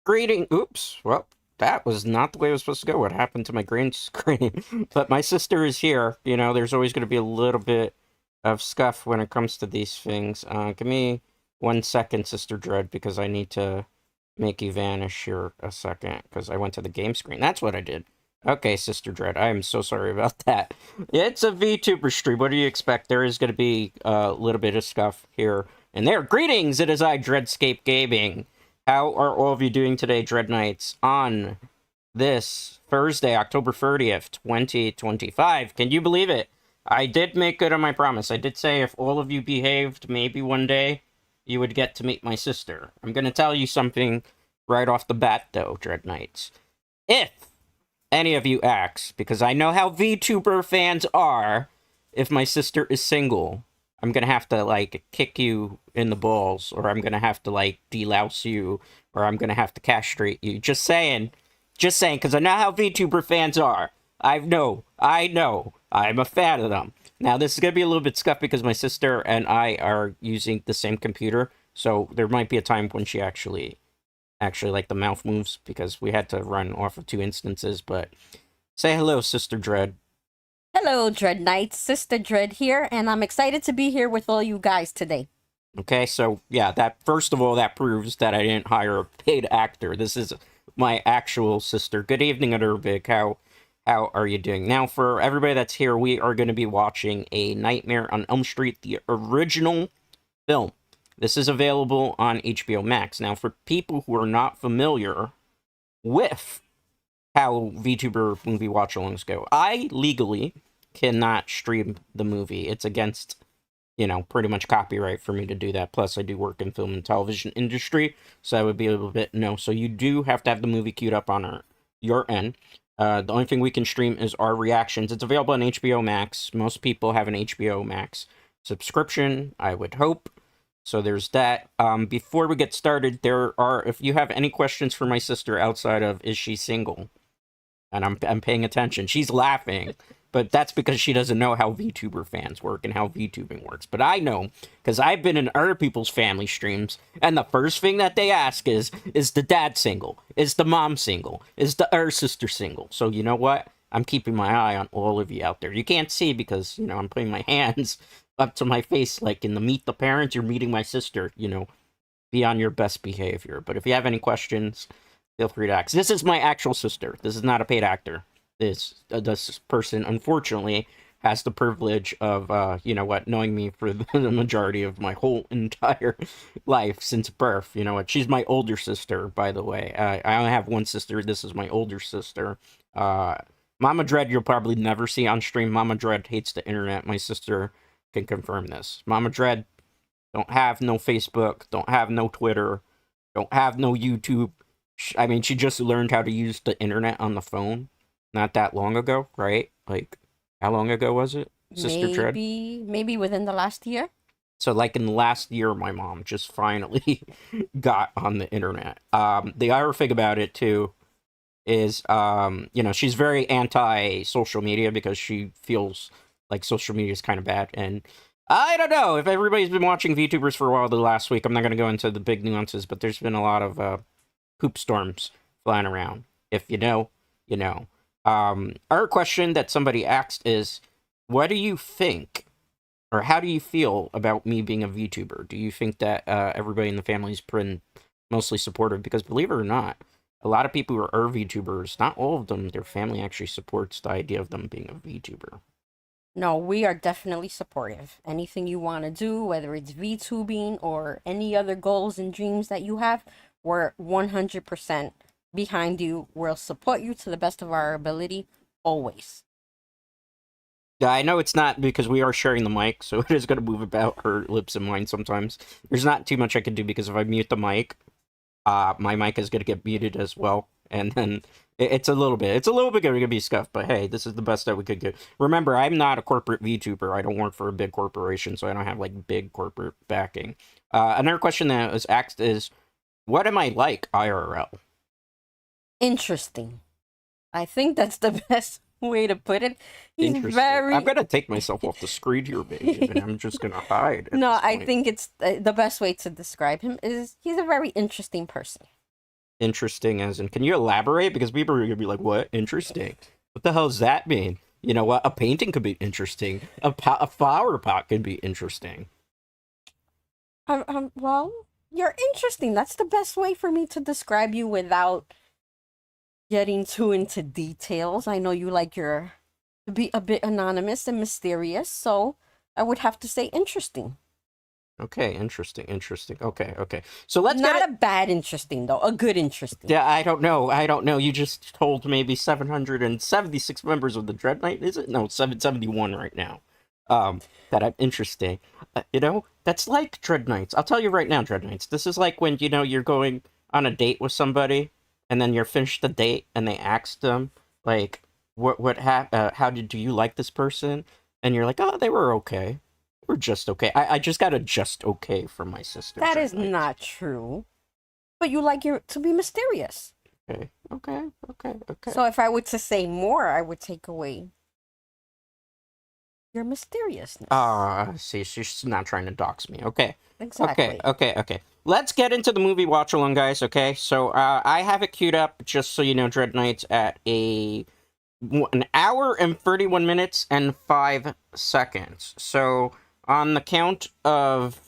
Greeting. Oops. Well, that was not the way it was supposed to go. What happened to my green screen? But my sister is here. There's always going to be a little bit of scuff when it comes to these things. Give me 1 second, Sister Dread, because I need to make you vanish here a second, because I went to the game screen. That's what I did. Okay, Sister Dread, I am so sorry about that. It's a VTuber stream. What do you expect? There is going to be a little bit of scuff here and there. Greetings, it is I, Dreadscape Gaming. How are all of you doing today, Dread Knights, on this Thursday, October 30th, 2025? Can you believe it? I did make good on my promise. I did say if all of you behaved, maybe one day you would get to meet my sister. I'm going to tell you something right off the bat, though, Dread Knights. If any of you ask, because I know how VTuber fans are, if my sister is single, I'm gonna have to, like, kick you in the balls, or I'm gonna have to, like, delouse you, or I'm gonna have to castrate you. Just saying, because I know how VTuber fans are. I know, I'm a fan of them. Now, this is gonna be a little bit scuffed because my sister and I are using the same computer, so there might be a time when she actually like the mouth moves, because we had to run off of 2 instances. But say hello, Sister Dread. Hello, Dread Knights. Sister Dread here, and I'm excited to be here with all you guys today. Okay, so yeah, that first of all, that proves that I didn't hire a paid actor. This is my actual sister. Good evening, Urbig. How are you doing? Now, for everybody that's here, we are going to be watching A Nightmare on Elm Street, the original film. This is available on HBO Max. Now, for people who are not familiar with how VTuber movie watch-alongs go, I legally cannot stream the movie. It's against, pretty much copyright for me to do that. Plus, I do work in film and television industry, so I would be a little bit no. So you do have to have the movie queued up on your end. The only thing we can stream is our reactions. It's available on HBO Max. Most people have an HBO Max subscription, I would hope. So there's that. Before we get started, if you have any questions for my sister outside of, is she single? And I'm paying attention. She's laughing, but that's because she doesn't know how VTuber fans work and how VTubing works. But I know, because I've been in other people's family streams, and the first thing that they ask is the dad single? Is the mom single? Is the sister single? So you know what? I'm keeping my eye on all of you out there. You can't see because, I'm putting my hands up to my face, like in the Meet the Parents, you're meeting my sister, be on your best behavior. But if you have any questions, feel free to ask. This is my actual sister. This is not a paid actor. This person, unfortunately, has the privilege of, knowing me for the majority of my whole entire life since birth. You know what? She's my older sister, by the way. I only have one sister. This is my older sister. Mama Dread, you'll probably never see on stream. Mama Dread hates the internet. My sister can confirm this. Mama Dread don't have no Facebook, don't have no Twitter, don't have no YouTube. I mean, she just learned how to use the internet on the phone not that long ago, right? Like, how long ago was it, Sister Dread? Maybe within the last year. So, like, in the last year, my mom just finally got on the internet. The other thing about it, too, is, she's very anti-social media because she feels like social media is kind of bad. And I don't know if everybody's been watching VTubers for a while the last week. I'm not going to go into the big nuances, but there's been a lot of poop storms flying around. If you know, you know. Our question that somebody asked is, what do you think, or how do you feel about me being a VTuber? Do you think that everybody in the family is mostly supportive? Because believe it or not, a lot of people who are VTubers, not all of them, their family actually supports the idea of them being a VTuber. No, we are definitely supportive. Anything you want to do, whether it's VTubing or any other goals and dreams that you have, we're 100% behind you. We'll support you to the best of our ability, always. Yeah, I know it's not because we are sharing the mic, so it is going to move about her lips and mine sometimes. There's not too much I can do because if I mute the mic, my mic is going to get muted as well. And then it's a little bit going to be scuffed, but hey, this is the best that we could get. Remember, I'm not a corporate VTuber. I don't work for a big corporation, so I don't have, like, big corporate backing. Another question that was asked is, what am I like IRL? Interesting. I think that's the best way to put it. He's I'm going to take myself off the screen here, baby, and I'm just going to hide. No, I think it's the best way to describe him is he's a very interesting person. Interesting as in, can you elaborate? Because people are gonna be like, what? Interesting. What the hell does that mean? You know what? A painting could be interesting. A flower pot could be interesting. Well, you're interesting. That's the best way for me to describe you without getting too into details. I know you like your to be a bit anonymous and mysterious, so I would have to say interesting. Okay, interesting, interesting. Okay, okay. So let's Not get a bad interesting though, a good interesting. Yeah, I don't know. I don't know. You just told maybe 776 members of the Dread Knight, is it? No, 771 right now. That I'm interesting. You know, that's like Dread Knights. I'll tell you right now, Dread Knights. This is like when, you're going on a date with somebody, and then you're finished the date, and they ask them, like, how do you like this person? And you're like, oh, they were okay. We're just okay. I just got a just okay from my sister. That Dread is Knights. not true. But you like your to be mysterious. Okay, okay, okay, okay. So if I were to say more, I would take away your mysteriousness. See, she's not trying to dox me. Okay. Exactly. Okay. Let's get into the movie watch along, guys, okay? So, I have it queued up, just so you know, Dread Knights, at an hour and 31 minutes and 5 seconds. So, on the count of,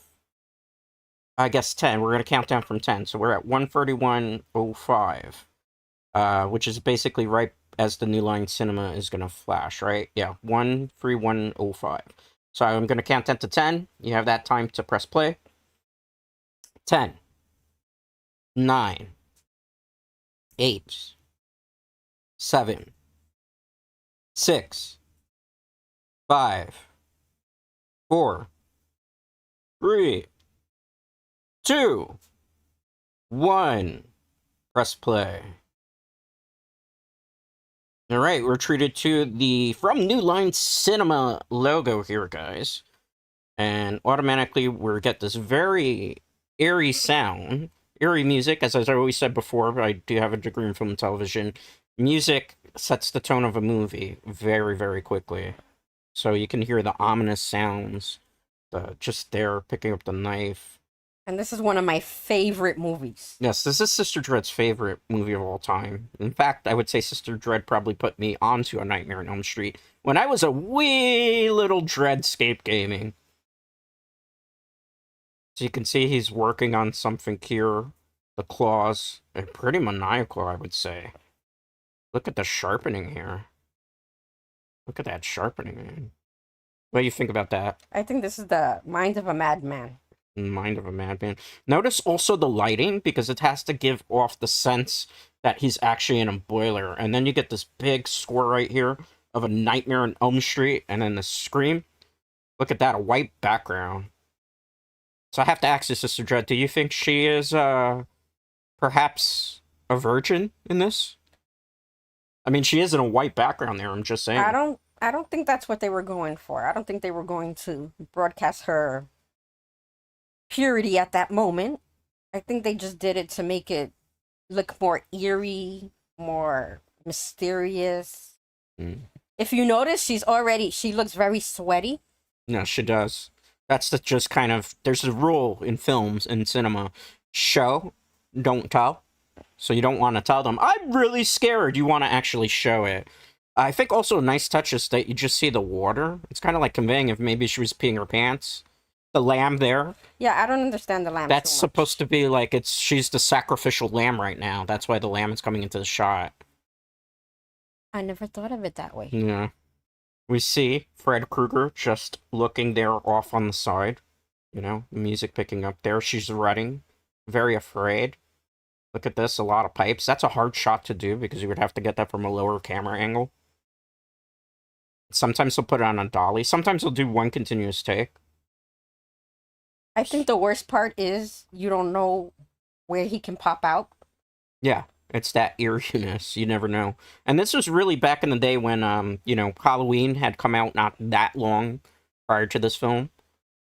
I guess, 10, we're going to count down from 10. So, we're at 1:31:05, which is basically right as the New Line Cinema is going to flash, right? Yeah, 1:31:05. So I'm going to count down to 10. You have that time to press play. 10, 9, 8, 7, 6, 5, 4, 3, 2, 1. Press play. All right, we're treated to the From New Line Cinema logo here, guys. And automatically we get this very eerie sound, eerie music. As I always said before, I do have a degree in film and television. Music sets the tone of a movie very, very quickly. So you can hear the ominous sounds, just there picking up the knife. And this is one of my favorite movies. Yes, this is Sister Dread's favorite movie of all time. In fact, I would say Sister Dread probably put me onto A Nightmare on Elm Street when I was a wee little Dreadscape gaming. So you can see he's working on something here. The claws are pretty maniacal, I would say. Look at the sharpening here. Look at that sharpening, man. What do you think about that? I think this is the mind of a madman. Mind of a madman. Notice also the lighting, because it has to give off the sense that he's actually in a boiler. And then you get this big score right here of A Nightmare on Elm Street, and then the scream. Look at that, a white background. So I have to ask you, Sister Dread, do you think she is, perhaps a virgin in this? I mean, she is in a white background there, I'm just saying. I don't think that's what they were going for. I don't think they were going to broadcast her purity at that moment. I think they just did it to make it look more eerie, more mysterious. If you notice, she looks very sweaty. No, she does. That's just kind of, there's a rule in films and cinema: show, don't tell. So you don't want to tell them, I'm really scared. You want to actually show it. I think also a nice touch is that you just see the water. It's kind of like conveying if maybe she was peeing her pants. The lamb there. Yeah, I don't understand the lamb. That's supposed to be like she's the sacrificial lamb right now. That's why the lamb is coming into the shot. I never thought of it that way. Yeah. We see Fred Krueger just looking there off on the side. You know, music picking up there. She's running, very afraid. Look at this, a lot of pipes. That's a hard shot to do because you would have to get that from a lower camera angle. Sometimes they'll put it on a dolly. Sometimes they'll do one continuous take. I think the worst part is you don't know where he can pop out. Yeah, it's that eeriness. You never know. And this was really back in the day when, Halloween had come out not that long prior to this film.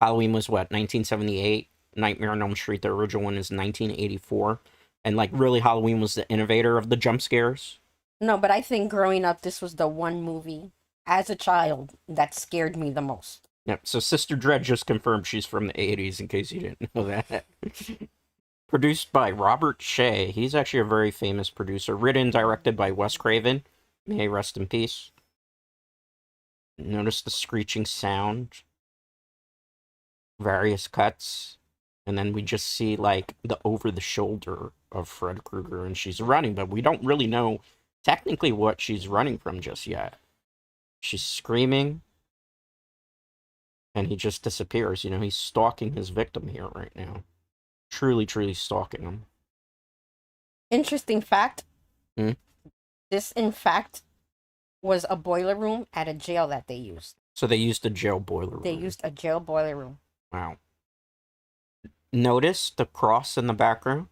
Halloween was, 1978? Nightmare on Elm Street, the original one, is 1984. And, really, Halloween was the innovator of the jump scares. No, but I think growing up, this was the one movie, as a child, that scared me the most. Yep, so Sister Dread just confirmed she's from the 80s, in case you didn't know that. Produced by Robert Shea. He's actually a very famous producer. Written and directed by Wes Craven. May he rest in peace. Notice the screeching sound. Various cuts. And then we just see, like, the over-the-shoulder of Fred Krueger, and she's running, but we don't really know technically what she's running from just yet. She's screaming, and he just disappears. You know, he's stalking his victim here right now. Truly, truly stalking him. Interesting fact. Hmm? This, in fact, was a boiler room at a jail that they used. So they used a jail boiler room. They used a jail boiler room. Wow. Notice the cross in the background.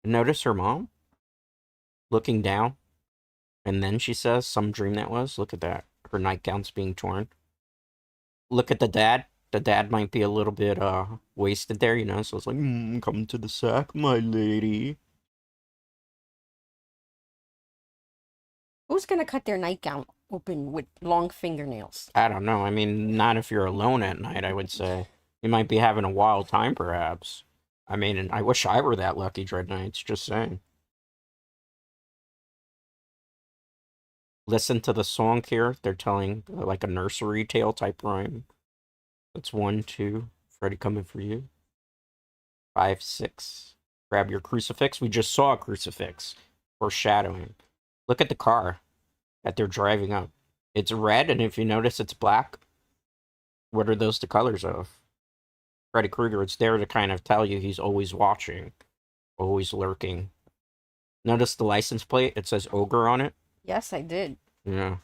Notice her mom looking down. And then she says, some dream that was. Look at that. Her nightgown's being torn. Look at the dad. The dad might be a little bit wasted there, you know. So it's like, come to the sack, my lady. Who's gonna cut their nightgown open with long fingernails? I don't know. I mean, not if you're alone at night, I would say. You might be having a wild time, perhaps. I mean, I wish I were that lucky, Dread Knights. Just saying. Listen to the song here. They're telling, like, a nursery tale type rhyme. That's 1, 2. Freddy coming for you. 5, 6. Grab your crucifix. We just saw a crucifix. Foreshadowing. Look at the car that they're driving up. It's red, and if you notice, it's black. What are those the colors of? Freddy Krueger, it's there to kind of tell you he's always watching, always lurking. Notice the license plate? It says Ogre on it. Yes, I did. Yeah.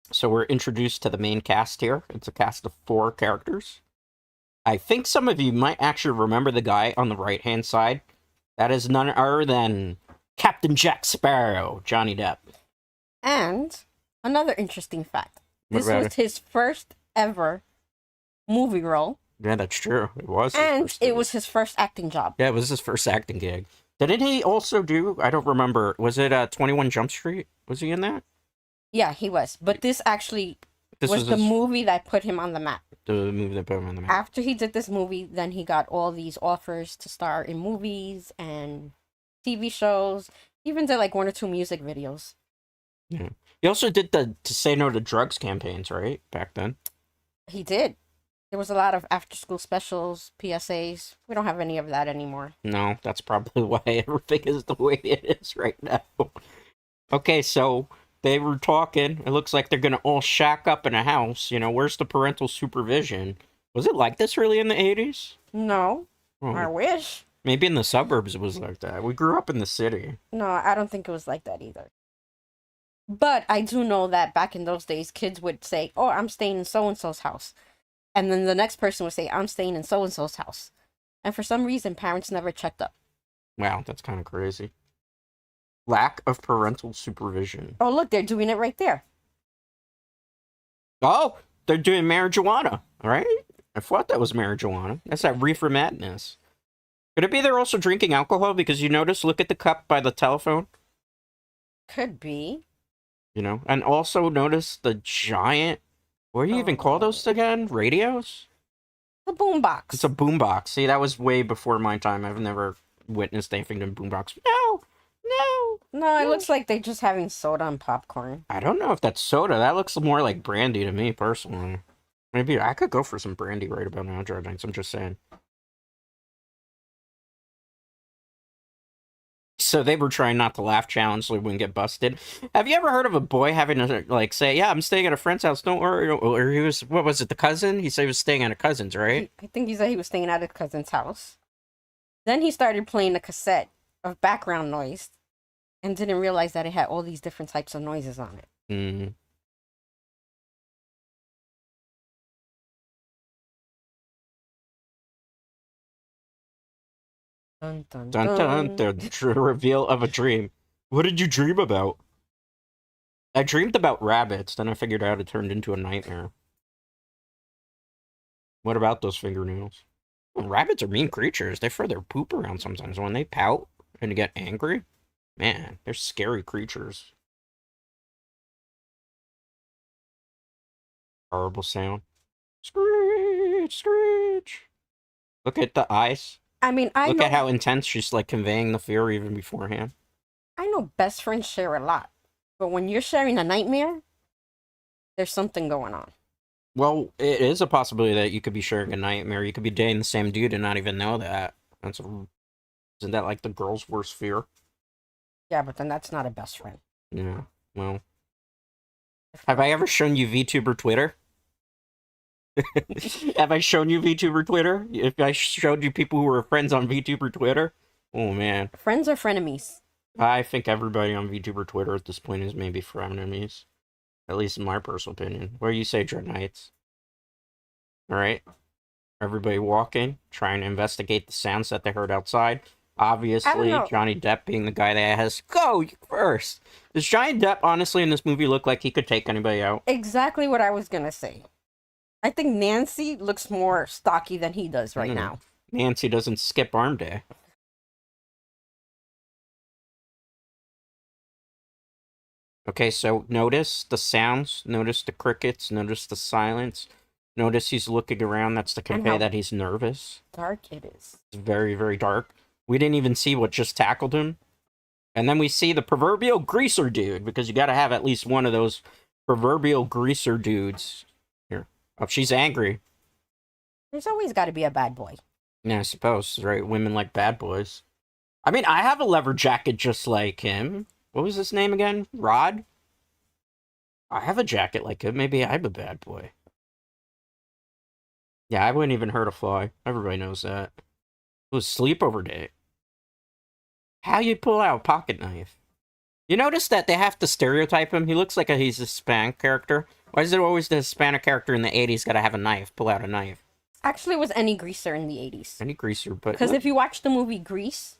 So we're introduced to the main cast here. It's a cast of 4 characters. I think some of you might actually remember the guy on the right-hand side. That is none other than Captain Jack Sparrow, Johnny Depp. And another interesting fact. What This about was his first ever movie role. Yeah, that's true. It was. And it was his first acting job. Yeah, it was his first acting gig. Didn't he also do, I don't remember, was it 21 Jump Street? Was he in that? Yeah, he was. But this actually was the movie that put him on the map. The movie that put him on the map. After he did this movie, then he got all these offers to star in movies and TV shows. He even did like 1 or 2 music videos. Yeah. He also did the To Say No to Drugs campaigns, right? Back then. He did. There was a lot of after-school specials, PSAs. We don't have any of that anymore. No, that's probably why everything is the way it is right now. Okay, so they were talking. It looks like they're going to all shack up in a house. You know, where's the parental supervision? Was it like this really in the 80s? No. Oh, I wish. maybe in the suburbs it was like that. We grew up in the city. No, I don't think it was like that either. But I do know that back in those days, kids would say, oh, I'm staying in so-and-so's house. And then the next person would say, I'm staying in so-and-so's house. And for some reason, parents never checked up. Wow, that's kind of crazy. Lack of parental supervision. Oh, look, they're doing it right there. Oh, they're doing marijuana, right? I thought that was marijuana. That's that reefer madness. Could it be they're also drinking alcohol? Because you notice, look at the cup by the telephone. Could be. You know, and also notice the giant, what do you even call those again? Radios? The boombox. It's a boombox. See, that was way before my time. I've never witnessed anything in boombox. No! No, it looks like they're just having soda and popcorn. I don't know if that's soda. That looks more like brandy to me, personally. Maybe I could go for some brandy right about now, Dread. I'm just saying. So they were trying not to laugh challenge so they wouldn't get busted. Have you ever heard of a boy having to, like, say, yeah, I'm staying at a friend's house, don't worry, or he was, what was it, the cousin? He said he was staying at a cousin's, right? I think he said he was staying at his cousin's house. Then he started playing a cassette of background noise and didn't realize that it had all these different types of noises on it. Mm. Dun, dun, Dun dun, the reveal of a dream. What did you dream about? I dreamed about rabbits, then I figured out it turned into a nightmare. What about those fingernails? Well, rabbits are mean creatures. They throw their poop around sometimes. When they pout and get angry, man, they're scary creatures. Horrible sound. Screech, screech. Look at the eyes. I mean, Look at how intense she's like conveying the fear even beforehand. I know best friends share a lot, but when you're sharing a nightmare, there's something going on. Well, it is a possibility that you could be sharing a nightmare. You could be dating the same dude and not even know that. Isn't that like the girl's worst fear? Yeah, but then that's not a best friend. Yeah. Well, have I ever shown you VTuber Twitter? Have I shown you VTuber Twitter? If I showed you people who were friends on VTuber Twitter, oh man. Friends or frenemies? I think everybody on VTuber Twitter at this point is maybe frenemies. At least in my personal opinion. What do you say, Dread Knights? Alright. Everybody walking, trying to investigate the sounds that they heard outside. Obviously, Johnny Depp being the guy that has go first. Does Johnny Depp honestly in this movie look like he could take anybody out? Exactly what I was gonna say. I think Nancy looks more stocky than he does right now. Nancy doesn't skip arm day. Okay, so notice the sounds, notice the crickets, notice the silence. Notice he's looking around, that's to convey that he's nervous. Dark it is. It's very, very dark. We didn't even see what just tackled him. And then we see the proverbial greaser dude, because you gotta have at least one of those proverbial greaser dudes. Here. Oh, she's angry. There's always gotta be a bad boy. Yeah, I suppose, right? Women like bad boys. I mean, I have a leather jacket just like him. What was his name again? Rod? I have a jacket like him. Maybe I'm a bad boy. Yeah, I wouldn't even hurt a fly. Everybody knows that. It was sleepover day. How you pull out a pocket knife? You notice that they have to stereotype him? He looks like he's a Hispanic character. Why is it always the Hispanic character in the 80s gotta have a knife, pull out a knife? Actually, it was any greaser in the 80s. Any greaser, but... Because if you watch the movie Grease,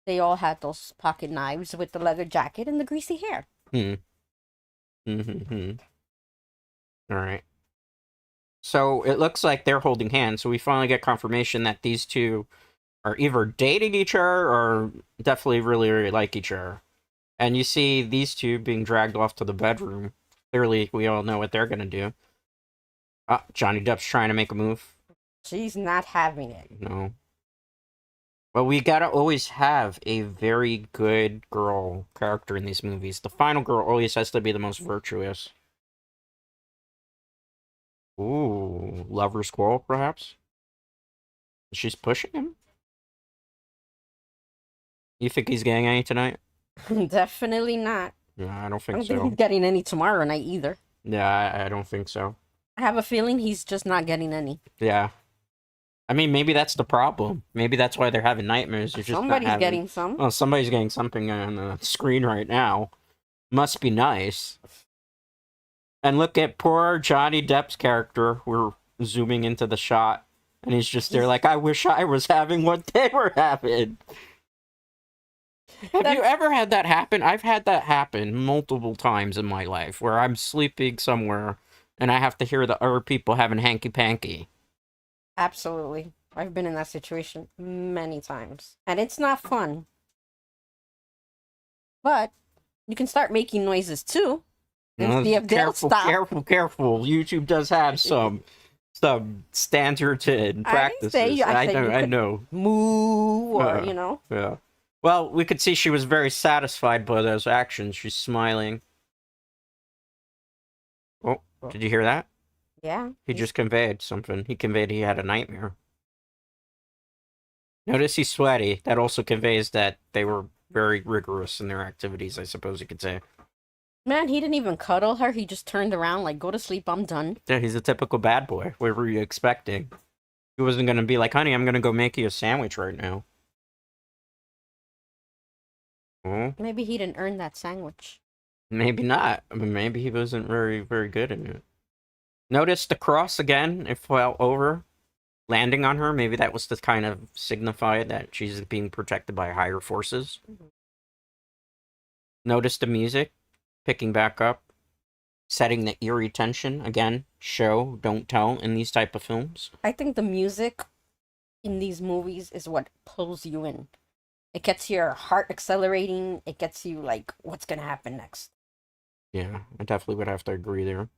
they all had those pocket knives with the leather jacket and the greasy hair. Alright. So, it looks like they're holding hands, so we finally get confirmation that these two are either dating each other or definitely really, really like each other. And you see these two being dragged off to the bedroom. Clearly, we all know what they're gonna do. Johnny Depp's trying to make a move. She's not having it. No. Well, we gotta always have a very good girl character in these movies. The final girl always has to be the most virtuous. Ooh, lover's quarrel, perhaps? She's pushing him? You think he's getting any tonight? Definitely not. Yeah, I don't think so. I don't think he's getting any tomorrow night either. Yeah, I don't think so. I have a feeling he's just not getting any. Yeah. I mean, maybe that's the problem. Maybe that's why they're having nightmares. They're just somebody's getting some. Well, somebody's getting something on the screen right now. Must be nice. And look at poor Johnny Depp's character. We're zooming into the shot. And he's just there like, I wish I was having what they were having. Have you ever had that happen? I've had that happen multiple times in my life where I'm sleeping somewhere and I have to hear the other people having hanky-panky. Absolutely. I've been in that situation many times. And it's not fun. But you can start making noises too. Careful. YouTube does have some standards and practices. I know. Moo, or, you know. Yeah. Well, we could see she was very satisfied by those actions. She's smiling. Oh, did you hear that? Yeah. He just conveyed something. He conveyed he had a nightmare. Notice he's sweaty. That also conveys that they were very rigorous in their activities, I suppose you could say. Man, he didn't even cuddle her. He just turned around like, go to sleep, I'm done. Yeah, he's a typical bad boy. What were you expecting? He wasn't going to be like, honey, I'm going to go make you a sandwich right now. Oh. Maybe he didn't earn that sandwich. Maybe not. I mean, maybe he wasn't very, very good in it. Notice the cross again. It fell over, landing on her. Maybe that was to kind of signify that she's being protected by higher forces. Mm-hmm. Notice the music picking back up, setting the eerie tension. Again, show, don't tell in these type of films. I think the music in these movies is what pulls you in. It gets your heart accelerating. It gets you like, what's going to happen next? Yeah, I definitely would have to agree there.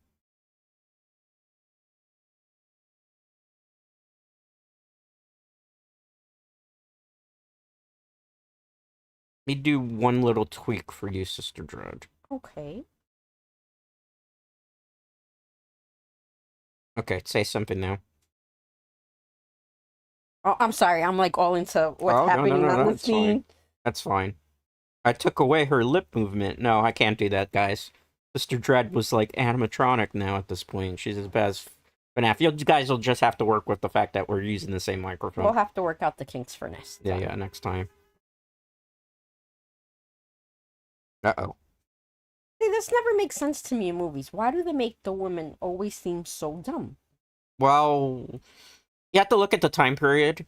me do one little tweak for you, Sister Dread. Okay. Okay, say something now. Oh, I'm sorry. I'm like all into what's Oh, no, no, happening no, on no, the it's fine. scene. That's fine. I took away her lip movement. No, I can't do that, guys. Sister Dread was like animatronic now at this point. She's as bad as FNAF. You guys will just have to work with the fact that we're using the same microphone. We'll have to work out the kinks for next Yeah, time. yeah, next time. Uh-oh. See, this never makes sense to me in movies. Why do they make the women always seem so dumb? Well, you have to look at the time period.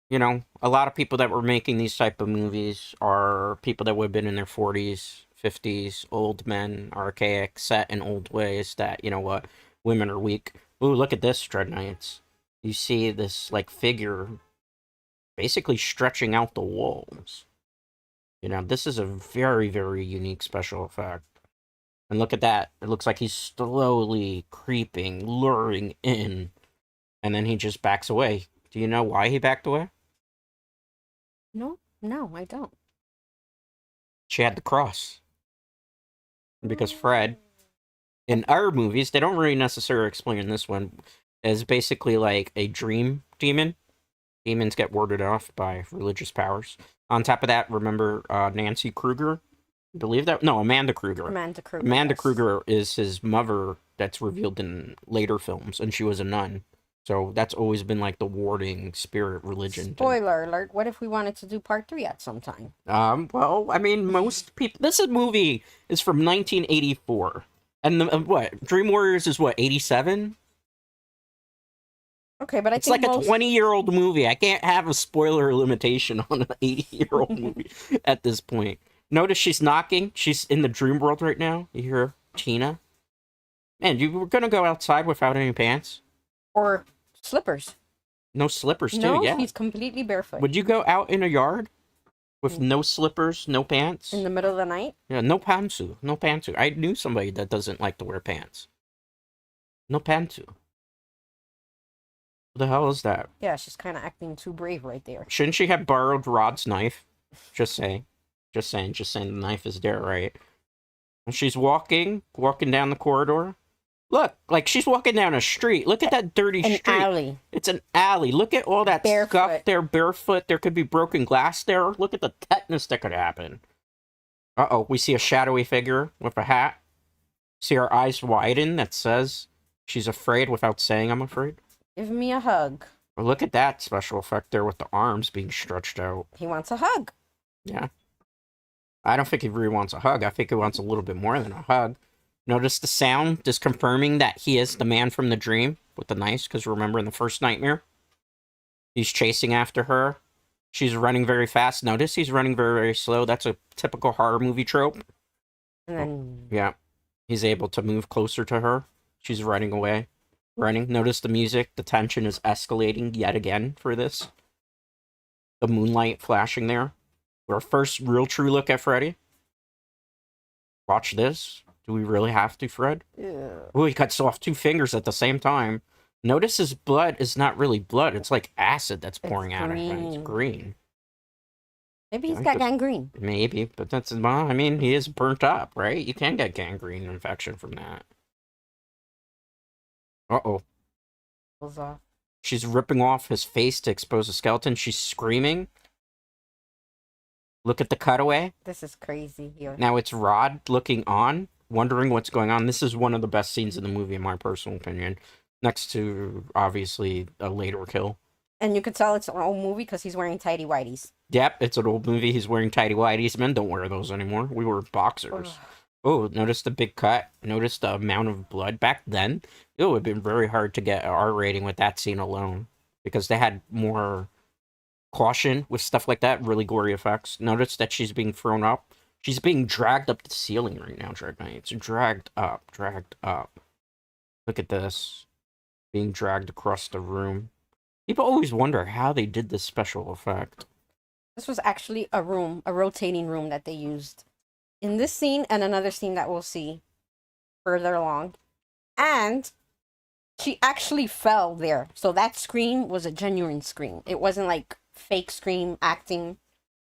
You know, a lot of people that were making these type of movies are people that would have been in their 40s, 50s, old men, archaic, set in old ways that, you know what, women are weak. Ooh, look at this, Dread Knights. You see this, like, figure basically stretching out the walls. You know, this is a very, very unique special effect. And look at that. It looks like he's slowly creeping, luring in. And then he just backs away. Do you know why he backed away? No, I don't. She had the cross. Because Fred, in our movies, they don't really necessarily explain this one, is basically like a dream demon. Demons get warded off by religious powers. On top of that, remember Nancy Krueger? Believe that? No, Amanda Krueger. Amanda Krueger. Amanda yes. Krueger is his mother that's revealed in later films, and she was a nun. So that's always been like the warding spirit religion. Spoiler alert, what if we wanted to do part 3 at some time? Well, I mean, most people... This movie is from 1984. And what? Dream Warriors is what, 87? Okay, but It's like a 20-year-old movie. I can't have a spoiler limitation on an 80-year-old movie at this point. Notice she's knocking. She's in the dream world right now. You hear Tina? Man, you were gonna go outside without any pants? Or slippers. No slippers, too, No, yeah. he's completely barefoot. Would you go out in a yard with no slippers, no pants? In the middle of the night? Yeah, no pantsu. No pantsu. I knew somebody that doesn't like to wear pants. No pantsu. What the hell is that? Yeah, she's kind of acting too brave right there. Shouldn't she have borrowed Rod's knife? Just saying. Just saying the knife is there, right? And she's walking down the corridor. Look, like she's walking down a street. Look at that dirty street. An alley. It's an alley. Look at all that scuff there, barefoot. There could be broken glass there. Look at the tetanus that could happen. Uh-oh, we see a shadowy figure with a hat. See her eyes widen that says she's afraid without saying I'm afraid. Give me a hug. Well, look at that special effect there with the arms being stretched out. He wants a hug. Yeah. I don't think he really wants a hug. I think he wants a little bit more than a hug. Notice the sound just confirming that he is the man from the dream with the knife, because remember in the first nightmare, he's chasing after her. She's running very fast. Notice he's running very, very slow. That's a typical horror movie trope. And then... Yeah. He's able to move closer to her. She's running away. Running. Notice the music. The tension is escalating yet again for this. The moonlight flashing there. Our first real true look at Freddy. Watch this. Do we really have to, Fred? Yeah. Oh, he cuts off 2 fingers at the same time. Notice his blood is not really blood. It's like acid that's pouring out of him. It's green. Maybe he's got gangrene. Maybe, but that's... Well, I mean, he is burnt up, right? You can get gangrene infection from that. Uh-oh. She's ripping off his face to expose a skeleton. She's screaming. Look at the cutaway. This is crazy here. Now it's Rod looking on, wondering what's going on. This is one of the best scenes in the movie, in my personal opinion. Next to, obviously, a later kill. And you could tell it's an old movie because he's wearing tighty whities. Yep, it's an old movie. He's wearing tighty whities. Men don't wear those anymore. We were boxers. Oh, notice the big cut. Notice the amount of blood. Back then, it would have been very hard to get an R rating with that scene alone. Because they had more caution with stuff like that. Really gory effects. Notice that she's being thrown up. She's being dragged up the ceiling right now, Dread Knights. Dragged up. Look at this. Being dragged across the room. People always wonder how they did this special effect. This was actually a rotating room that they used in this scene and another scene that we'll see further along. And she actually fell there. So that scream was a genuine scream. It wasn't like fake scream acting.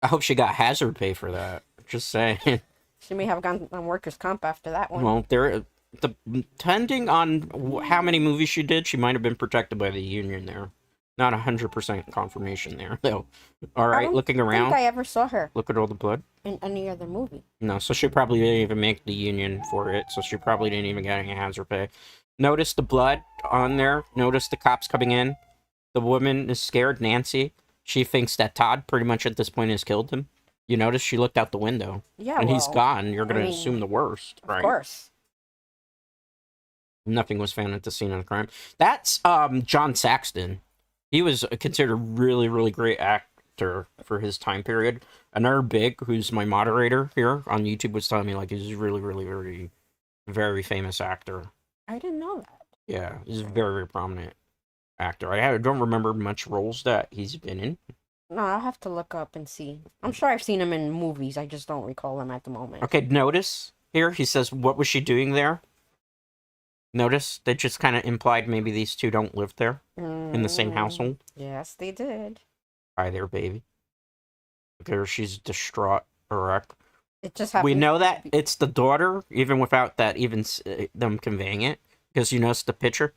I hope she got hazard pay for that. Just saying. She may have gone on workers' comp after that one. Well, depending on how many movies she did, she might have been protected by the union there. Not 100% confirmation there, though. All right, looking around. I don't think I ever saw her Look at all the blood. in any other movie. No, so she probably didn't even make the union for it, so she probably didn't even get any hazard pay. Notice the blood on there. Notice the cops coming in. The woman is scared, Nancy. She thinks that Todd pretty much at this point has killed him. You notice she looked out the window. Yeah, and he's gone. You're going to assume the worst, right? Of course. Nothing was found at the scene of the crime. That's John Saxton. He was considered a really, really great actor for his time period. Another big, who's my moderator here on YouTube, was telling me like he's a really, really, really very famous actor. I didn't know that. Yeah, he's a very, very prominent actor. I don't remember much roles that he's been in. No, I'll have to look up and see. I'm sure I've seen him in movies. I just don't recall them at the moment. Okay, notice here, he says, what was she doing there? Notice they just kind of implied maybe these two don't live there in the same household. Yes, they did. Hi there, baby. There, she's distraught, correct? It just happened. We know that it's the daughter, even without that, even them conveying it, because you notice the picture.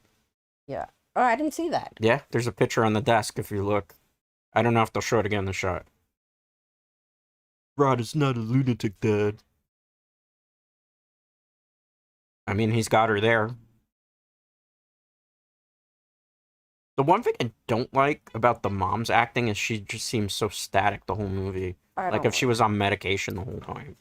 Yeah. Oh, I didn't see that. Yeah, there's a picture on the desk if you look. I don't know if they'll show it again in the shot. Rod is not a lunatic, Dad. I mean, he's got her there. The one thing I don't like about the mom's acting is she just seems so static the whole movie. Like if she was on medication the whole time.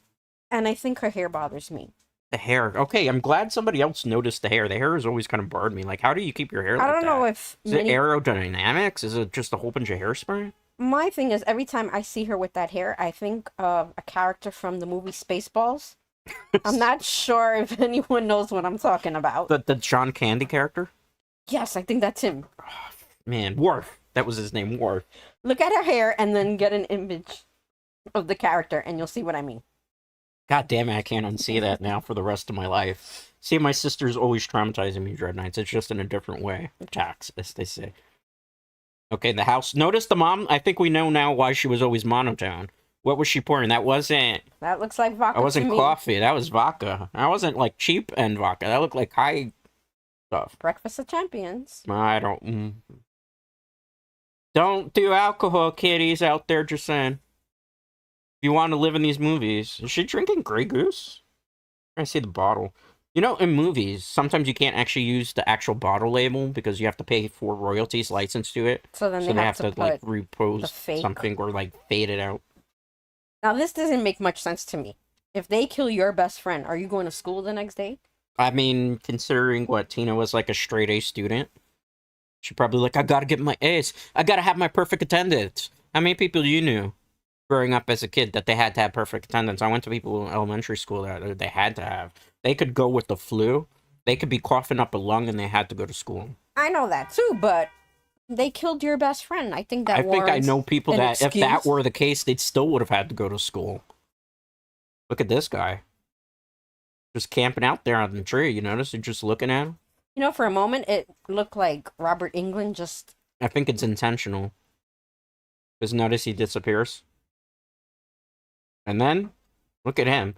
And I think her hair bothers me. The hair. Okay, I'm glad somebody else noticed the hair. The hair has always kind of bothered me. Like, how do you keep your hair like that? I don't know if... Is it aerodynamics? Is it just a whole bunch of hairspray? My thing is, every time I see her with that hair, I think of a character from the movie Spaceballs. I'm not sure if anyone knows what I'm talking about. The John Candy character? Yes, I think that's him. Oh, man, Worf. That was his name, Worf. Look at her hair and then get an image of the character, and you'll see what I mean. God damn it, I can't unsee that now for the rest of my life. See, my sister's always traumatizing me, Dread Knights. It's just in a different way. Tax, as they say. Okay, the house. Notice the mom. I think we know now why she was always monotone. What was she pouring? That wasn't... That looks like vodka. That wasn't coffee. That was vodka. That wasn't like cheap end vodka. That looked like high stuff. Breakfast of Champions. I don't... Don't do alcohol, kiddies out there, just saying. If you want to live in these movies. Is she drinking Grey Goose? I see the bottle. You know, in movies, sometimes you can't actually use the actual bottle label because you have to pay for royalties license to it. So then they have to like repose something or like fade it out. Now this doesn't make much sense to me. If they kill your best friend, are you going to school the next day? I mean, considering what Tina was like a straight A student, she probably like, I gotta get my A's. I gotta have my perfect attendance. How many people you knew growing up as a kid that they had to have perfect attendance? I went to people in elementary school that they had to have. They could go with the flu. They could be coughing up a lung and they had to go to school. I know that too, but they killed your best friend. I think I know people that if that were the case, they still would have had to go to school. Look at this guy. Just camping out there on the tree, you notice? You're just looking at him. You know, for a moment, it looked like Robert Englund just... I think it's intentional. Because notice he disappears. And then, look at him.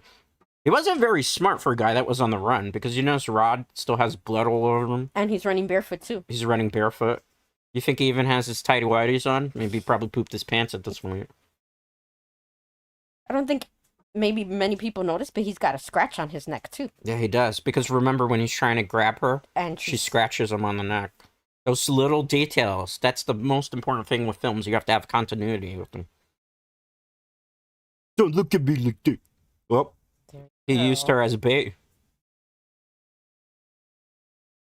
He wasn't very smart for a guy that was on the run, because you notice Rod still has blood all over him. And he's running barefoot, too. He's running barefoot. You think he even has his tighty whities on? Maybe he probably pooped his pants at this point. I don't think maybe many people notice, but he's got a scratch on his neck, too. Yeah, he does. Because remember when he's trying to grab her, and she scratches him on the neck. Those little details. That's the most important thing with films. You have to have continuity with them. Don't look at me like that. Well, he used her as a bait.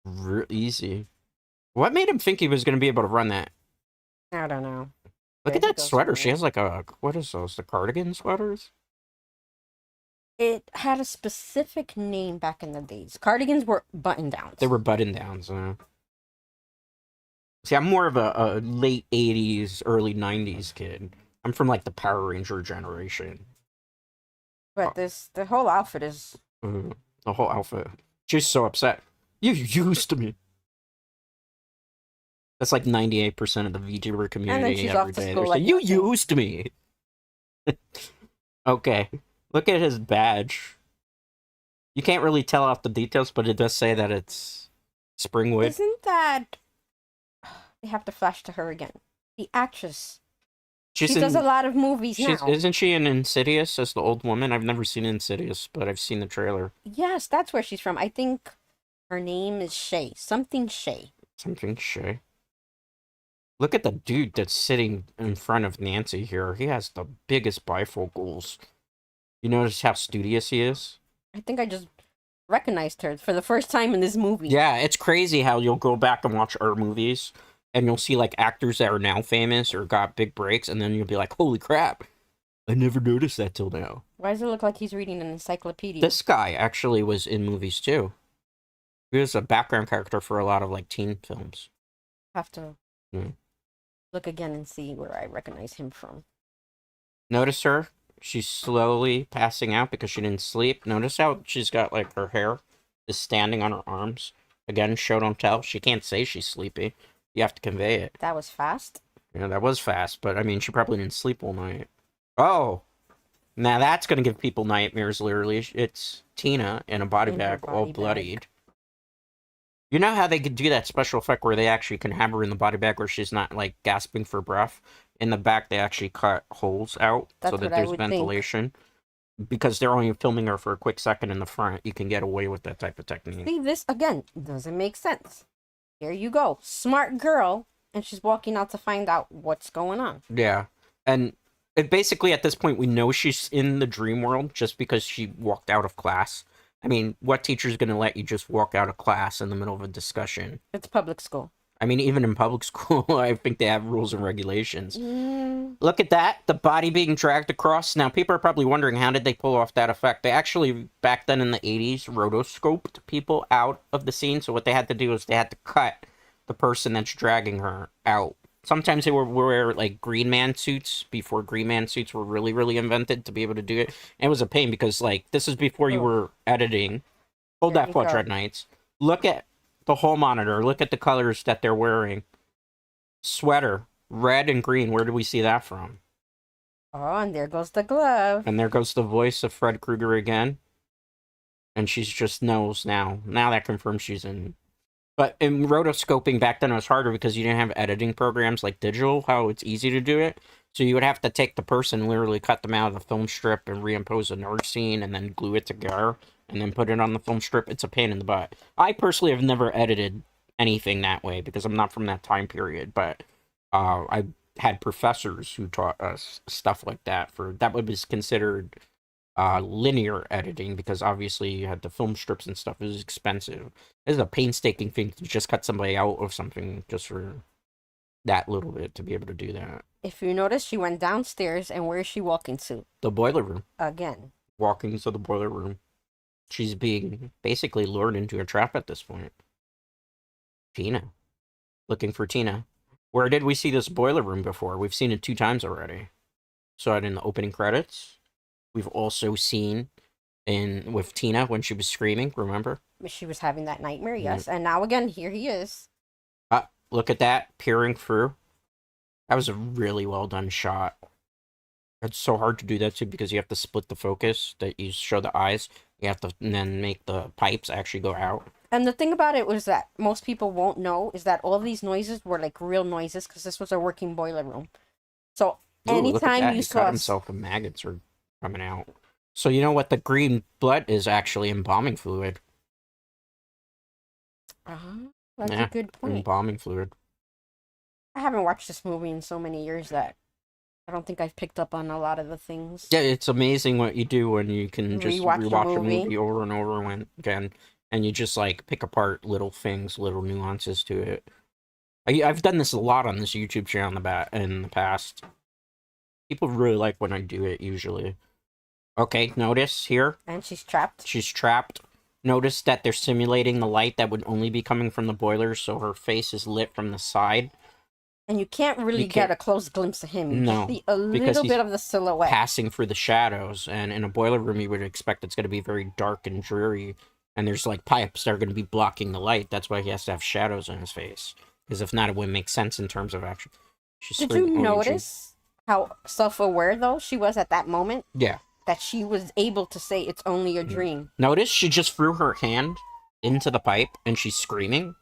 Real easy. What made him think he was going to be able to run that? I don't know. Look at that sweater. She has like a... What is those? The cardigan sweaters? It had a specific name back in the days. Cardigans were button-downs. They were button-downs. See, I'm more of a late 80s, early 90s kid. I'm from like the Power Ranger generation. But the whole outfit is... The whole outfit. She's so upset. You used me. That's like 98% of the VTuber community. And then she's off to school like you used me. Okay. Look at his badge. You can't really tell off the details, but it does say that it's Springwood. Isn't that... They have to flash to her again. The actress. She does a lot of movies now. Isn't she in Insidious as the old woman? I've never seen Insidious, but I've seen the trailer. Yes, that's where she's from. I think her name is Shay. Something Shay. Something Shay. Look at the dude that's sitting in front of Nancy here. He has the biggest bifocals. You notice how studious he is? I think I just recognized her for the first time in this movie. Yeah, it's crazy how you'll go back and watch our movies, and you'll see, like, actors that are now famous or got big breaks, and then you'll be like, holy crap, I never noticed that till now. Why does it look like he's reading an encyclopedia? This guy actually was in movies, too. He was a background character for a lot of, like, teen films. Have to look again and see where I recognize him from. Notice her? She's slowly passing out because she didn't sleep. Notice how she's got, like, her hair is standing on her arms. Again, show don't tell. She can't say she's sleepy. You have to convey it. That was fast. Yeah, that was fast, but, I mean, she probably didn't sleep all night. Oh! Now that's gonna give people nightmares, literally. It's Tina in a body bag, all bloodied. You know how they could do that special effect where they actually can have her in the body bag where she's not, like, gasping for breath? In the back, they actually cut holes out so that there's ventilation. Because they're only filming her for a quick second in the front, you can get away with that type of technique. See, this, again, doesn't make sense. Here you go. Smart girl, and she's walking out to find out what's going on. Yeah. And basically, at this point, we know she's in the dream world just because she walked out of class. I mean, what teacher's going to let you just walk out of class in the middle of a discussion? It's public school. I mean, even in public school, I think they have rules and regulations. Look at that. The body being dragged across. Now, people are probably wondering, how did they pull off that effect? They actually, back then in the 80s, rotoscoped people out of the scene. So what they had to do is they had to cut the person that's dragging her out. Sometimes they would wear, like, Green Man suits before Green Man suits were really, really invented to be able to do it. And it was a pain because, like, this is before you were editing. Hold that thought, Dread Knights. Look at the whole monitor. Look at the colors that they're wearing. Sweater, red and green. Where did we see that from? Oh, and there goes the glove. And there goes the voice of Fred Krueger again. And she's just knows now. Now that confirms she's in. But in rotoscoping back then it was harder because you didn't have editing programs like digital, how it's easy to do it. So you would have to take the person, literally cut them out of the film strip and reimpose another scene and then glue it together and then put it on the film strip. It's a pain in the butt. I personally have never edited anything that way because I'm not from that time period, but I had professors who taught us stuff like that. That was considered linear editing because obviously you had the film strips and stuff. It was expensive. It's a painstaking thing to just cut somebody out of something just for that little bit to be able to do that. If you notice, she went downstairs, and where is she walking to? The boiler room. Again. Walking to the boiler room. She's being basically lured into a trap at this point. Tina. Looking for Tina. Where did we see this boiler room before? We've seen it 2 times already. Saw it in the opening credits. We've also seen with Tina when she was screaming, remember? She was having that nightmare, yes. And now again, here he is. Look at that, peering through. That was a really well done shot. It's so hard to do that too because you have to split the focus, that you show the eyes. You have to and then make the pipes actually go out. And the thing about it was that most people won't know is that all these noises were like real noises because this was a working boiler room. So anytime you saw... He cut himself and maggots are coming out. So you know what the green blood is actually? Embalming fluid. That's a good point. Embalming fluid. I haven't watched this movie in so many years that I don't think I've picked up on a lot of the things. Yeah, it's amazing what you do when you can just rewatch a movie over and over again, and you just, like, pick apart little things, little nuances to it. I've done this a lot on this YouTube channel in the past. People really like when I do it, usually. Okay, notice here. And she's trapped. She's trapped. Notice that they're simulating the light that would only be coming from the boiler, so her face is lit from the side. And you can't really get a close glimpse of him. You no, see a little bit of the silhouette. Passing through the shadows, and in a boiler room you would expect it's going to be very dark and dreary, and there's, like, pipes that are going to be blocking the light. That's why he has to have shadows on his face. Because if not, it wouldn't make sense in terms of action. Did you notice how self-aware, though, she was at that moment? Yeah. that she was able to say it's only a dream. Notice she just threw her hand into the pipe and she's screaming.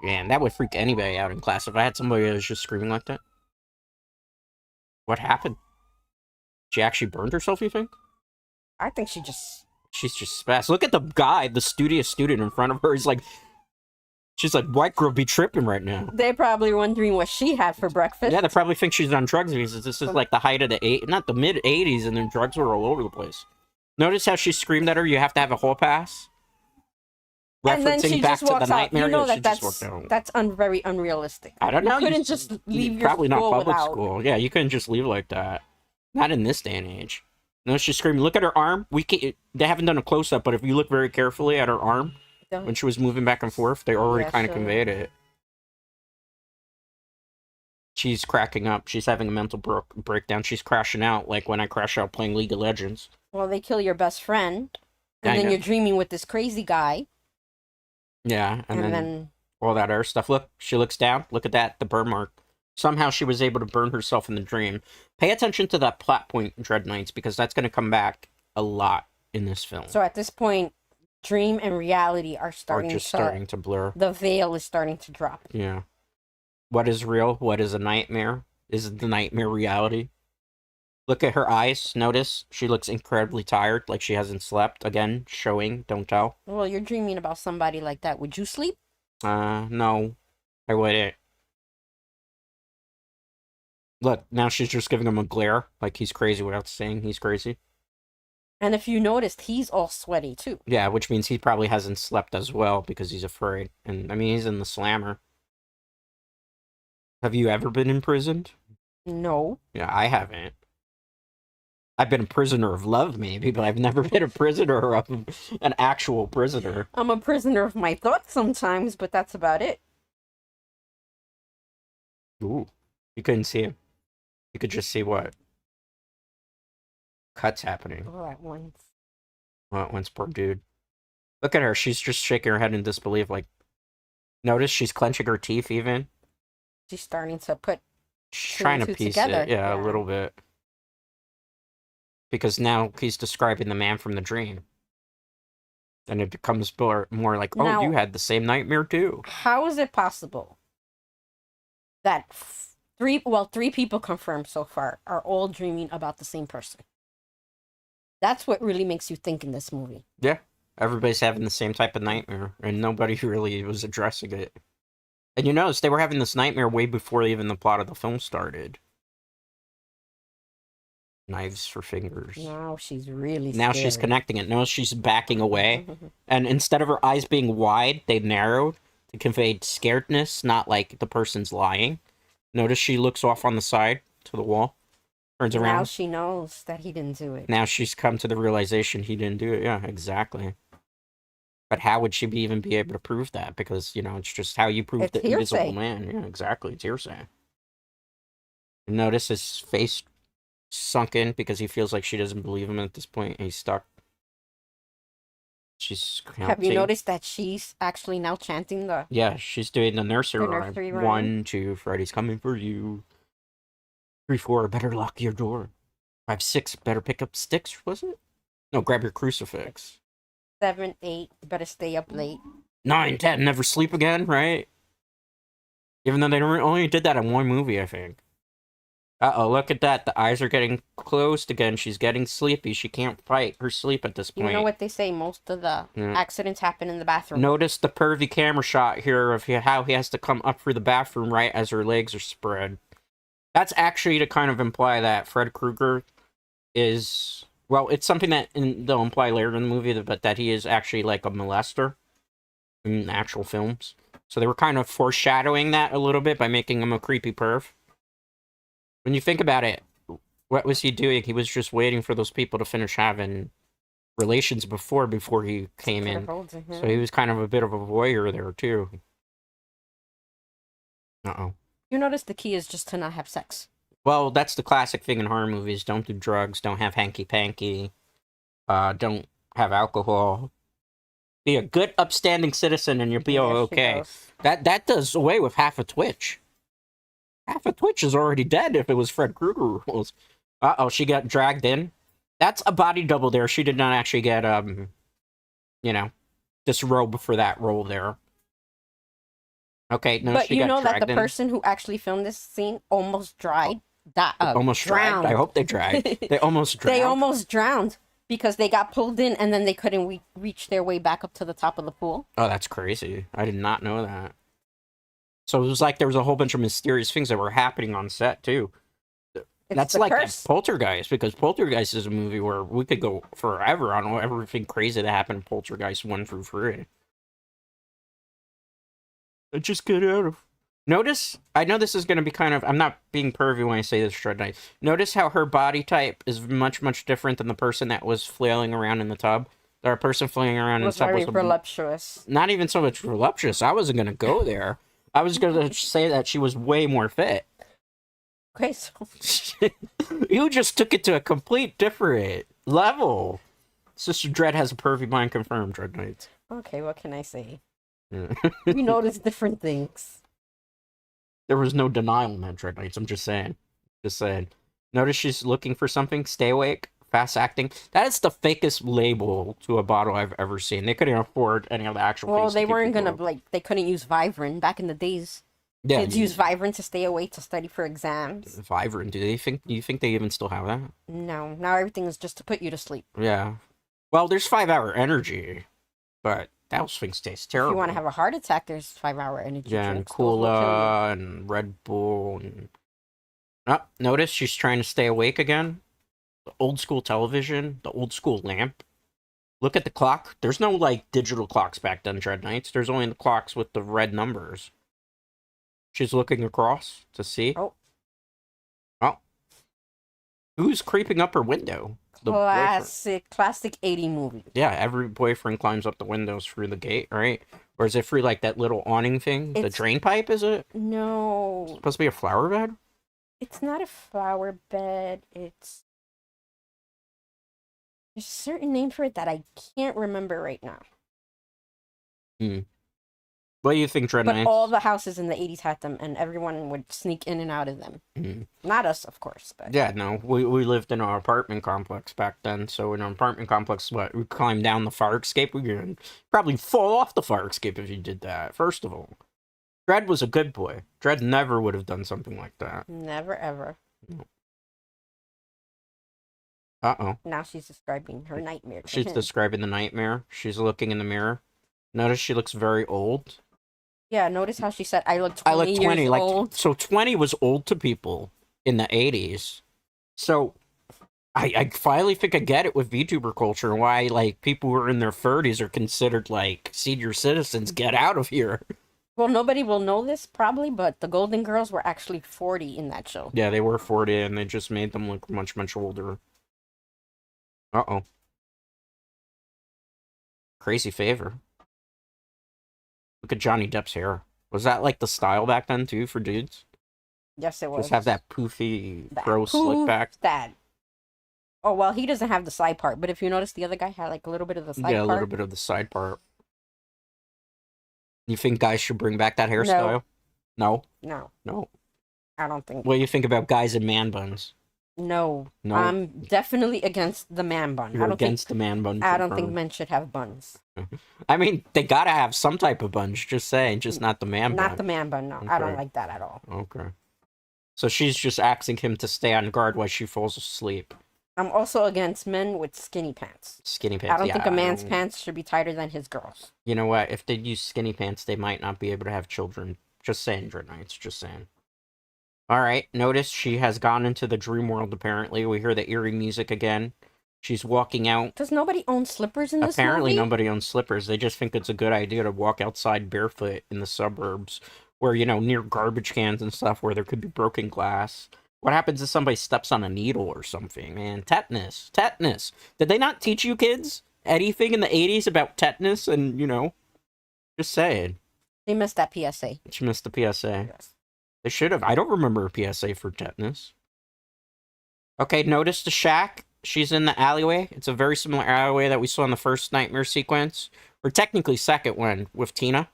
Man, that would freak anybody out in class if I had somebody that was just screaming like that. What happened? She actually burned herself, you think? I think she's just fast. Look at the guy, the studious student in front of her. She's like, white girl be tripping right now. They're probably wondering what she had for breakfast. Yeah, they probably think she's on drugs because this is like the height of not the mid 80s, and then drugs were all over the place. Notice how she screamed at her, you have to have a hall pass? And then she back just walks to the nightmare. out. You know that's very unrealistic. I don't know. You couldn't just leave your probably school not public without... school. Yeah, you couldn't just leave like that. Not in this day and age. No, she's screaming. Look at her arm. They haven't done a close up, but if you look very carefully at her arm, when she was moving back and forth, they already kind of conveyed it. She's cracking up. She's having a mental breakdown. She's crashing out, like when I crash out playing League of Legends. Well, they kill your best friend, and then you're dreaming with this crazy guy. Yeah, and then all that other stuff. Look, she looks down. Look at that, the burn mark. Somehow she was able to burn herself in the dream. Pay attention to that plot point, Dread Knights, because that's going to come back a lot in this film. So at this point, dream and reality are starting to blur. The veil is starting to drop. Yeah. What is real? What is a nightmare? Is the nightmare reality? Look at her eyes. Notice she looks incredibly tired, like she hasn't slept. Again, showing, don't tell. Well, you're dreaming about somebody like that. Would you sleep? No. I wouldn't. Look, now she's just giving him a glare, like he's crazy without saying he's crazy. And if you noticed, he's all sweaty, too. Yeah, which means he probably hasn't slept as well, because he's afraid. And, I mean, he's in the slammer. Have you ever been imprisoned? No. Yeah, I haven't. I've been a prisoner of love, maybe, but I've never been a prisoner of an actual prisoner. I'm a prisoner of my thoughts sometimes, but that's about it. Ooh. You couldn't see him. You could just see what? Cuts happening. All at once. All at once, poor dude. Look at her. She's just shaking her head in disbelief. Like, notice she's clenching her teeth even. She's starting to put... She's trying to piece it. Yeah, a little bit. Because now he's describing the man from the dream. And it becomes more like, oh, now, you had the same nightmare too. How is it possible that three people confirmed so far are all dreaming about the same person? That's what really makes you think in this movie. Yeah. Everybody's having the same type of nightmare, and nobody really was addressing it. And you notice they were having this nightmare way before even the plot of the film started. Knives for fingers. Now she's really Now scary. She's connecting it. Notice she's backing away. And instead of her eyes being wide, they narrowed to convey scaredness, not like the person's lying. Notice she looks off on the side to the wall. Turns around. Now she knows that he didn't do it. Now she's come to the realization he didn't do it. Yeah, exactly. But how would she even be able to prove that? Because, you know, it's just how you prove the invisible man. Yeah, exactly. It's hearsay. And notice his face sunk in because he feels like she doesn't believe him at this point. And he's stuck. She's counting. Have you noticed that she's actually now chanting the... Yeah, she's doing the nursery rhyme. 1, 2, Freddy's coming for you. 3, 4, better lock your door. 5, 6, better pick up sticks, was it? No, grab your crucifix. 7, 8, better stay up late. 9, 10, never sleep again, right? Even though they only did that in one movie, I think. Uh-oh, look at that. The eyes are getting closed again. She's getting sleepy. She can't fight her sleep at this point. You know what they say? Most of the accidents happen in the bathroom. Notice the pervy camera shot here of how he has to come up through the bathroom right as her legs are spread. That's actually to kind of imply that Fred Krueger is... Well, it's something that they'll imply later in the movie, but that he is actually like a molester in actual films. So they were kind of foreshadowing that a little bit by making him a creepy perv. When you think about it, what was he doing? He was just waiting for those people to finish having relations before he came in. So he was kind of a bit of a voyeur there, too. Uh-oh. You notice the key is just to not have sex. Well, that's the classic thing in horror movies. Don't do drugs. Don't have hanky-panky. Don't have alcohol. Be a good, upstanding citizen and you'll be all okay. That does away with half a Twitch. Half of Twitch is already dead if it was Fred Krueger rules. Uh-oh, she got dragged in. That's a body double there. She did not actually get, you know, disrobed for that role there. Okay, no, But she you got know that the dragged in. person who actually filmed this scene almost dried. Almost Drowned. dragged. I hope they dragged. They almost drowned. They almost drowned because they got pulled in and then they couldn't reach their way back up to the top of the pool. Oh, that's crazy. I did not know that. So it was like there was a whole bunch of mysterious things that were happening on set, too. That's like Poltergeist, because Poltergeist is a movie where we could go forever on everything crazy that happened in Poltergeist 1 through 3. I just get out of... Notice, I know this is going to be kind of... I'm not being pervy when I say this, Dread Knight. Notice how her body type is much, much different than the person that was flailing around in the tub. The person flailing around in the tub was... voluptuous. Not even so much voluptuous. I wasn't going to go there. I was going to say that she was way more fit. Okay, so... You just took it to a complete different level. Sister Dread has a pervy mind confirmed, Dread Knight. Okay, what can I say? Yeah. We notice different things. There was no denial in that, Dread Knights. I'm just saying. Just saying. Notice she's looking for something. Stay awake. Fast acting. That is the fakest label to a bottle I've ever seen. They couldn't afford any of the actual... Well, they weren't gonna, they couldn't use Vivarin back in the days. Yeah, kids use Vivarin to stay awake to study for exams. Vivarin, do you think they even still have that? No, now everything is just to put you to sleep. Yeah. Well, there's 5-hour energy, but those things taste terrible. If you want to have a heart attack, there's 5-hour energy. Yeah, and Cola and Red Bull. And... Oh, notice she's trying to stay awake again. The old school television, the old school lamp. Look at the clock. There's no, like, digital clocks back then, Dread Knights. There's only the clocks with the red numbers. She's looking across to see. Oh. Who's creeping up her window? The classic 80 movie. Yeah, every boyfriend climbs up the windows through the gate, right? Or is it through, like, that little awning thing? The drain pipe, is it? No. It's supposed to be a flower bed? It's not a flower bed. There's a certain name for it that I can't remember right now. What do you think, Dread Knights? But all the houses in the 80s had them, and everyone would sneak in and out of them. Not us, of course. But yeah, no. We lived in our apartment complex back then, so in our apartment complex, we climbed down the fire escape. We could probably fall off the fire escape if you did that, first of all. Dread was a good boy. Dread never would have done something like that. Never, ever. No. Uh-oh. Now she's describing her nightmare. She's describing the nightmare. She's looking in the mirror. Notice she looks very old. Yeah, notice how she said, I look 20 years old. So 20 was old to people in the 80s. So I finally think I get it with VTuber culture and why, like, people who are in their 30s are considered, like, senior citizens. Get out of here. Well, nobody will know this, probably, but the Golden Girls were actually 40 in that show. Yeah, they were 40, and they just made them look much, much older. Uh-oh. Crazy favor. Look at Johnny Depp's hair. Was that, like, the style back then, too, for dudes? Yes, it was. Just have that poofy, pro slick back. Oh, well, he doesn't have the side part, but if you notice, the other guy had, like, a little bit of the side part. Yeah, a little bit of the side part. You think guys should bring back that hairstyle? No. No. I don't think. What do you think about guys in man buns? No. I'm definitely against the man bun. You're against the man bun. I don't think men should have buns. I mean, they gotta have some type of buns, just saying, just not the man bun. Not the man bun, no. Okay. I don't like that at all. Okay. So she's just asking him to stay on guard while she falls asleep. I'm also against men with skinny pants. Skinny pants, I don't think a man's pants should be tighter than his girl's. You know what? If they use skinny pants, they might not be able to have children. Just saying, Dread Knights, just saying. Alright, notice she has gone into the dream world, apparently. We hear the eerie music again. She's walking out. Does nobody own slippers in this Apparently movie? Nobody owns slippers. They just think it's a good idea to walk outside barefoot in the suburbs where, you know, near garbage cans and stuff where there could be broken glass. What happens if somebody steps on a needle or something, man? Tetanus. Tetanus. Did they not teach you kids anything in the 80s about tetanus and, you know, just saying. They missed that PSA. She missed the PSA. Yes. They should have. I don't remember a PSA for tetanus. Okay, notice the shack. She's in the alleyway. It's a very similar alleyway that we saw in the first nightmare sequence. Or technically second one with Tina.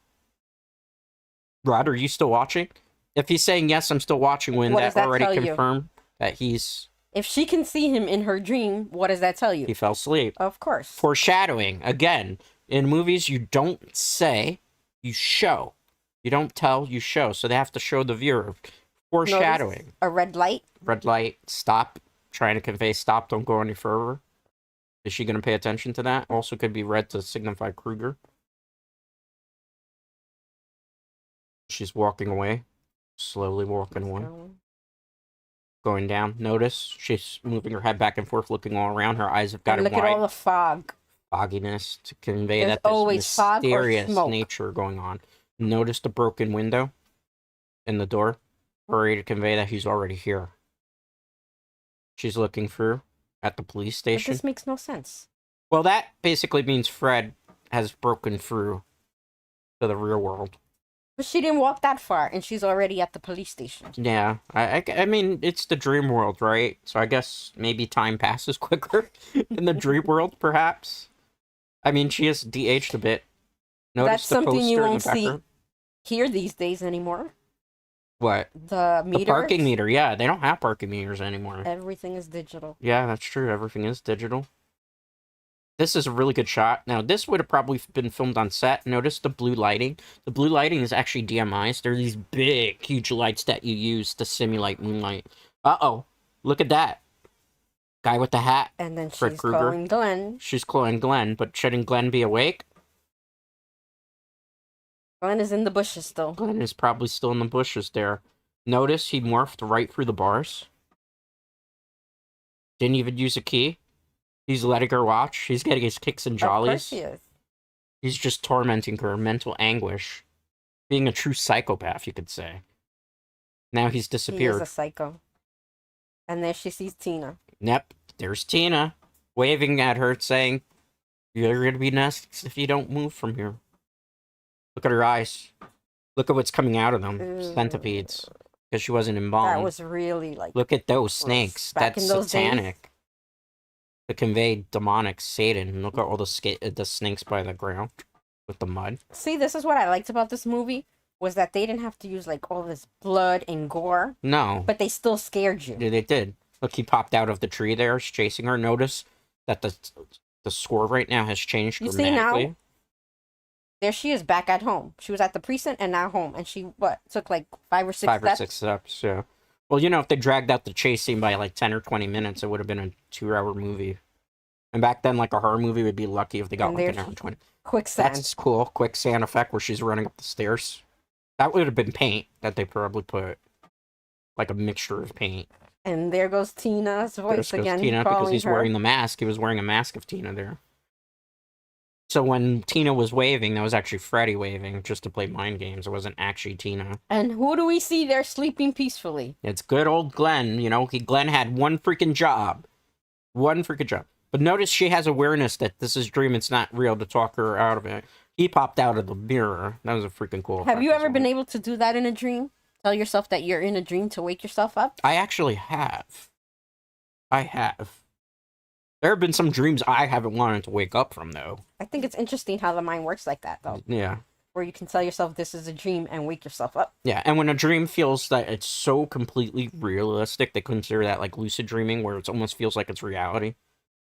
Rod, are you still watching? If he's saying yes, I'm still watching when that already confirmed that he's If she can see him in her dream, what does that tell you? He fell asleep. Of course. Foreshadowing. Again, in movies, you don't say, you show. You don't tell, you show. So they have to show the viewer. Foreshadowing. Notice a red light. Red light, stop. Trying to convey stop, don't go any further. Is she going to pay attention to that? Also could be red to signify Krueger. She's walking away. Slowly walking away. Going down. Notice she's moving her head back and forth, looking all around. Her eyes have gotten Look wide. at all the fog. Fogginess to convey There's that there's always fog or mysterious smoke. nature going on. Notice the broken window in the door. Hurry to convey that he's already here. She's looking through at the police But station. this makes no sense. Well, that basically means Fred has broken through to the real world. But she didn't walk that far, and she's already at the police station. Yeah, I mean, it's the dream world, right? So I guess maybe time passes quicker in the dream world, perhaps. I mean, she has de-aged a bit. Notice That's the something poster you in the won't see background? here these days anymore. What? The meter. The parking meter, yeah. They don't have parking meters anymore. Everything is digital. Yeah, that's true. Everything is digital. This is a really good shot. Now, this would have probably been filmed on set. Notice the blue lighting. The blue lighting is actually DMIs. They're these big, huge lights that you use to simulate moonlight. Uh-oh. Look at that. Guy with the hat. And then Fred she's Krueger. calling Glenn. She's calling Glenn, but shouldn't Glenn be awake? Glenn is in the bushes still. Glenn is probably still in the bushes there. Notice he morphed right through the bars. Didn't even use a key. He's letting her watch. He's getting his kicks and Of course jollies. he is. He's just tormenting her, mental anguish. Being a true psychopath, you could say. Now he's He is disappeared. a psycho. And there she sees Tina. Yep, there's Tina, waving at her, saying, "You're gonna be next if you don't move from here." Look at her eyes. Look at what's coming out of them. Ew. Centipedes. Because she wasn't embalmed. That was really like... Look at those snakes. back That's in those days. satanic. To convey demonic Satan. Look at all the snakes by the ground with the mud. See, this is what I liked about this movie, was that they didn't have to use like all this blood and gore, No, but they still scared you. they did. Look, he popped out of the tree there, is chasing her. Notice that the score right now has changed You see now? dramatically. There she is back at home. She was at the precinct and now home. And she, took like 5 or 6 Five steps? or 6 steps, yeah. Well, you know, if they dragged out the chase scene by like 10 or 20 minutes, it would have been a 2-hour movie. And back then, like a horror movie would be lucky if they got And like an there's hour and 20. Quicksand. That's cool. Quicksand effect where she's running up the stairs. That would have been paint that they probably put. Like a mixture of paint. And there goes Tina's voice There goes again. Tina because calling he's her. wearing the mask. He was wearing a mask of Tina there. So when Tina was waving, that was actually Freddy waving just to play mind games. It wasn't actually Tina. And who do we see there sleeping peacefully? It's good old Glenn. You know, Glenn had one freaking job. One freaking job. But notice she has awareness that this is dream. It's not real to talk her out of it. He popped out of the mirror. That was a freaking cool Have you effect as ever been well. able to do that in a dream? Tell yourself that you're in a dream to wake yourself up? I actually have. I have. There have been some dreams I haven't wanted to wake up from, though. I think it's interesting how the mind works like that, though. Yeah. Where you can tell yourself this is a dream and wake yourself up. Yeah, and when a dream feels that it's so completely realistic, they consider that like lucid dreaming, where it almost feels like it's reality.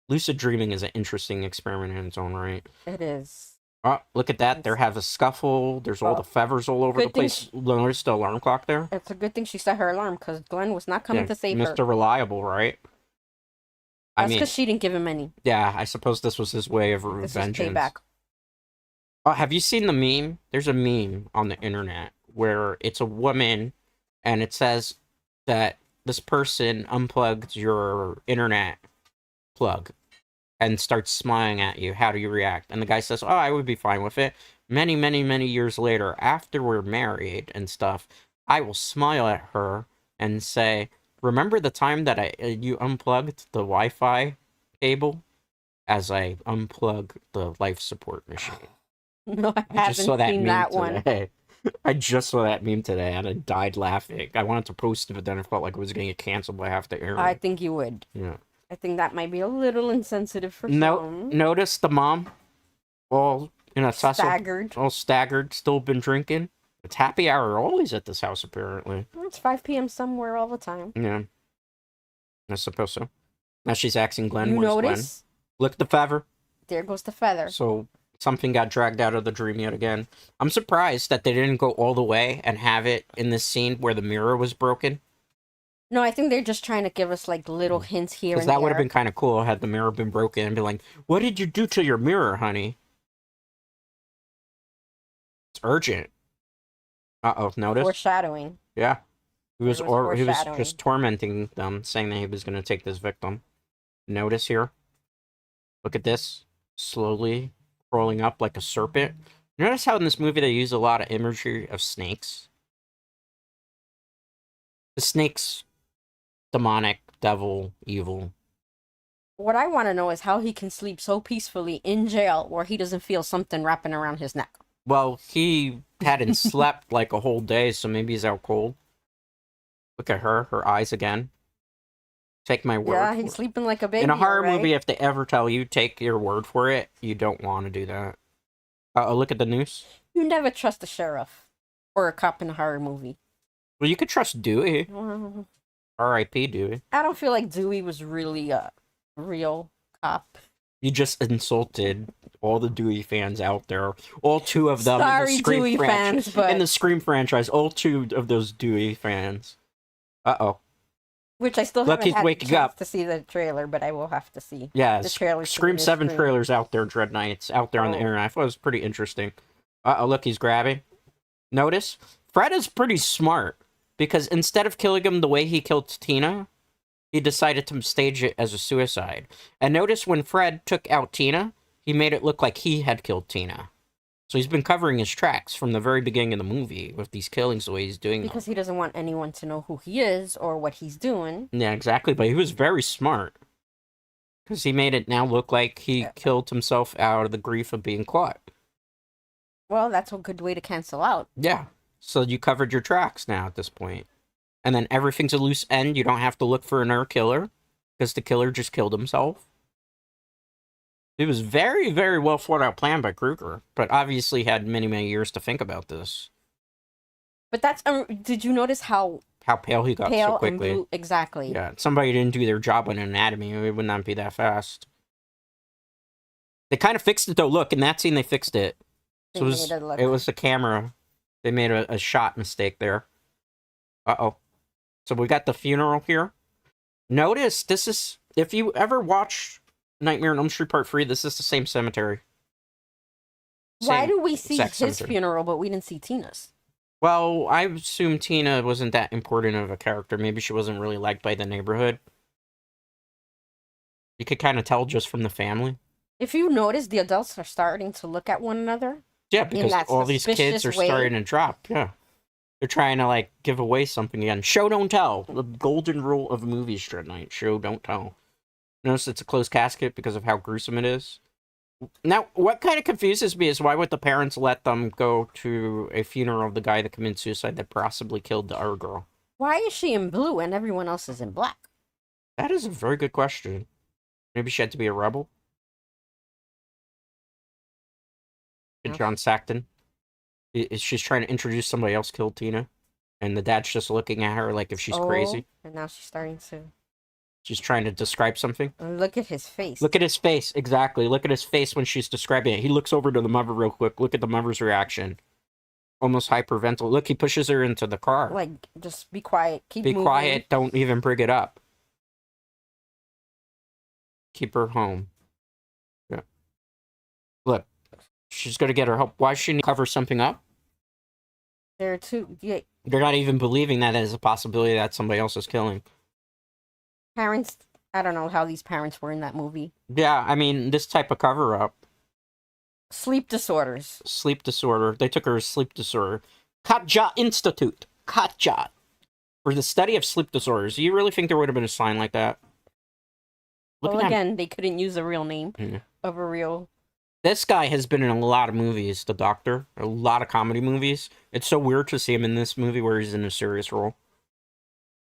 Lucid dreaming is an interesting experiment in its own right. It is. Oh, look at that. There have a scuffle. There's all the feathers all over the good thing place. Notice the alarm clock there? It's a good thing she set her alarm because Glenn was not coming Yeah, to save Mr. her. Reliable, right? I That's mean, because she didn't give him any. yeah, I suppose this was his way of This is vengeance. payback. Oh, have you seen the meme? There's a meme on the internet where it's a woman and it says that this person unplugged your internet plug and starts smiling at you. How do you react? And the guy says, "Oh, I would be fine with it. Many, many, many years later, after we're married and stuff, I will smile at her and say, remember the time that you unplugged the Wi-Fi cable as I unplug the life support machine." No, I I just saw haven't that seen meme that one. today. I just saw that meme today and I died laughing. I wanted to post it, but then I felt like it was going to get canceled by half the area. I think you would. Yeah. I think that might be a little insensitive for No, some. notice the mom, all in a tussle, Staggered. all staggered, still been drinking. It's happy hour always at this house, apparently. It's 5 p.m. somewhere all the time. Yeah. I suppose so. Now she's asking Glenn, You where's Glenn? notice? Look at the feather. There goes the feather. So something got dragged out of the dream yet again. I'm surprised that they didn't go all the way and have it in this scene where the mirror was broken. No, I think they're just trying to give us like little hints here and Because that would have there. been kind of cool had the mirror been broken and be like, what did you do to your mirror, honey? It's urgent. Uh-oh, notice? Foreshadowing. Yeah. He was foreshadowing. just tormenting them, saying that he was going to take this victim. Notice here? Look at this. Slowly crawling up like a serpent. Notice how in this movie they use a lot of imagery of snakes? The snake's demonic, devil, evil. What I want to know is how he can sleep so peacefully in jail where he doesn't feel something wrapping around his neck. Well, he hadn't slept like a whole day, so maybe he's out cold. Look at her eyes again. Take my word. Yeah, he's sleeping like a baby. In a horror right? movie, if they ever tell you, take your word for it, you don't want to do that. Look at the noose. You never trust a sheriff or a cop in a horror movie. Well, you could trust Dewey. R.I.P. Dewey. I don't feel like Dewey was really a real cop. You just insulted all the Dewey fans out there. All two of them Sorry, in the Scream Dewey franchise. fans, but... In the Scream franchise, all two of those Dewey fans. Uh-oh. Which I still Look, haven't he's had waking a chance up. to see the trailer, but I will have to see. Yeah, the trailer. Scream 7 Scream. trailers out there, Dread Knights, out there on the internet. I thought it was pretty interesting. Uh-oh, look, he's grabbing. Notice? Fred is pretty smart, because instead of killing him the way he killed Tina, he decided to stage it as a suicide. And notice when Fred took out Tina, he made it look like he had killed Tina. So he's been covering his tracks from the very beginning of the movie with these killings, the way he's doing them. Because he doesn't want anyone to know who he is or what he's doing. Yeah, exactly. But he was very smart. Because he made it now look like he killed himself out of the grief of being caught. Well, that's a good way to cancel out. Yeah. So you covered your tracks now at this point. And then everything's a loose end. You don't have to look for another killer. Because the killer just killed himself. It was very, very well thought out plan by Krueger. But obviously had many, many years to think about this. But that's... did you notice how pale he got pale so quickly? And blue? Exactly. Yeah, somebody didn't do their job on anatomy. It would not be that fast. They kind of fixed it, though. Look, in that scene, they fixed it. So it was the camera. They made a shot mistake there. Uh-oh. So we got the funeral here. Notice, this is... If you ever watch Nightmare on Elm Street Part 3, this is the same cemetery. Why do we see his cemetery. funeral, but we didn't see Tina's? Well, I assume Tina wasn't that important of a character. Maybe she wasn't really liked by the neighborhood. You could kind of tell just from the family. If you notice, the adults are starting to look at one another. Yeah, because all these kids are starting to drop. Yeah. They're trying to, like, give away something again. Show, don't tell. The golden rule of movies, Dread Knight. Show, don't tell. Notice it's a closed casket because of how gruesome it is. Now, what kind of confuses me is why would the parents let them go to a funeral of the guy that committed suicide that possibly killed the other girl? Why is she in blue and everyone else is in black? That is a very good question. Maybe she had to be a rebel? John Saxton. She's trying to introduce somebody else killed Tina. And the dad's just looking at her like if she's crazy. And now she's starting to... She's trying to describe something. And look at his face. Look at his face, exactly. Look at his face when she's describing it. He looks over to the mother real quick. Look at the mother's reaction. Almost hyperventilate. Look, he pushes her into the car. Like, just be quiet. Keep moving. Be quiet. Don't even bring it up. Keep her home. Yeah. Look. She's going to get her help. Why should she cover something up? They're not even believing that as a possibility that somebody else is killing. Parents, I don't know how these parents were in that movie. Yeah, I mean, this type of cover-up. Sleep disorders. Sleep disorder. They took her as sleep disorder. Katja Institute. Katja. For the study of sleep disorders. Do you really think there would have been a sign like that? Well, again, they couldn't use a real name of a real... This guy has been in a lot of movies, the Doctor. A lot of comedy movies. It's so weird to see him in this movie where he's in a serious role.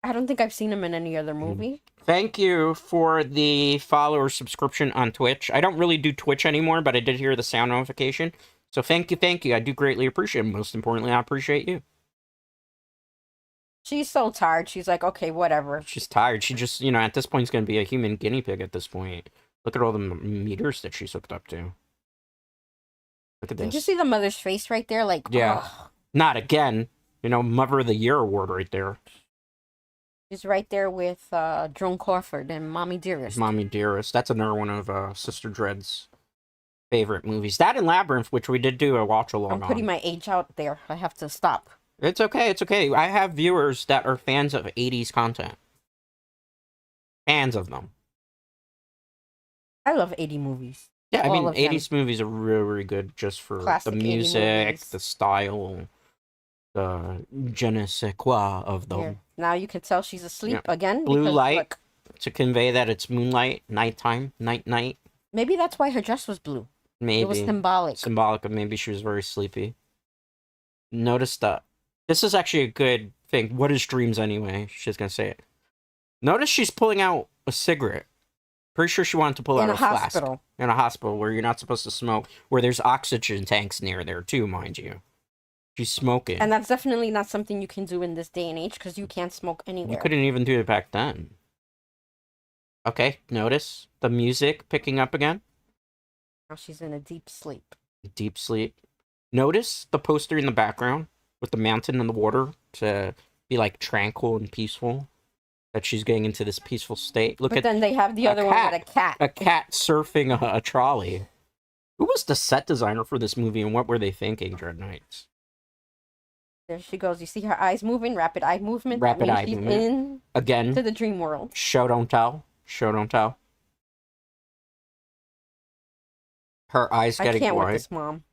I don't think I've seen him in any other movie. Thank you for the follower subscription on Twitch. I don't really do Twitch anymore, but I did hear the sound notification. So thank you. I do greatly appreciate it. Most importantly, I appreciate you. She's so tired. She's like, okay, whatever. She's tired. She just, at this point, is going to be a human guinea pig at this point. Look at all the meters that she's hooked up to. Look at this. Did you see the mother's face right there? Like, yeah. ugh. Not again. Mother of the Year award right there. She's right there with Joan Crawford and Mommy Dearest. Mommy Dearest. That's another one of Sister Dread's favorite movies. That and Labyrinth, which we did do a watch along on. I'm putting my age out there. I have to stop. It's okay. It's okay. I have viewers that are fans of 80s content. Fans of them. I love 80 movies. Yeah, I mean, All of 80s movies are really, really good just for Classic the 80 music, movies. the style, the je ne sais quoi of them. Here. Now you can tell she's asleep again. Blue because, light look, to convey that it's moonlight, nighttime, night. maybe that's why her dress was blue. Maybe. It was symbolic. Symbolic of maybe she was very sleepy. Notice that. This is actually a good thing. What is dreams anyway? She's going to say it. Notice she's pulling out a cigarette. Pretty sure she wanted to pull out a flask. In a hospital where you're not supposed to smoke, where there's oxygen tanks near there too, mind you. She's smoking. And that's definitely not something you can do in this day and age because you can't smoke anywhere. You couldn't even do it back then. Okay, notice the music picking up again. Now she's in a deep sleep. Deep sleep. Notice the poster in the background with the mountain and the water to be like tranquil and peaceful. That she's getting into this peaceful state. But then they have the other one with a cat. A cat surfing a trolley. Who was the set designer for this movie and what were they thinking, Dread Knights? There she goes. You see her eyes moving, rapid eye movement. Rapid eye she's movement. In again. to the dream world. Show don't tell. Show don't tell. Her eyes getting I can't wide. with this mom.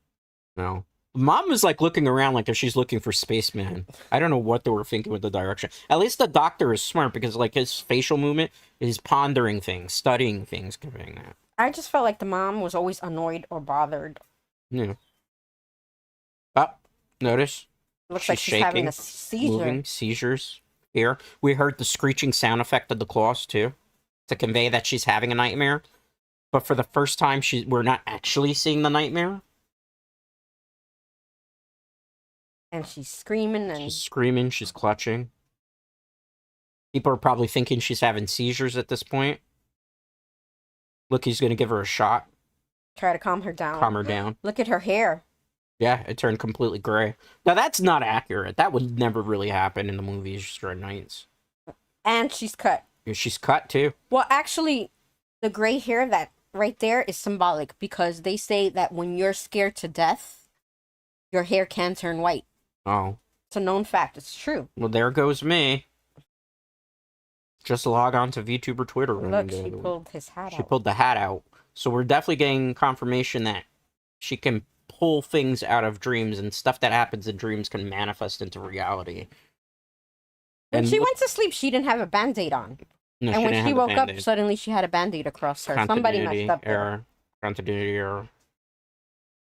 No. Mom is like looking around like if she's looking for spaceman. I don't know what they were thinking with the direction. At least the doctor is smart because like his facial movement is pondering things, studying things, giving that. I just felt like the mom was always annoyed or bothered. Yeah. Oh, notice. Looks like she's having a seizure. Moving, seizures. Here. We heard the screeching sound effect of the claws too. To convey that she's having a nightmare. But for the first time we're not actually seeing the nightmare. And she's screaming and... She's screaming, she's clutching. People are probably thinking she's having seizures at this point. Look, he's going to give her a shot. Try to calm her down. Calm her down. Look at her hair. Yeah, it turned completely gray. Now, that's not accurate. That would never really happen in the movies, Dread Knights. And she's cut. Yeah, she's cut, too. Well, actually, the gray hair that right there is symbolic because they say that when you're scared to death, your hair can turn white. Oh. It's a known fact. It's true. Well, there goes me. Just log on to VTuber Twitter. Look, she pulled his hat out. She pulled the hat out. So we're definitely getting confirmation that she can pull things out of dreams and stuff that happens in dreams can manifest into reality. When she went to sleep, she didn't have a Band-Aid on. No, and when she woke up, suddenly she had a Band-Aid across her. Somebody messed up there. Continuity error.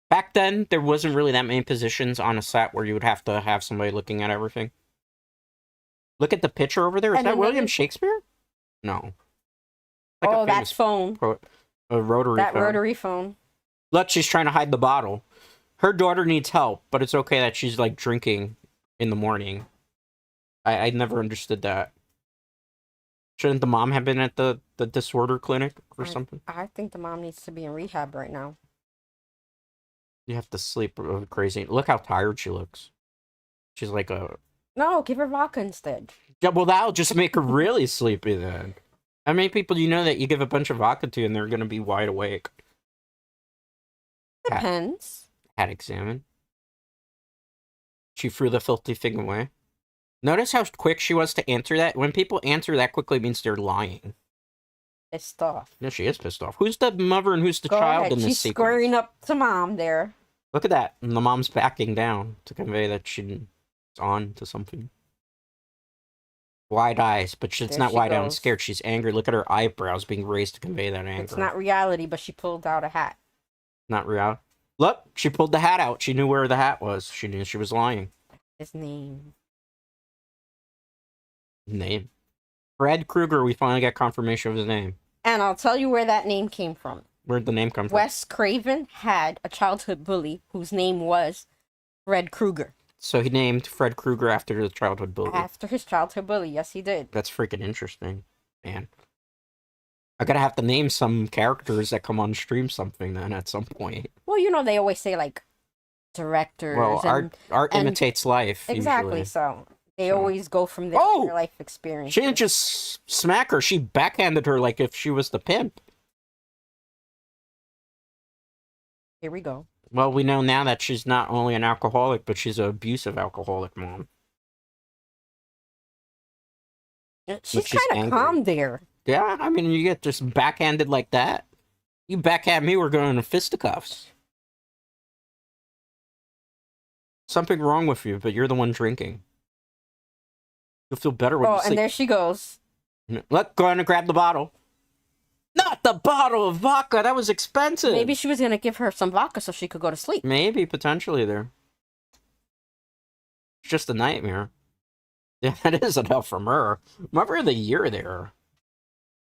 Back then, there wasn't really that many positions on a set where you would have to have somebody looking at everything. Look at the picture over there. Is that William Shakespeare? No. Like oh, that phone. A rotary phone. That rotary phone. Look, she's trying to hide the bottle. Her daughter needs help, but it's okay that she's, like, drinking in the morning. I never understood that. Shouldn't the mom have been at the disorder clinic or something? I think the mom needs to be in rehab right now. You have to sleep crazy. Look how tired she looks. She's like a... No, give her vodka instead. Yeah, well, that'll just make her really sleepy then. How many people do you know that you give a bunch of vodka to and they're going to be wide awake? Depends. Hat examine. She threw the filthy thing away. Notice how quick she was to answer that? When people answer that quickly, it means they're lying. Pissed off. No, she is pissed off. Who's the mother and who's the child in this sequence? She's squaring up to mom there. Look at that. And the mom's backing down to convey that she's on to something. Wide eyes, but it's not wide eyed and scared. She's angry. Look at her eyebrows being raised to convey that anger. It's not reality, but she pulled out a hat. Not real. Look, she pulled the hat out. She knew where the hat was. She knew she was lying. His name. Name. Fred Krueger, we finally got confirmation of his name. And I'll tell you where that name came from. Where'd the name come from? Wes Craven had a childhood bully whose name was Fred Krueger. So he named Fred Krueger after the childhood bully. After his childhood bully, yes, he did. That's freaking interesting, man. I gotta have to name some characters that come on stream something then at some point. Well, they always say like directors. Well, and, art and imitates life. exactly. Usually. So they So- always go from their Oh! life experience. She didn't just smack her; she backhanded her like if she was the pimp. Here we go. Well, we know now that she's not only an alcoholic, but she's an abusive alcoholic mom. She's she's kind of angry. calm there. Yeah, I mean, you get just backhanded like that. You backhand me, we're going to fisticuffs. Something wrong with you, but you're the one drinking. You'll feel better when you Oh, sleep. and there she goes. Look, go on and grab the bottle. Not the bottle of vodka. That was expensive. Maybe she was gonna give her some vodka so she could go to sleep. Maybe, potentially there. It's just a nightmare. Yeah, that is enough from her. Mother of the year there.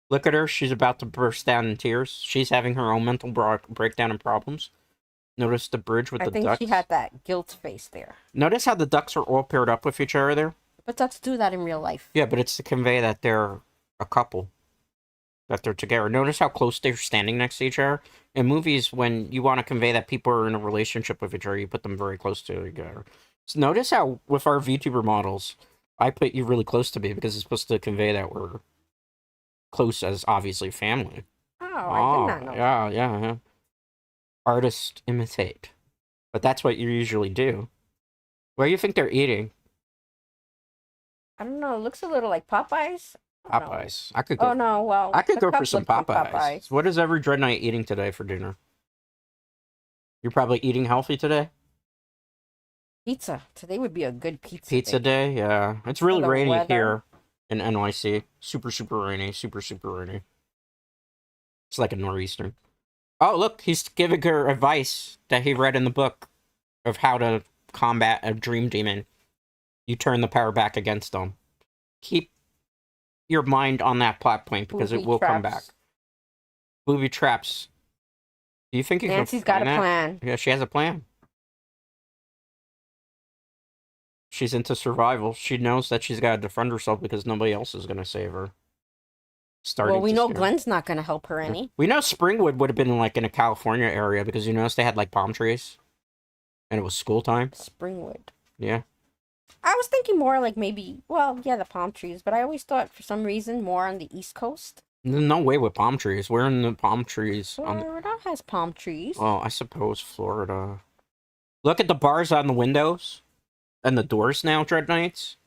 Look at her. She's about to burst down in tears. She's having her own mental breakdown and problems. Notice the bridge with I the think ducks. she had that guilt face there. Notice how the ducks are all paired up with each other there? But ducks do that in real life. Yeah, but it's to convey that they're a couple. That they're together. Notice how close they're standing next to each other. In movies, when you want to convey that people are in a relationship with each other, you put them very close to each other. So notice how, with our VTuber models, I put you really close to me because it's supposed to convey that we're close as obviously family. Oh, I did not know. Yeah. Artists imitate. But that's what you usually do. What do you think they're eating? I don't know. It looks a little like Popeyes. I don't know. Popeyes. I could go. Oh no, well, I could the go for cup some looks like Popeyes. What is every Dread Knight eating today for dinner? You're probably eating healthy today? Pizza. Today would be a good Pizza day? Yeah. It's really the rainy weather. here in NYC. Super rainy. Super rainy. It's like a nor'easter. Oh, look, he's giving her advice that he read in the book of how to combat a dream demon. You turn the power back against them. Keep your mind on that plot point because it Booby will come back. traps. Booby traps. Do you think you Nancy's can got a find that? plan. Yeah, she has a plan. She's into survival. She knows that she's got to defend herself because nobody else is going to save her. Well, we to know scare- Glenn's not going to help her any. We know Springwood would have been like in a California area because you notice they had like palm trees, and it was school time. Springwood. Yeah. I was thinking more like maybe, well, yeah, the palm trees, but I always thought for some reason more on the East Coast. No way with palm trees. We're in the palm trees. Florida has palm trees. Well, I suppose Florida. Look at the bars on the windows and the doors now, Dread Knights.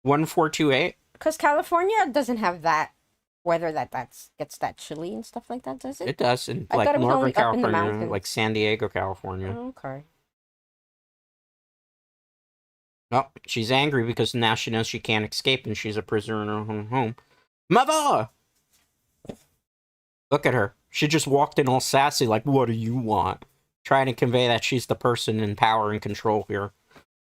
1428. Because California doesn't have that weather gets that chilly and stuff like that, does it? It does in I like thought it was Northern only up in the California, mountains. like San Diego, California. Oh, okay. Oh, she's angry because now she knows she can't escape and she's a prisoner in her own home. Mother! Look at her. She just walked in all sassy, like, what do you want? Trying to convey that she's the person in power and control here.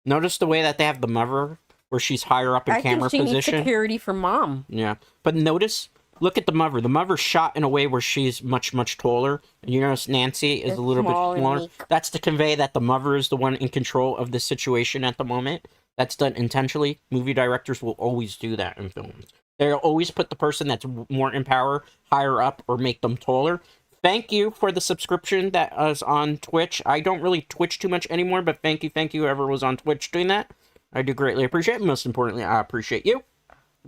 Notice the way that they have the mother, where she's higher up in I camera think she needs position? security for mom. Yeah. But notice, look at the mother. The mother's shot in a way where she's much taller. And you notice Nancy is It's a little bit small and smaller. meek. That's to convey that the mother is the one in control of the situation at the moment. That's done intentionally. Movie directors will always do that in films. They'll always put the person that's more in power higher up or make them taller. Thank you for the subscription that is on Twitch. I don't really Twitch too much anymore, but thank you, whoever was on Twitch doing that. I do greatly appreciate it. Most importantly, I appreciate you.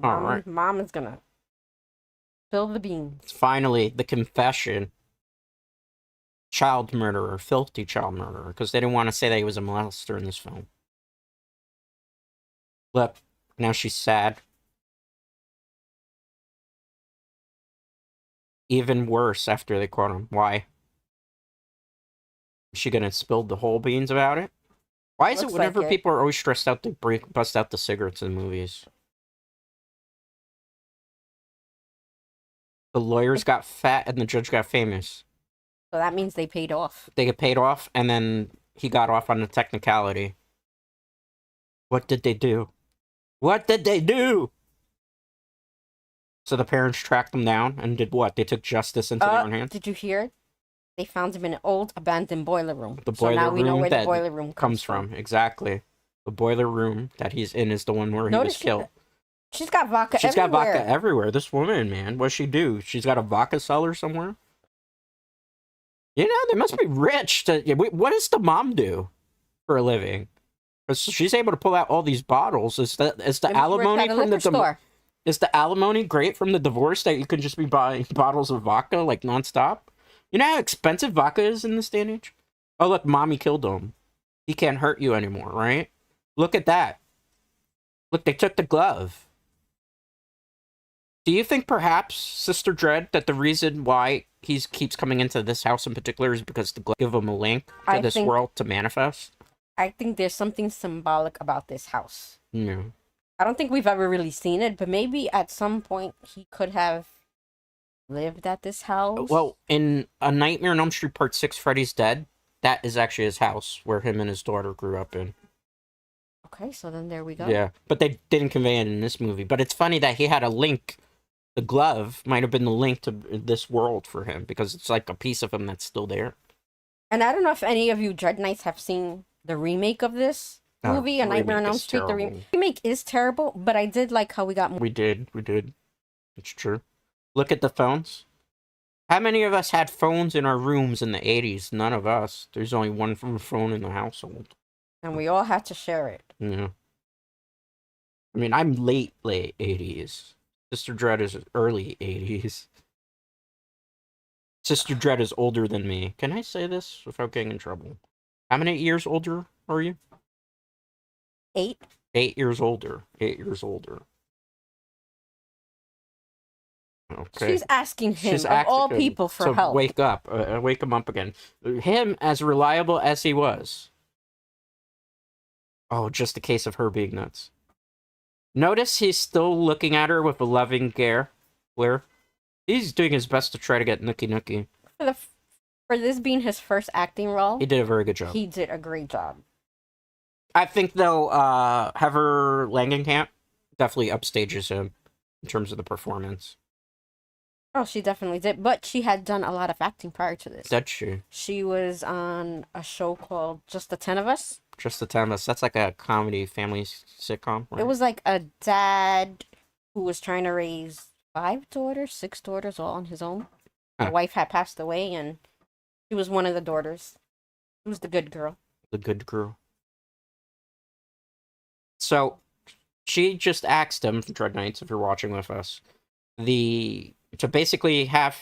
All right. Mom is gonna spill the beans. Finally, the confession. Child murderer, filthy child murderer, because they didn't want to say that he was a molester in this film. Look, now she's sad. Even worse after they caught him. Why? Is she gonna spill the whole beans about it? Why is Looks it whenever like it. people are always stressed out, they bust out the cigarettes in movies? The lawyers got fat and the judge got famous. So that means they paid off. They get paid off, and then he got off on a technicality. What did they do? What did they do? So the parents tracked them down and did what? They took justice into their own hands? Did you hear it? They found him in an old abandoned boiler room. The so now boiler we know room where the that boiler room Comes from, exactly. The boiler room that he's in is the one where he was killed. She's got vodka She's everywhere. got vodka everywhere. This woman, man. What's she do? She's got a vodka cellar somewhere? You know, they must be rich. What does the mom do for a living? 'Cause she's able to pull out all these bottles. Is the alimony from the store? Is the alimony great from the divorce that you can just be buying bottles of vodka like nonstop? You know how expensive vodka is in this day and age? Oh, look, mommy killed him. He can't hurt you anymore, right? Look at that. Look, they took the glove. Do you think perhaps, Sister Dread, that the reason why he keeps coming into this house in particular is because the glove give him a link to this world to manifest? I think there's something symbolic about this house. Yeah. I don't think we've ever really seen it, but maybe at some point he could have lived at this house. Well, in A Nightmare on Elm Street Part 6, Freddy's Dead, that is actually his house where him and his daughter grew up in. Okay, so then there we go. Yeah, but they didn't convey it in this movie. But it's funny that he had a link. The glove might have been the link to this world for him because it's like a piece of him that's still there. And I don't know if any of you Dread Knights have seen the remake of this movie, A Nightmare on Elm Street. The remake is terrible, but I did like how we got more. We did. It's true. Look at the phones. How many of us had phones in our rooms in the 80s? None of us. There's only one phone in the household. And we all had to share it. Yeah. I mean, I'm late 80s. Sister Dread is early 80s. Sister Dread is older than me. Can I say this without getting in trouble? How many years older are you? 8. 8 years older. 8 years older. Okay. She's asking him, of all people, for help. Wake up. Wake him up again. Him, as reliable as he was. Oh, just a case of her being nuts. Notice he's still looking at her with a loving glare. He's doing his best to try to get nookie. For this being his first acting role, he did a very good job. He did a great job. I think, though, Heather Langenkamp definitely upstages him in terms of the performance. Oh, she definitely did. But she had done a lot of acting prior to this. Did she? She was on a show called Just the 10 of Us. Just the 10 of Us. That's like a comedy family sitcom. Right? It was like a dad who was trying to raise 6 daughters, all on his own. The wife had passed away, and she was one of the daughters. She was the good girl. The good girl. So, she just asked him, Dread Knights, if you're watching with us, to basically have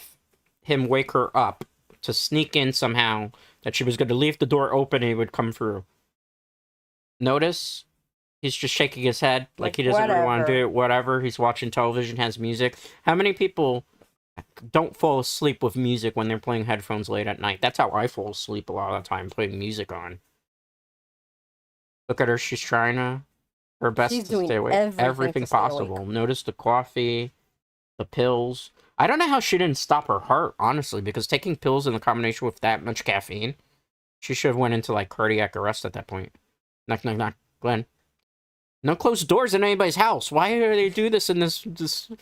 him wake her up, to sneak in somehow, that she was going to leave the door open and he would come through. Notice, he's just shaking his head like he doesn't really want to do it. Whatever, he's watching television, has music. How many people don't fall asleep with music when they're playing headphones late at night? That's how I fall asleep a lot of the time, putting music on. Look at her, she's trying her best to stay awake. Everything possible. Notice the coffee, the pills. I don't know how she didn't stop her heart, honestly, because taking pills in the combination with that much caffeine, she should have went into, like, cardiac arrest at that point. Knock, knock, knock. Glenn. No closed doors in anybody's house. Why do they do this in the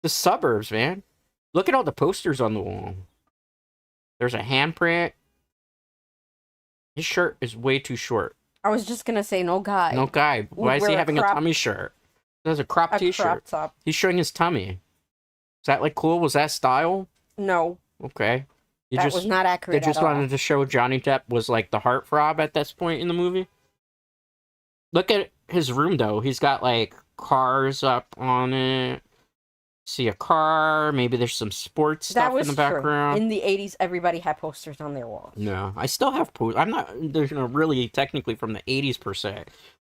suburbs, man? Look at all the posters on the wall. There's a handprint. His shirt is way too short. I was just gonna say, no guy. No guy. Why is he having a tummy shirt? There's a crop t-shirt. Crop top. He's showing his tummy. Is that, like, cool? Was that style? No. Okay. That was not accurate They just wanted to show Johnny Depp was, like, the heartthrob at this point in the movie. Look at his room, though. He's got, like, cars up on it. See a car. Maybe there's some sports stuff in the background. In the 80s, everybody had posters on their walls. No, I still have posters. I'm not, really technically from the 80s per se.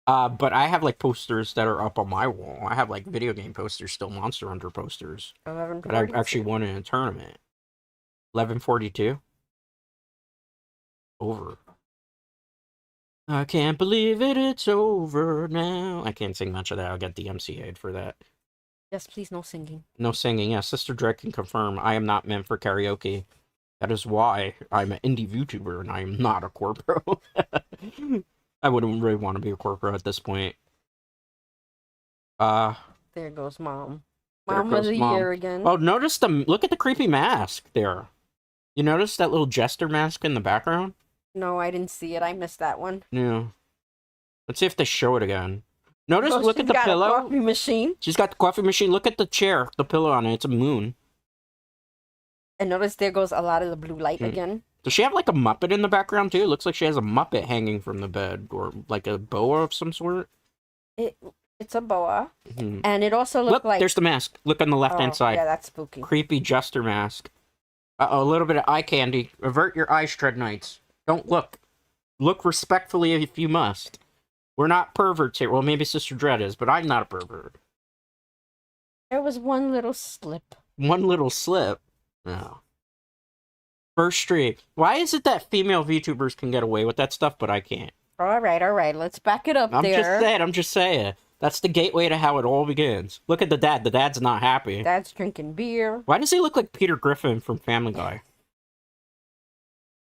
But I have, like, posters that are up on my wall. I have, like, video game posters, still Monster Hunter posters. That I actually won in a tournament. 1142. Over. I can't believe it's over now. I can't sing much of that. I'll get DMCA'd for that. Yes, please, no singing. No singing. Yeah, Sister Dread can confirm I am not meant for karaoke. That is why I'm an indie VTuber and I am not a corpro. I wouldn't really want to be a corpro at this point. There goes Mom. Mom of the year again. Oh, look at the creepy mask there. You notice that little jester mask in the background? No, I didn't see it. I missed that one. Yeah. Let's see if they show it again. Notice, Oh, look she's at the got a pillow. coffee machine. She's got the coffee machine. Look at the chair, the pillow on it. It's a moon. And notice there goes a lot of the blue light again. Does she have like a Muppet in the background too? It looks like she has a Muppet hanging from the bed, or like a boa of some sort. It's a boa, and it also looks like there's the mask. Look on the left-hand side. Yeah, that's spooky. Creepy jester mask. Uh-oh, a little bit of eye candy. Avert your eyes, Dread Knights. Don't look. Look respectfully if you must. We're not perverts here. Well, maybe Sister Dread is, but I'm not a pervert. There was one little slip. One little slip. No. First stream. Why is it that female VTubers can get away with that stuff, but I can't? All right. Let's back it up there. I'm just saying. That's the gateway to how it all begins. Look at the dad. The dad's not happy. Dad's drinking beer. Why does he look like Peter Griffin from Family Guy?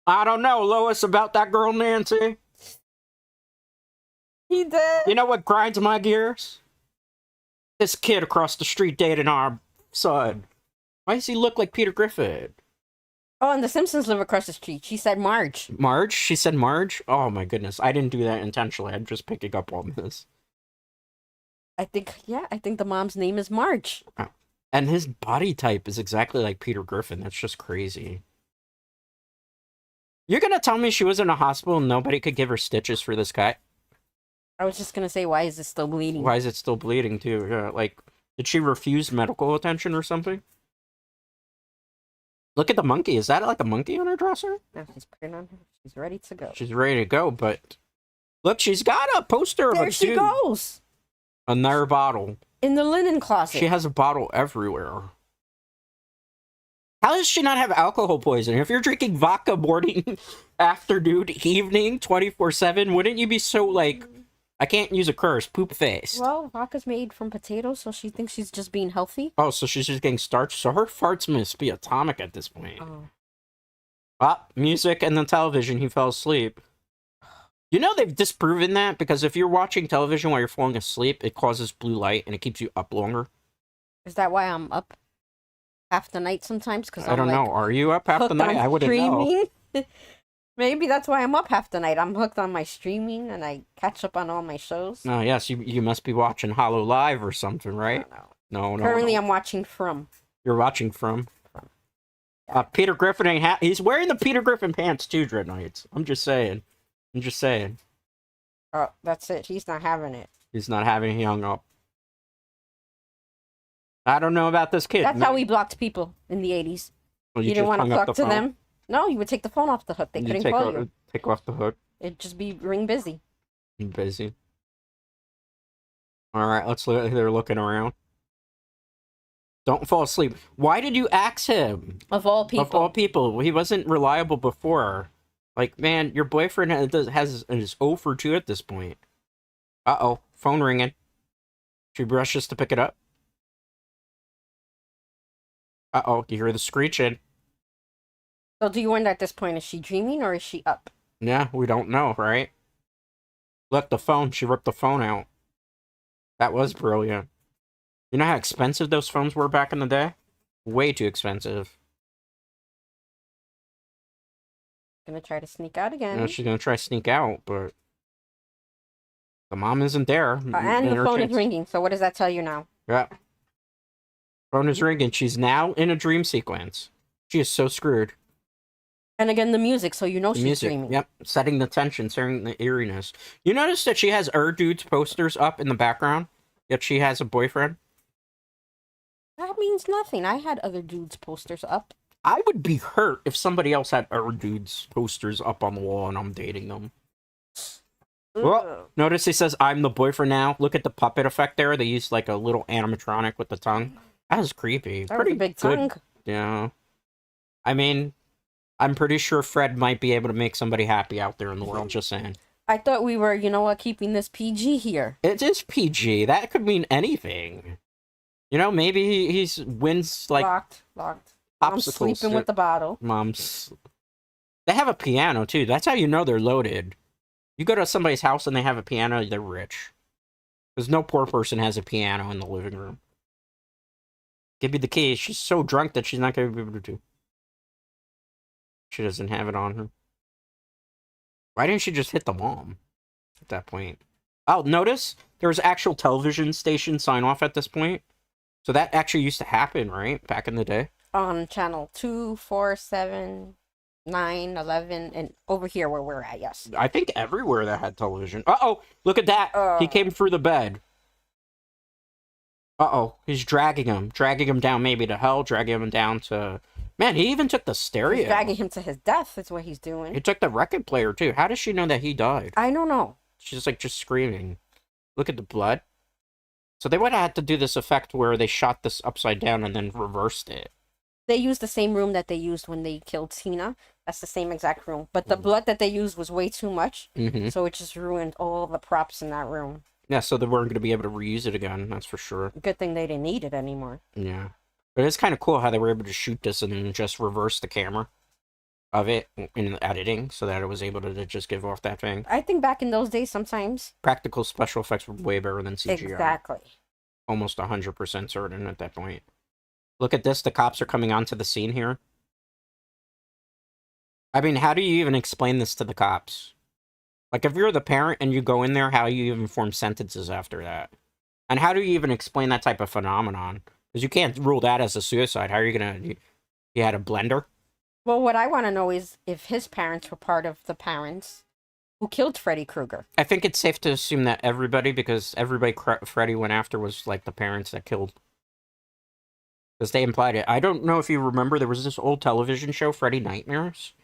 I don't know, Lois, about that girl Nancy. He did. You know what grinds my gears? This kid across the street dating our son. Why does he look like Peter Griffin? Oh, and the Simpsons live across the street. She said Marge. Marge? She said Marge? Oh my goodness. I didn't do that intentionally. I'm just picking up on this. I think the mom's name is Marge. And his body type is exactly like Peter Griffin. That's just crazy. You're gonna tell me she was in a hospital and nobody could give her stitches for this cut? I was just gonna say, why is it still bleeding? Why is it still bleeding too? Yeah, like, did she refuse medical attention or something? Look at the monkey. Is that like a monkey on her dresser? No, she's putting on her. She's ready to go. She's ready to go, but look, she's got a poster of a dude. There she goes. Another bottle. In the linen closet. She has a bottle everywhere. How does she not have alcohol poisoning? If you're drinking vodka morning, afternoon, evening, 24/7, wouldn't you be so, like, I can't use a curse, poop face? Well, vodka's made from potatoes, so she thinks she's just being healthy. Oh, so she's just getting starch? So her farts must be atomic at this point. Oh. Ah, music and then television, he fell asleep. You know they've disproven that, because if you're watching television while you're falling asleep, it causes blue light and it keeps you up longer. Is that why I'm up half the night sometimes? Cause I don't know. Are you up half the night? I wouldn't know. Maybe that's why I'm up half the night. I'm hooked on my streaming and I catch up on all my shows. No, yes, you must be watching Hollow Live or something, right? No. Currently, I'm watching From. You're watching From? Peter Griffin ain't he's wearing the Peter Griffin pants too, Dread Knights. I'm just saying. Oh, that's it. He's not having it. He's not having it hung up. I don't know about this kid. That's how we blocked people in the 80s. Well, you didn't want to talk to them. No, you would take the phone off the hook. They couldn't call you. Take off the hook. It'd just be ring busy. Busy. All right, let's look. They're looking around. Don't fall asleep. Why did you axe him? Of all people. Of all people. He wasn't reliable before. Like, man, your boyfriend is 0 for 2 at this point. Uh-oh. Phone ringing. She rushes to pick it up. Uh-oh. You hear the screeching. So do you wonder at this point, is she dreaming or is she up? Yeah, we don't know, right? Look, the phone. She ripped the phone out. That was brilliant. You know how expensive those phones were back in the day? Way too expensive. Gonna try to sneak out again. You know, she's gonna try to sneak out, but the mom isn't there. And the phone is ringing, so what does that tell you now? Yeah. Phone is ringing. She's now in a dream sequence. She is so screwed. And again, the music, so you know she's dreaming. Yep, setting the tension, setting the eeriness. You notice that she has Dude's posters up in the background, yet she has a boyfriend? That means nothing. I had other dudes' posters up. I would be hurt if somebody else had Dude's posters up on the wall and I'm dating them. Well, notice he says, I'm the boyfriend now. Look at the puppet effect there. They used like a little animatronic with the tongue. That was creepy. That was a big tongue. Yeah. I mean, I'm pretty sure Fred might be able to make somebody happy out there in the world, just saying. I thought we were, you know what, keeping this PG here. It is PG. That could mean anything. You know, maybe he wins like... Locked. Mom's sleeping with the bottle. They have a piano, too. That's how you know they're loaded. You go to somebody's house and they have a piano, they're rich. Because no poor person has a piano in the living room. Give me the key. She's so drunk that she's not going to be able to. She doesn't have it on her. Why didn't she just hit the mom at that point? Oh, notice there's actual television station sign off at this point. So that actually used to happen, right? Back in the day. On channel 2, 4, 7, 9, 11, and over here where we're at, yes. I think everywhere that had television. Uh-oh, look at that. He came through the bed. Uh-oh, he's dragging him down maybe to hell, dragging him down to... Man, he even took the stereo. He's dragging him to his death, is what he's doing. He took the record player, too. How does she know that he died? I don't know. She's, like, just screaming. Look at the blood. So they would have had to do this effect where they shot this upside down and then reversed it. They used the same room that they used when they killed Tina. That's the same exact room. But the blood that they used was way too much, so it just ruined all the props in that room. Yeah, so they weren't going to be able to reuse it again, that's for sure. Good thing they didn't need it anymore. Yeah. But it's kind of cool how they were able to shoot this and then just reverse the camera of it in the editing so that it was able to just give off that thing. I think back in those days, sometimes... Practical special effects were way better than CGI. Exactly. Almost 100% certain at that point. Look at this, the cops are coming onto the scene here. I mean, how do you even explain this to the cops? Like, if you're the parent and you go in there, how do you even form sentences after that? And how do you even explain that type of phenomenon? Because you can't rule that as a suicide. How are you going to... You had a blender? Well, what I want to know is if his parents were part of the parents who killed Freddy Krueger. I think it's safe to assume that everybody, because everybody Freddy went after was, like, the parents that killed. Because they implied it. I don't know if you remember, there was this old television show, Freddy Nightmares.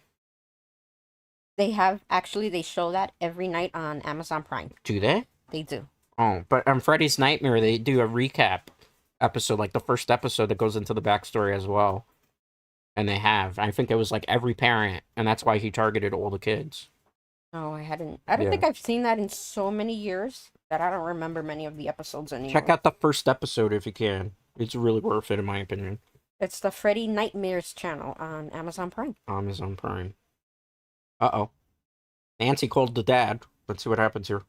They have, actually, they show that every night on Amazon Prime. Do they? They do. Oh, but on Freddy's Nightmare, they do a recap episode, like the first episode that goes into the backstory as well. And they have. I think it was like every parent, and that's why he targeted all the kids. Oh, I don't think I've seen that in so many years that I don't remember many of the episodes anymore. Check out the first episode if you can. It's really worth it, in my opinion. It's the Freddy Nightmares channel on Amazon Prime. Amazon Prime. Uh-oh. Nancy called the dad. Let's see what happens here.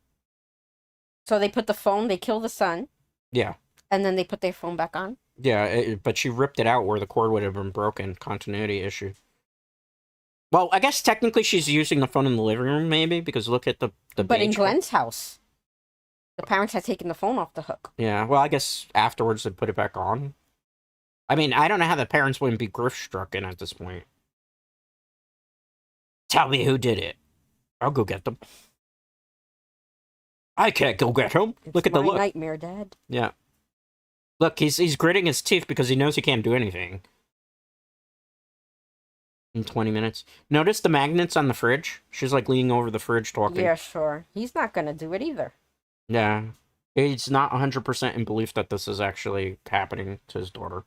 So they put the phone, they kill the son. Yeah. And then they put their phone back on? Yeah, but she ripped it out where the cord would have been broken. Continuity issue. Well, I guess technically she's using the phone in the living room, maybe, because look at the But in Glenn's house, the parents had taken the phone off the hook. Yeah, well, I guess afterwards they put it back on. I mean, I don't know how the parents wouldn't be grief-strucken at this point. Tell me who did it. I'll go get them. I can't go get him. Look at the look. Nightmare, Dad. Yeah. Look, he's gritting his teeth because he knows he can't do anything. In 20 minutes. Notice the magnets on the fridge? She's like leaning over the fridge talking. Yeah, sure. He's not gonna do it either. Yeah. He's not 100% in belief that this is actually happening to his daughter.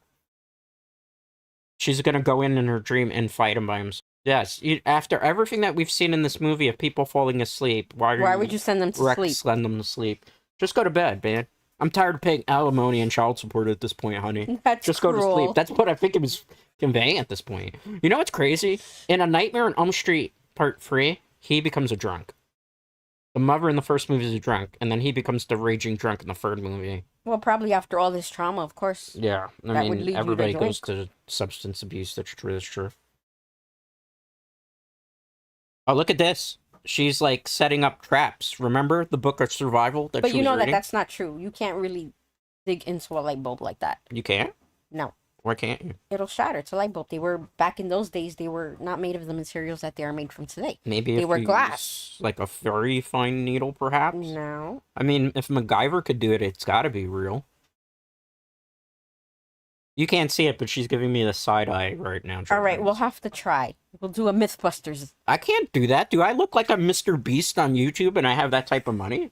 She's gonna go in her dream and fight him by himself. Yes, after everything that we've seen in this movie of people falling asleep, why would you send them to sleep? Send them to sleep. Just go to bed, man. I'm tired of paying alimony and child support at this point, honey. That's Just cruel. go to sleep. That's what I think it was conveying at this point. You know what's crazy? In A Nightmare on Elm Street Part 3, he becomes a drunk. The mother in the first movie is a drunk, and then he becomes the raging drunk in the third movie. Well, probably after all this trauma, of course. Yeah, I mean, everybody goes to substance abuse. That's true. That's true. Oh, look at this. She's, like, setting up traps. Remember the book of survival that she was reading? But you know that's not true. You can't really dig into a light bulb like that. You can't? No. Why can't you? It'll shatter. It's a light bulb. Back in those days, they were not made of the materials that they are made from today. Maybe they if were you glass. Use, like, a very fine needle, perhaps? No. I mean, if MacGyver could do it, it's gotta be real. You can't see it, but she's giving me the side eye right now. All right, we'll have to try. We'll do a Mythbusters. I can't do that. Do I look like I'm Mr. Beast on YouTube and I have that type of money?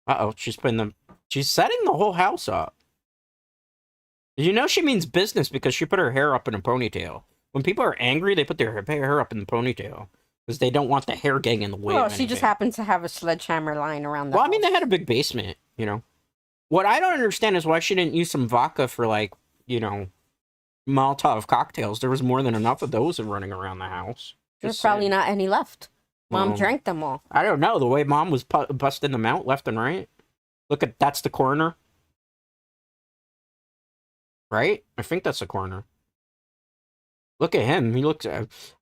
Uh-oh, she's setting the whole house up. You know she means business because she put her hair up in a ponytail. When people are angry, they put their hair up in the ponytail. Because they don't want the hair getting in the way of anything. She just happened to have a sledgehammer lying around the house. I mean, they had a big basement, you know. What I don't understand is why she didn't use some vodka for, like, you know, Molotov cocktails. There was more than enough of those running around the house. There's probably not any left. Mom drank them all. I don't know. The way Mom was busting them out left and right. Look at, that's the coroner. Right? I think that's the coroner. Look at him. He looks...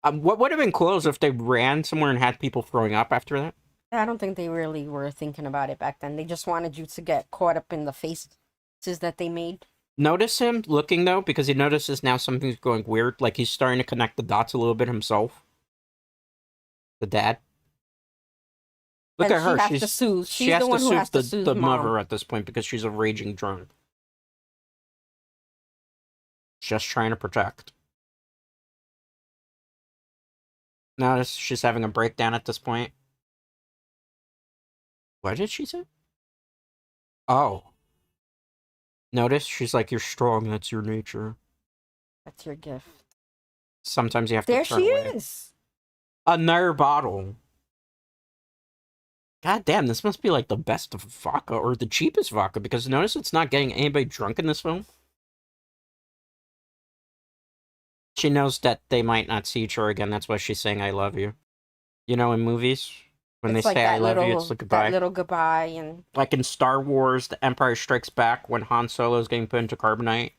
what would have been cool is if they ran somewhere and had people throwing up after that. I don't think they really were thinking about it back then. They just wanted you to get caught up in the faces that they made. Notice him looking, though, because he notices now something's going weird. Like, he's starting to connect the dots a little bit himself. The dad. Look at her. She's she has the one who has to to soothe the mom. mother at this point because she's a raging drunk. Just trying to protect. Notice she's having a breakdown at this point. What did she say? Oh. Notice she's like, you're strong, that's your nature. That's your gift. Sometimes you have to turn away. There she is. Another bottle. God damn, this must be like the best of vodka, or the cheapest vodka, because notice it's not getting anybody drunk in this film. She knows that they might not see each other again, that's why she's saying I love you. You know, in movies, when they say I love you, it's like goodbye. That little goodbye. And like in Star Wars, The Empire Strikes Back, when Han Solo is getting put into carbonite,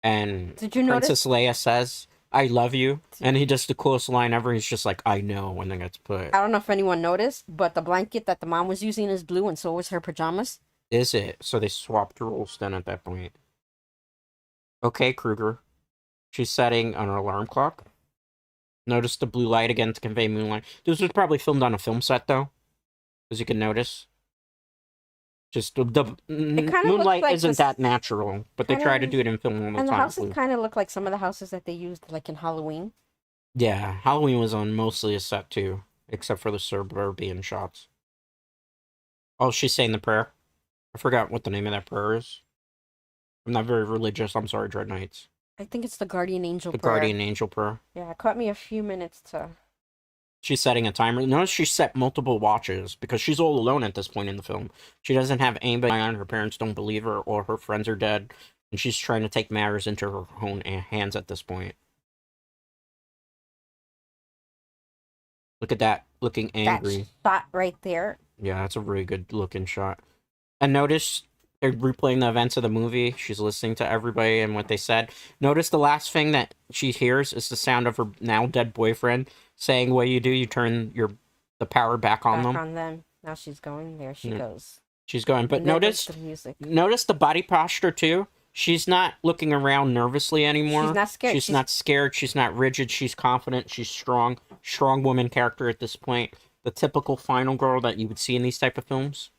and did you Princess Leia says, I love you, and he does the coolest line ever, he's just like, I know, when it gets put. I don't know if anyone noticed, but the blanket that the mom was using is blue, and so was her pajamas. Is it? So they swapped roles then at that point. Okay, Krueger. She's setting an alarm clock. Notice the blue light again to convey moonlight. This was probably filmed on a film set, though. As you can notice. Just the moonlight like isn't that natural, but they try to do it in film all the time. And the houses kind of look like some of the houses that they used, like in Halloween. Yeah, Halloween was on mostly a set, too. Except for the suburban shots. Oh, she's saying the prayer. I forgot what the name of that prayer is. I'm not very religious. I'm sorry, Dread Knights. I think it's the Guardian Angel prayer. The Guardian Angel prayer. Yeah, it caught me a few minutes to... She's setting a timer. Notice she set multiple watches because she's all alone at this point in the film. She doesn't have anybody on. Her parents don't believe her, or her friends are dead. And she's trying to take matters into her own hands at this point. Look at that, looking angry. That shot right there. Yeah, that's a really good looking shot. And notice they're replaying the events of the movie. She's listening to everybody and what they said. Notice the last thing that she hears is the sound of her now dead boyfriend saying, what do, you turn the power back on them. Now she's going. There she goes. She's going. But notice the body posture, too. She's not looking around nervously anymore. She's not scared. She's not scared. She's not rigid. She's confident. She's strong. Strong woman character at this point. The typical final girl that you would see in these type of films.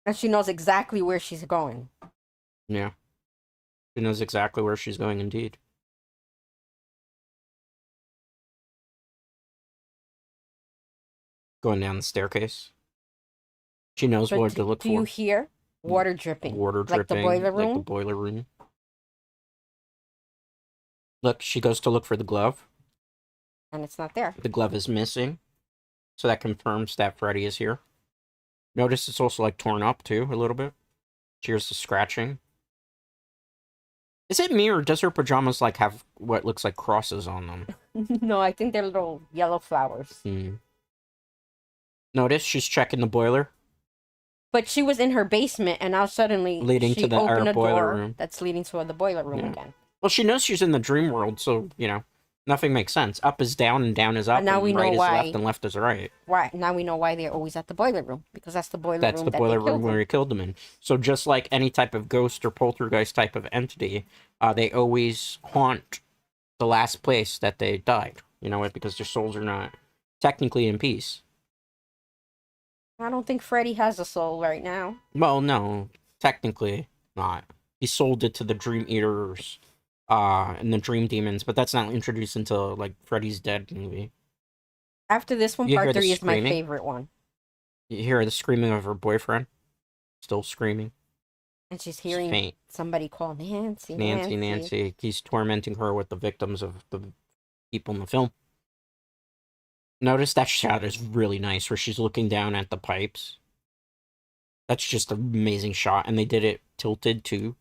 And she knows exactly where she's going. Yeah. She knows exactly where she's going, indeed. Going down the staircase. She knows what to look for. Do you hear water dripping? Water dripping. Like the boiler room? Like the boiler room. Look, she goes to look for the glove. And it's not there. The glove is missing. So that confirms that Freddy is here. Notice it's also, like, torn up, too, a little bit. Here's the scratching. Is it me, or does her pajamas, like, have what looks like crosses on them? No, I think they're little yellow flowers. Notice she's checking the boiler. But she was in her basement, and now suddenly she opened a boiler room. That's leading to the boiler room again. Well, she knows she's in the dream world, so, you know, nothing makes sense. Up is down, and down is up, now we right know why. is left, and left is right. Right, now we know why they're always at the boiler room, because that's the boiler room That's the boiler room where he killed them in. So just like any type of ghost or poltergeist type of entity, they always haunt the last place that they died. You know what? Because their souls are not technically in peace. I don't think Freddy has a soul right now. Well, no, technically not. He sold it to the Dream Eaters and the Dream Demons, but that's not introduced until, like, Freddy's Dead movie. After this one, part 3 is my favorite one. You hear the screaming of her boyfriend? Still screaming. And she's hearing somebody call Nancy. Nancy. He's tormenting her with the victims of the people in the film. Notice that shot is really nice, where she's looking down at the pipes. That's just an amazing shot, and they did it tilted, too.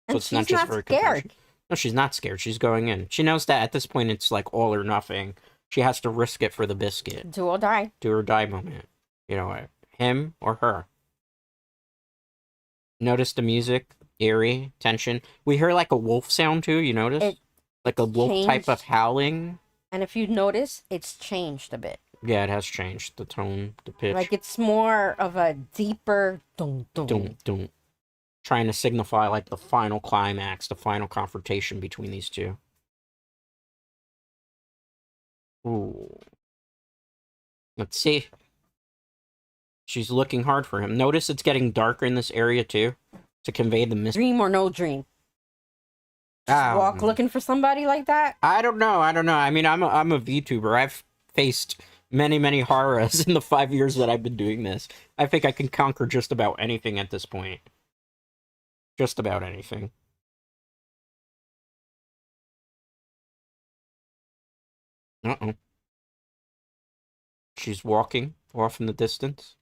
So and it's not just very scared. No, she's not scared. She's going in. She knows that at this point it's like all or nothing. She has to risk it for the biscuit. Do or die. Do or die moment. You know what? Him or her. Notice the music. Eerie. Tension. We hear like a wolf sound too, you notice? Like a wolf type of howling. And if you notice, it's changed a bit. Yeah, it has changed. The tone, the pitch. Like, it's more of a deeper dum dum. Don't. Trying to signify, like, the final climax, the final confrontation between these two. Ooh. Let's see. She's looking hard for him. Notice it's getting darker in this area, too, to convey the mystery. Dream or no dream? Just walk looking for somebody like that? I don't know. I mean, I'm a VTuber. I've faced many horrors in the 5 years that I've been doing this. I think I can conquer just about anything at this point. Just about anything. Uh-oh. She's walking off in the distance.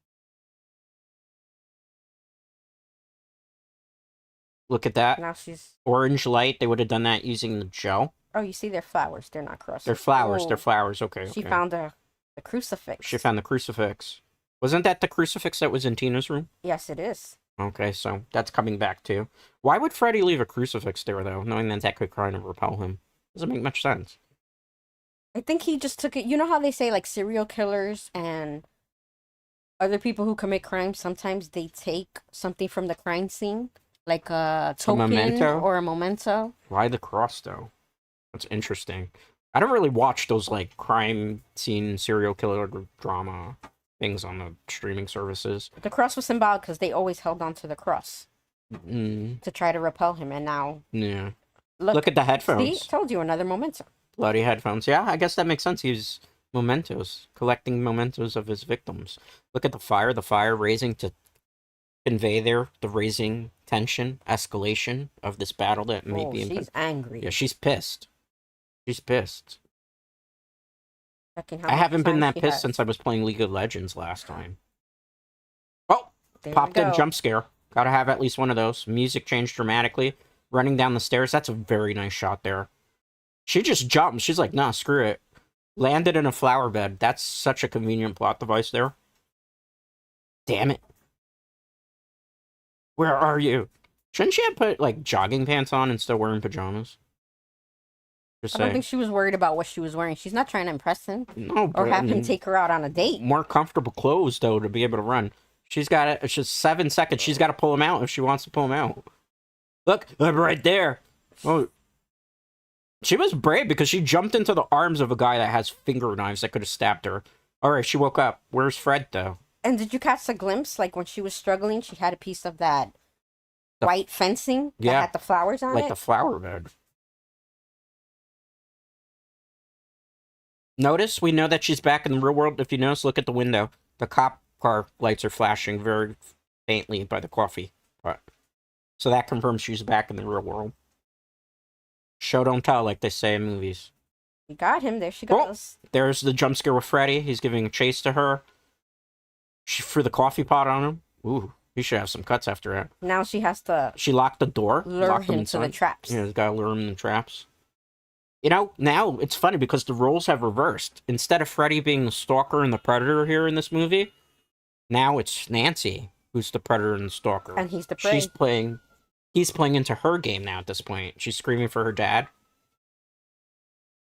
Look at that. Now she's... Orange light. They would have done that using the gel. Oh, you see, they're flowers. They're not crosses. They're flowers. Oh. They're flowers. Okay. She found a crucifix. She found the crucifix. Wasn't that the crucifix that was in Tina's room? Yes, it is. Okay, so that's coming back too. Why would Freddy leave a crucifix there, though, knowing that that could kind of repel him? Doesn't make much sense. I think he just took it. You know how they say, like, serial killers and other people who commit crimes, sometimes they take something from the crime scene, like a token or a memento. Why the cross, though? That's interesting. I don't really watch those, like, crime scene serial killer drama things on the streaming services. The cross was symbolic because they always held on to the cross to try to repel him, and now... Yeah. Look at the headphones. See? Told you, another memento. Bloody headphones. Yeah, I guess that makes sense. He's mementos, collecting mementos of his victims. Look at the fire raising to convey the raising tension, escalation of this battle that may be... She's angry. Yeah, she's pissed. She's pissed. I haven't been that pissed since I was playing League of Legends last time. Oh! Popped in jump scare. Gotta have at least one of those. Music changed dramatically. Running down the stairs. That's a very nice shot there. She just jumped. She's like, nah, screw it. Landed in a flower bed. That's such a convenient plot device there. Damn it. Where are you? Shouldn't she have put, like, jogging pants on and still wearing pajamas? I don't think she was worried about what she was wearing. She's not trying to impress him. No, or have him take her out on a date. More comfortable clothes, though, to be able to run. She's got it. It's just 7 seconds. She's got to pull him out if she wants to pull him out. Look, I'm right there. Oh, she was brave because she jumped into the arms of a guy that has finger knives that could have stabbed her. All right, she woke up. Where's Fred, though? And did you catch a glimpse? Like, when she was struggling, she had a piece of that white fencing that had the flowers on it? Like the flower bed. Notice, we know that she's back in the real world. If you notice, look at the window. The cop car lights are flashing very faintly by the coffee pot. So that confirms she's back in the real world. Show don't tell, like they say in movies. You got him. There she goes. Oh, there's the jump scare with Freddy. He's giving a chase to her. She threw the coffee pot on him. Ooh, he should have some cuts after that. Now she has to... She locked the door. Lure him to the traps. Yeah, got to lure him in the traps. You know, now it's funny because the roles have reversed. Instead of Freddy being the stalker and the predator here in this movie, now it's Nancy who's the predator and the stalker. And he's the prey. He's playing into her game now at this point. She's screaming for her dad.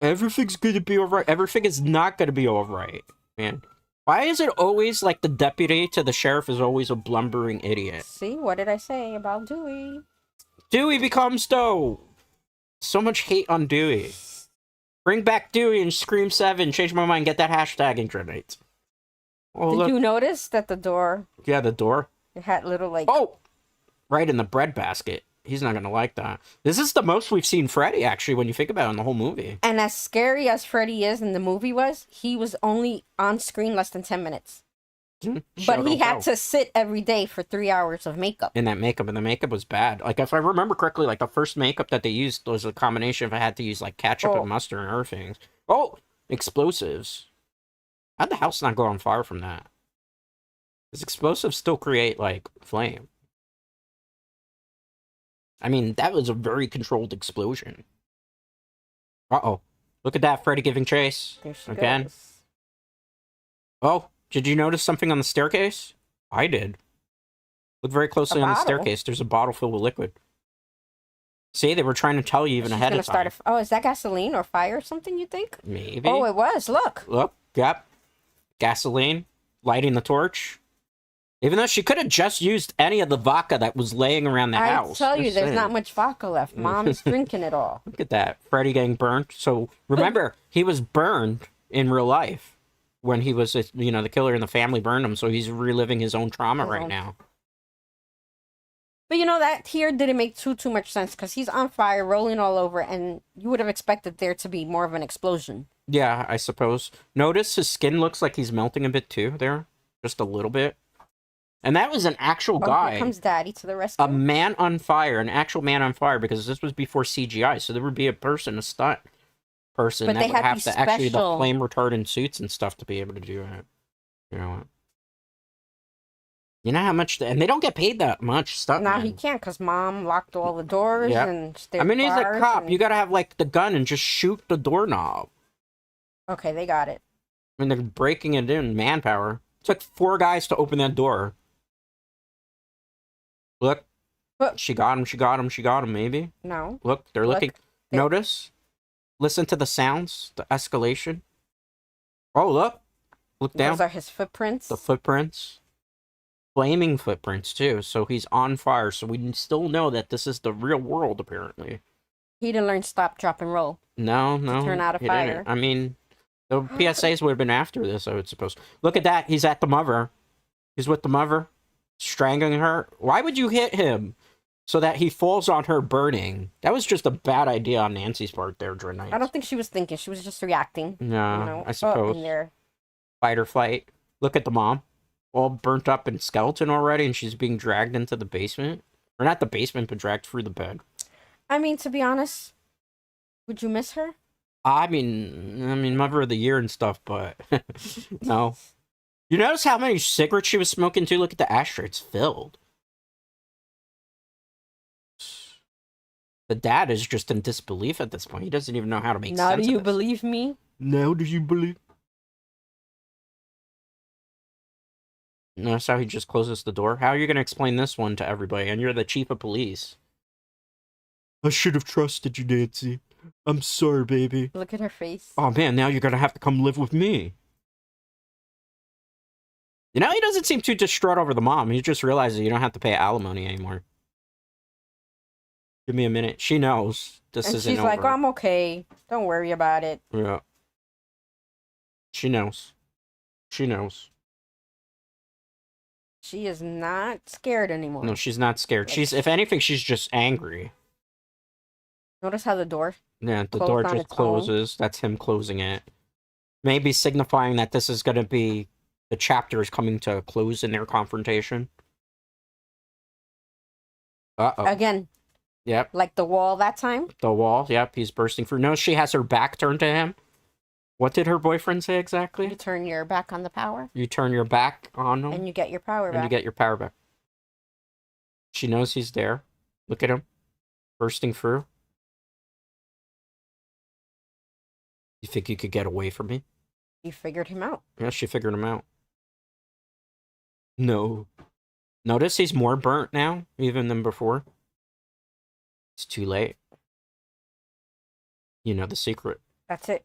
Everything's gonna be alright. Everything is not gonna be alright, man. Why is it always like the deputy to the sheriff is always a blumbering idiot? See, what did I say about Dewey? Dewey becomes Doe. So much hate on Dewey. Bring back Dewey and Scream 7. Change my mind. Get that hashtag in grenades. Oh, Did you notice that the door... Yeah, the door. It had little, like... Oh! Right in the bread basket. He's not going to like that. This is the most we've seen Freddy, actually, when you think about it in the whole movie. And as scary as Freddy is in the movie was, he was only on screen less than 10 minutes. But he had to sit every day for 3 hours of makeup. And that makeup, and the makeup was bad. Like, if I remember correctly, like, the first makeup that they used was a combination if I had to use, like, ketchup and mustard and other things. Oh! Explosives. How'd the house not go on fire from that? Does explosives still create, like, flame? I mean, that was a very controlled explosion. Uh-oh. Look at that, Freddy giving chase. There she again. goes. Oh, did you notice something on the staircase? I did. Look very closely on the staircase. There's a bottle filled with liquid. See, they were trying to tell you even ahead of time. Oh, is that gasoline or fire or something, you think? Maybe. Oh, it was. Look. Look, yep. gasoline, lighting the torch. Even though she could have just used any of the vodka that was laying around the house. I tell you, Just there's saying. not much vodka left. Mom's drinking it all. Look at that. Freddy getting burnt. So remember, he was burned in real life when he was, the killer and the family burned him. So he's reliving his own trauma right now. But that here didn't make too much sense because he's on fire, rolling all over, and you would have expected there to be more of an explosion. Yeah, I suppose. Notice his skin looks like he's melting a bit too there. Just a little bit. And that was an actual guy. Here comes Daddy to the rescue. A man on fire, an actual man on fire, because this was before CGI, so there would be a stunt person that would have to actually the flame retardant suits and stuff to be able to do it. You know how much, and they don't get paid that much. Stunt. No, he can't because Mom locked all the doors and. I mean, he's a cop. You gotta have the gun and just shoot the doorknob. Okay, they got it. I mean, they're breaking it in manpower. It took 4 guys to open that door. Look, she got him, she got him, she got him, maybe? No. Look, they're looking. Notice? Listen to the sounds, the escalation. Oh, look. Look down. Those are his footprints. The footprints. Flaming footprints, too. So he's on fire. So we still know that this is the real world, apparently. He didn't learn stop, drop, and roll. No. Turn out a fire. Didn't. I mean, the PSAs would have been after this, I would suppose. Look at that. He's at the mother. He's with the mother. Strangling her. Why would you hit him so that he falls on her burning? That was just a bad idea on Nancy's part there, Dreadnought. I don't think she was thinking. She was just reacting. No, I suppose. Fight or flight. Look at the mom. All burnt up and skeleton already, and she's being dragged into the basement. Or not the basement, but dragged through the bed. I mean, to be honest, would you miss her? I mean, Mother of the Year and stuff, but no. You notice how many cigarettes she was smoking too? Look at the ashtray. It's filled. The dad is just in disbelief at this point. He doesn't even know how to make sense of this. Now do you believe me? Now do you believe? Notice how he just closes the door? How are you going to explain this one to everybody? And you're the chief of police. I should have trusted you, Nancy. I'm sorry, baby. Look at her face. Oh, man, now you're going to have to come live with me. He doesn't seem too distraught over the mom. He just realizes you don't have to pay alimony anymore. Give me a minute. She knows this isn't over. She's like, I'm okay. Don't worry about it. Yeah. She knows. She knows. She is not scared anymore. No, she's not scared. If anything, she's just angry. Notice how the door? Yeah, the door just closes. That's him closing it. Maybe signifying that this is going to be... The chapter is coming to a close in their confrontation. Uh-oh. Again. Yep. Like the wall that time? The wall, yep. He's bursting through. No, she has her back turned to him. What did her boyfriend say exactly? You turn your back on the power. You turn your back on him. And you get your power back. And you get your power back. She knows he's there. Look at him. Bursting through. You think you could get away from me? You figured him out. Yeah, she figured him out. No. Notice he's more burnt now, even than before. It's too late. You know the secret. That's it.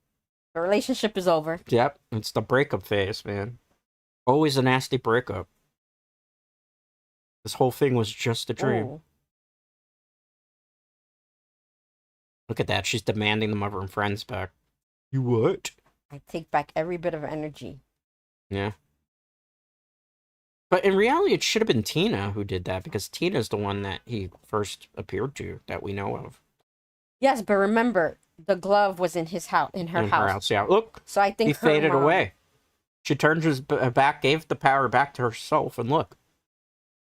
The relationship is over. Yep, it's the breakup phase, man. Always a nasty breakup. This whole thing was just a dream. Ooh. Look at that, she's demanding the mother and friends back. You what? I take back every bit of energy. Yeah. But in reality, it should have been Tina who did that, because Tina's the one that he first appeared to, that we know of. Yes, but remember, the glove was in his house, in her house. Yeah. Look, so I think he faded away. She turned his back, gave the power back to herself, and look.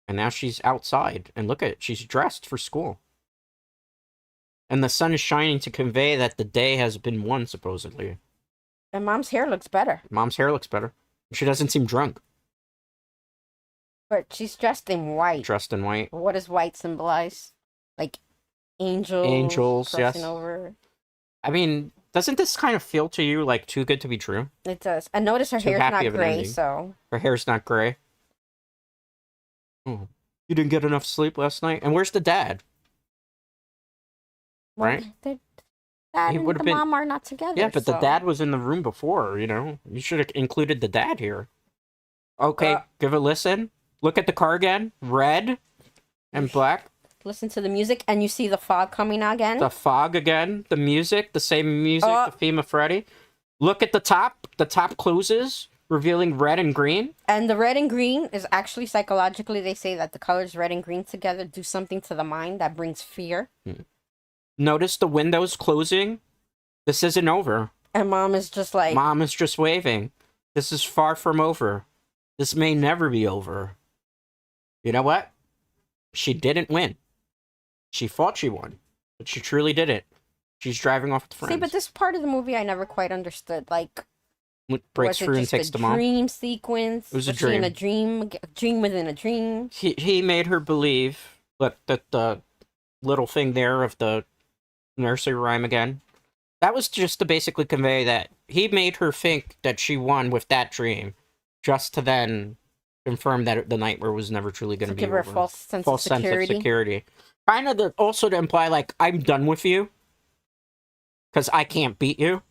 And now she's outside, and look at it, she's dressed for school. And the sun is shining to convey that the day has been won, supposedly. And Mom's hair looks better. Mom's hair looks better. She doesn't seem drunk. But she's dressed in white. Dressed in white. What does white symbolize? Like angels. Angels, yes. Over. I mean, doesn't this kind of feel to you like too good to be true? It does. And notice her hair's not gray, so. Her hair's not gray. Oh. You didn't get enough sleep last night? And where's the dad? Well, right? dad He would and have the been. mom are not together. Yeah, but the so. dad was in the room before. You should have included the dad here. Okay, Uh, give a listen. Look at the car again. Red you and black. listen to the music, and you see the fog coming again. The fog again. The music. The same music. The theme of Freddy. Look at the top. The top closes, revealing red and green. And the red and green is actually psychologically, they say that the colors red and green together do something to the mind that brings fear. Notice the windows closing. This isn't over. And mom is just like... Mom is just waving. This is far from over. This may never be over. You know what? She didn't win. She thought she won, but she truly didn't. She's driving off with friends. See, but this part of the movie I never quite understood. Like, breaks through and takes the mom. Dream sequence. It was a she in dream. a dream within a dream. He made her believe that the little thing there of the nursery rhyme again. That was just to basically convey that he made her think that she won with that dream, just to then confirm that the nightmare was never truly going to be give her over. a false sense of security. Kind of also to imply, like, I'm done with you, because I can't beat you,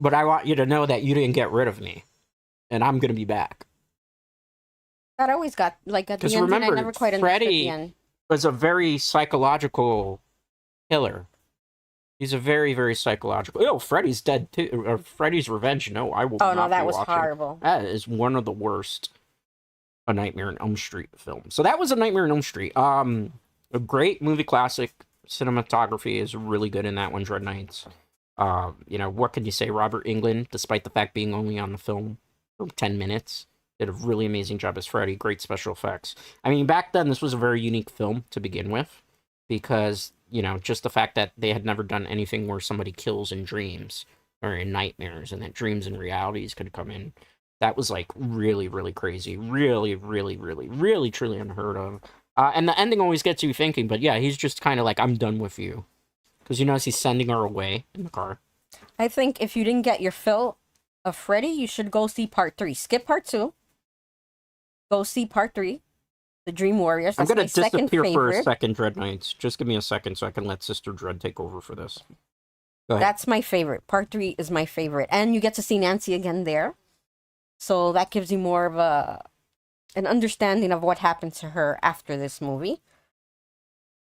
but I want you to know that you didn't get rid of me, and I'm going to be back. That always got, like, at the end, remember, I never quite understood Freddy the end. Was a very psychological killer. He's a very, very psychological... Oh, Freddy's dead, too. Or Freddy's Revenge. No, I will not Oh, no, that be was watching. horrible. That is one of the worst A Nightmare on Elm Street film. So that was A Nightmare on Elm Street. A great movie classic. Cinematography is really good in that one, Dread Nights. What can you say? Robert Englund, despite the fact being only on the film for 10 minutes, did a really amazing job as Freddy. Great special effects. I mean, back then, this was a very unique film to begin with, because, just the fact that they had never done anything where somebody kills in dreams or in nightmares, and that dreams and realities could come in. That was, like, really, really crazy. Really, really, really, really, truly unheard of. And the ending always gets you thinking, but yeah, he's just kind of like, I'm done with you. Because as he's sending her away in the car. I think if you didn't get your fill of Freddy, you should go see part 3. Skip part 2. Go see part 3. The Dream Warriors. That's I'm going to disappear for a second, Dread Knights. Just give me a second so I can let Sister Dread take over for this. Go ahead. That's my favorite. Part 3 is my favorite. And you get to see Nancy again there. So that gives you more of an understanding of what happened to her after this movie.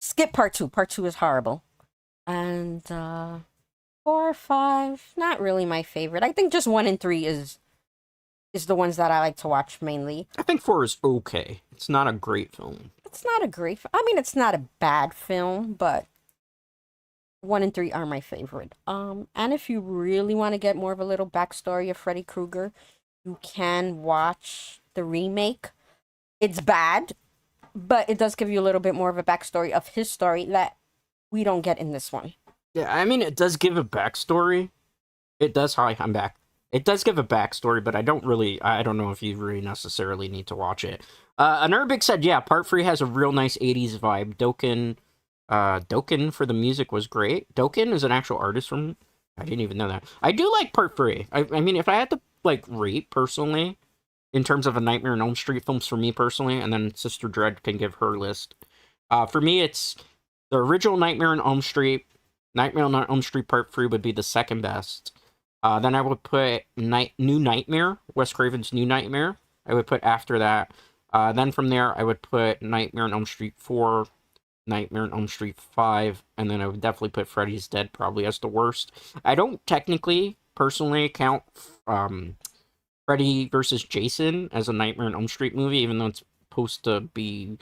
Skip part 2. Part 2 is horrible. And 4 or 5, not really my favorite. I think just 1 and 3 is the ones that I like to watch mainly. I think 4 is okay. It's not a great film. It's not a great... I mean, it's not a bad film, but 1 and 3 are my favorite. And if you really want to get more of a little backstory of Freddy Krueger, you can watch the remake. It's bad, but it does give you a little bit more of a backstory of his story that we don't get in this one. Yeah, I mean, it does give a backstory. It does. Hi, I'm back. It does give a backstory, but I don't know if you really necessarily need to watch it. Anurbik said, yeah, part 3 has a real nice 80s vibe. Dokken for the music was great. Dokken is an actual artist from... I didn't even know that. I do like part 3. I mean, if I had to, rate personally, in terms of A Nightmare on Elm Street films for me personally, and then Sister Dread can give her list. For me, it's the original Nightmare on Elm Street. Nightmare on Elm Street Part 3 would be the second best. Then I would put New Nightmare, Wes Craven's New Nightmare. I would put after that. Then from there, I would put Nightmare on Elm Street 4, Nightmare on Elm Street 5, and then I would definitely put Freddy's Dead probably as the worst. I don't technically, personally, count Freddy vs. Jason as a Nightmare on Elm Street movie, even though it's supposed to be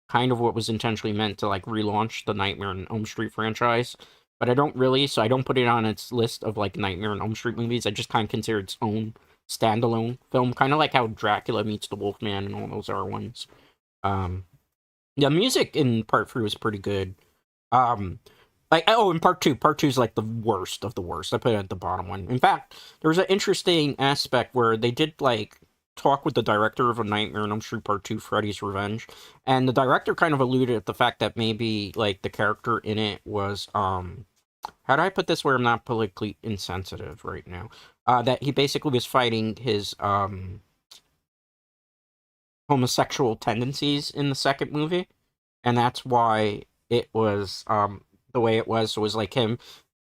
kind of what was intentionally meant to, relaunch the Nightmare on Elm Street franchise. But I don't really, so I don't put it on its list of, Nightmare on Elm Street movies. I just kind of consider its own standalone film, kind of like how Dracula meets the Wolfman and all those other ones. The music in Part 3 was pretty good. In Part 2. Part 2 is, the worst of the worst. I put it at the bottom one. In fact, there was an interesting aspect where they did, talk with the director of A Nightmare on Elm Street Part 2, Freddy's Revenge, and the director kind of alluded at the fact that maybe, the character in it was, how do I put this where I'm not politically insensitive right now? That he basically was fighting his, homosexual tendencies in the second movie, and that's why it was, the way it was. So it was him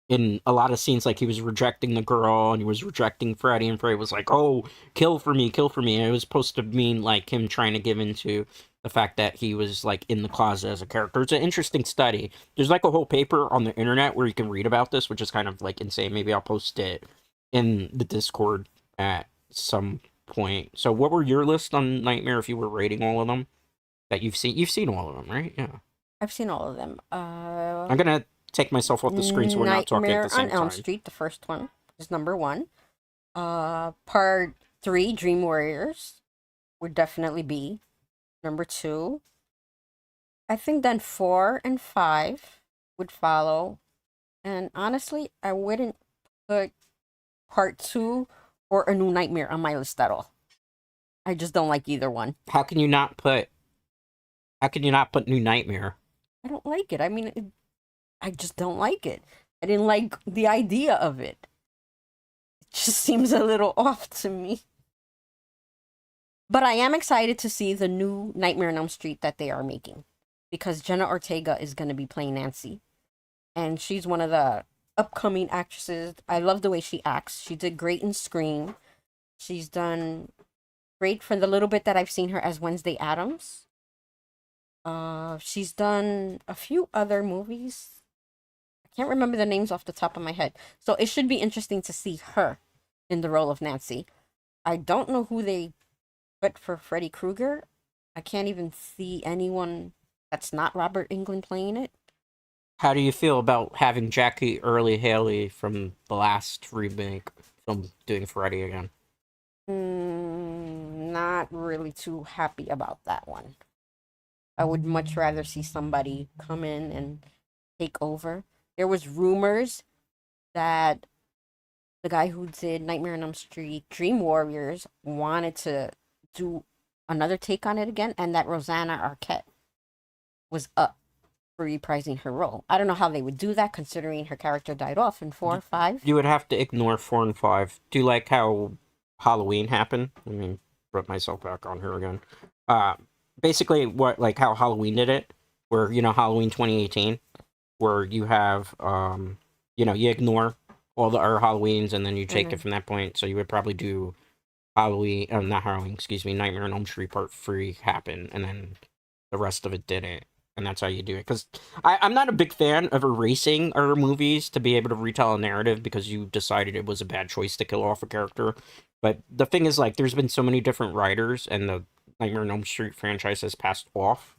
in a lot of scenes, like he was rejecting the girl and he was rejecting Freddy, and Freddy was like, "Oh, kill for me, kill for me." And it was supposed to mean like him trying to give into the fact that he was like in the closet as a character. It's an interesting study. There's like a whole paper on the internet where you can read about this, which is kind of like insane. Maybe I'll post it in the Discord at some point. So, what were your list on Nightmare if you were rating all of them that you've seen? You've seen all of them, right? Yeah. I've seen all of them. I'm gonna take myself off the screen so we're not talking at Nightmare the same on Elm time. Street, the first one, is number one. Part three, Dream Warriors, would definitely be number two. I think then four and five would follow. And honestly, I wouldn't put part two or A New Nightmare on my list at all. I just don't like either one. How can you not put? How can you not put New Nightmare? I don't like it. I mean, I just don't like it. I didn't like the idea of it. It just seems a little off to me. But I am excited to see the new Nightmare on Elm Street that they are making, because Jenna Ortega is going to be playing Nancy. And she's one of the upcoming actresses. I love the way she acts. She did great in Scream. She's done great for the little bit that I've seen her as Wednesday Addams. She's done a few other movies. I can't remember the names off the top of my head. So it should be interesting to see her in the role of Nancy. I don't know who they put for Freddy Krueger. I can't even see anyone that's not Robert Englund playing it. How do you feel about having Jackie Early Haley from the last remake from doing Freddy again? Not really too happy about that one. I would much rather see somebody come in and take over. There was rumors that the guy who did Nightmare on Elm Street, Dream Warriors, wanted to do another take on it again, and that Rosanna Arquette was up for reprising her role. I don't know how they would do that, considering her character died off in 4 or 5. You would have to ignore 4 and 5. Do you like how Halloween happened? I mean, put myself back on here again. Basically, what like how Halloween did it, where Halloween 2018, where you have you ignore all the other Halloweens and then you take it from that point. So you would probably do Halloween, not Halloween, excuse me, Nightmare on Elm Street Part 3 happen, and then the rest of it didn't. And that's how you do it. Because I'm not a big fan of erasing our movies to be able to retell a narrative because you decided it was a bad choice to kill off a character. But the thing is, like, there's been so many different writers, and the Nightmare on Elm Street franchise has passed off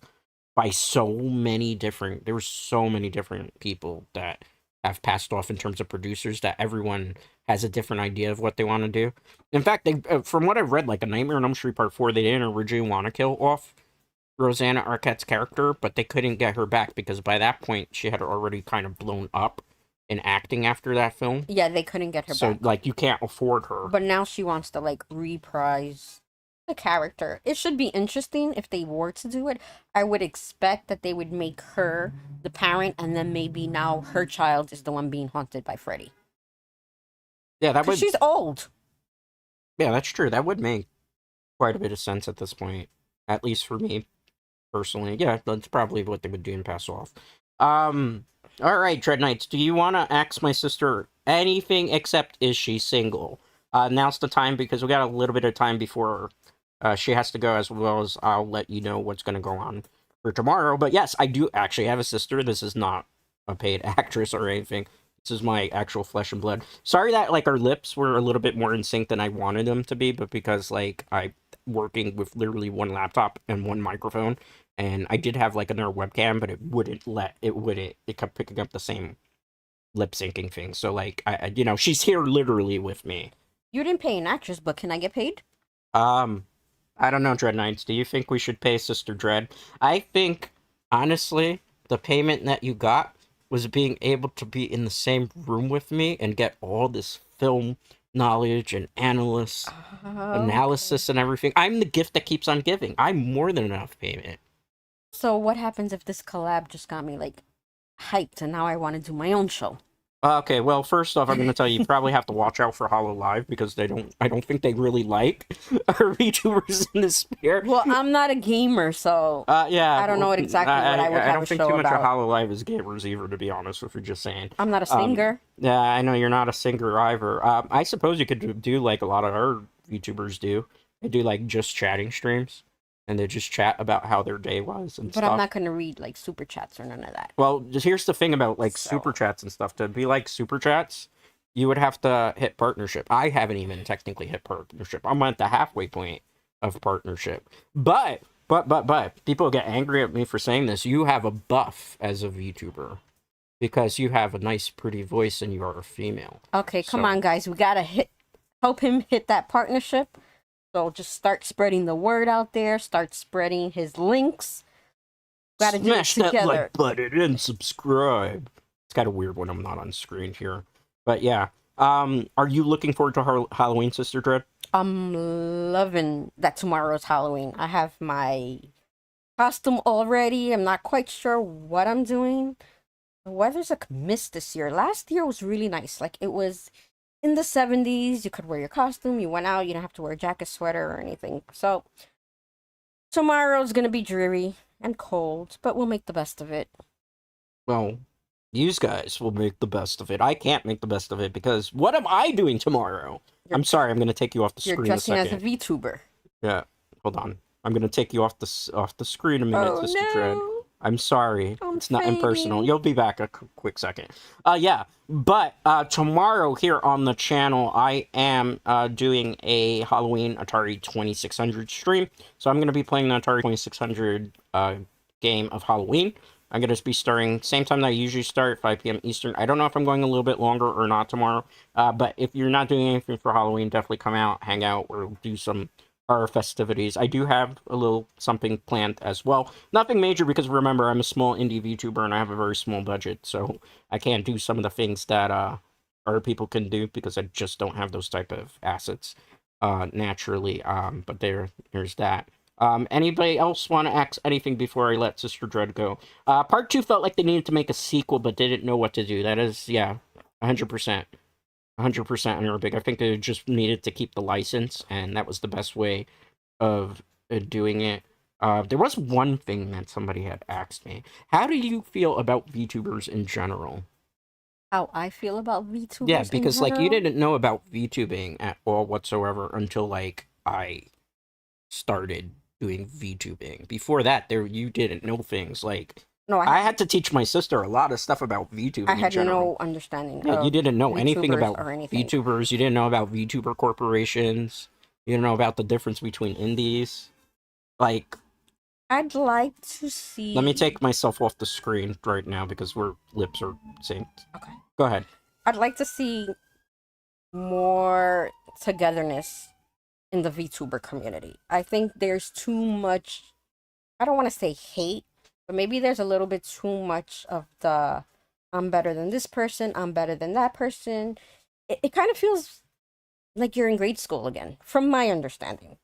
by so many different... There were so many different people that have passed off in terms of producers that everyone has a different idea of what they want to do. In fact, they, from what I've read, like, a Nightmare on Elm Street Part 4, they didn't originally want to kill off Rosanna Arquette's character, but they couldn't get her back because by that point she had already kind of blown up in acting after that film. Yeah, they couldn't get her back. So, like, you can't afford her. But now she wants to, like, reprise the character. It should be interesting if they were to do it. I would expect that they would make her the parent, and then maybe now her child is the one being haunted by Freddy. Yeah, that would... she's old. Yeah, that's true. That would make quite a bit of sense at this point. At least for me. Personally, yeah, that's probably what they would do and pass off. All right, Dread Knights, do you want to ask my sister anything except is she single? Now's the time because we got a little bit of time before she has to go, as well as I'll let you know what's going to go on for tomorrow. But yes, I do actually have a sister. This is not a paid actress or anything. This is my actual flesh and blood. Sorry that, like, our lips were a little bit more in sync than I wanted them to be, but because, like, I'm working with literally one laptop and one microphone, and I did have, like, another webcam, but it kept picking up the same lip syncing thing. So, like, I she's here literally with me. You didn't pay an actress, but can I get paid? I don't know, Dread Knights. Do you think we should pay Sister Dread? I think, honestly, the payment that you got was being able to be in the same room with me and get all this film knowledge and analysis and everything. I'm the gift that keeps on giving. I'm more than enough payment. So what happens if this collab just got me, like, hyped and now I want to do my own show? Okay, well, first off, I'm going to tell you, you probably have to watch out for Hollow Live because I don't think they really like our VTubers in this sphere. Well, I'm not a gamer, so Yeah, I don't know well, exactly what I would I have don't a think show too much of about. Hollow Live is gamers either, to be honest, if you're just saying. I'm not a singer. Yeah, I know you're not a singer either. I suppose you could do like a lot of our VTubers do. They do like just chatting streams, and they just chat about how their day was and But I'm stuff. not gonna read like super chats or none of that. Well, just here's the thing about like super So chats and stuff. To be like super chats, you would have to hit partnership. I haven't even technically hit partnership. I'm at the halfway point of partnership. But people get angry at me for saying this. You have a buff as a VTuber because you have a nice, pretty voice and you are a female. okay, come So- on, guys. We gotta help him hit that partnership. So just start spreading the word out there. Start spreading his links. Gotta do it Smash that together. like button and subscribe. It's kind of weird when I'm not on screen here, but yeah. Are you looking forward to Halloween, Sister Dread? I'm loving that tomorrow's Halloween. I have my costume already. I'm not quite sure what I'm doing. The weather's like mist this year. Last year was really nice. Like it was in the 70s. You could wear your costume. You went out. You don't have to wear a jacket, sweater, or anything. So tomorrow's gonna be dreary and cold, but we'll make the best of it. Well, you guys will make the best of it. I can't make the best of it because what am I doing tomorrow? You're- I'm sorry. I'm going to take you off the You're screen a dressing as a second. VTuber. Yeah, hold on. I'm going to take you off the screen a minute, Oh Sister Dread. no! I'm sorry. I'm It's not impersonal. fading. You'll be back a quick second. Yeah. But tomorrow here on the channel, I am doing a Halloween Atari 2600 stream. So I'm going to be playing the Atari 2600 game of Halloween. I'm going to be starting same time that I usually start, 5 p.m. Eastern. I don't know if I'm going a little bit longer or not tomorrow. But if you're not doing anything for Halloween, definitely come out, hang out, or do some horror festivities. I do have a little something planned as well. Nothing major because remember, I'm a small indie VTuber and I have a very small budget. So I can't do some of the things that other people can do because I just don't have those type of assets naturally. But there's that. Anybody else want to ask anything before I let Sister Dread go? Part 2 felt like they needed to make a sequel, but didn't know what to do. That is, yeah, 100%. 100% Arabic. I think they just needed to keep the license, and that was the best way of doing it. There was one thing that somebody had asked me. How do you feel about VTubers in general? How I feel about VTubers? Yeah, in because like you general? didn't know about VTubing at all whatsoever until like I started doing VTubing. Before that, you didn't know things like No, I had to teach my sister a lot of stuff about VTubing. I had in general. no understanding. Yeah, you of didn't know anything VTubers about or anything. VTubers. You didn't know about VTuber corporations. You didn't know about the difference between indies. Like, I'd like to see. let me take myself off the screen right now because we're lips are synced. Okay. Go ahead. I'd like to see more togetherness in the VTuber community. I think there's too much. I don't want to say hate, but maybe there's a little bit too much of the I'm better than this person, I'm better than that person. It kind of feels like you're in grade school again, from my understanding.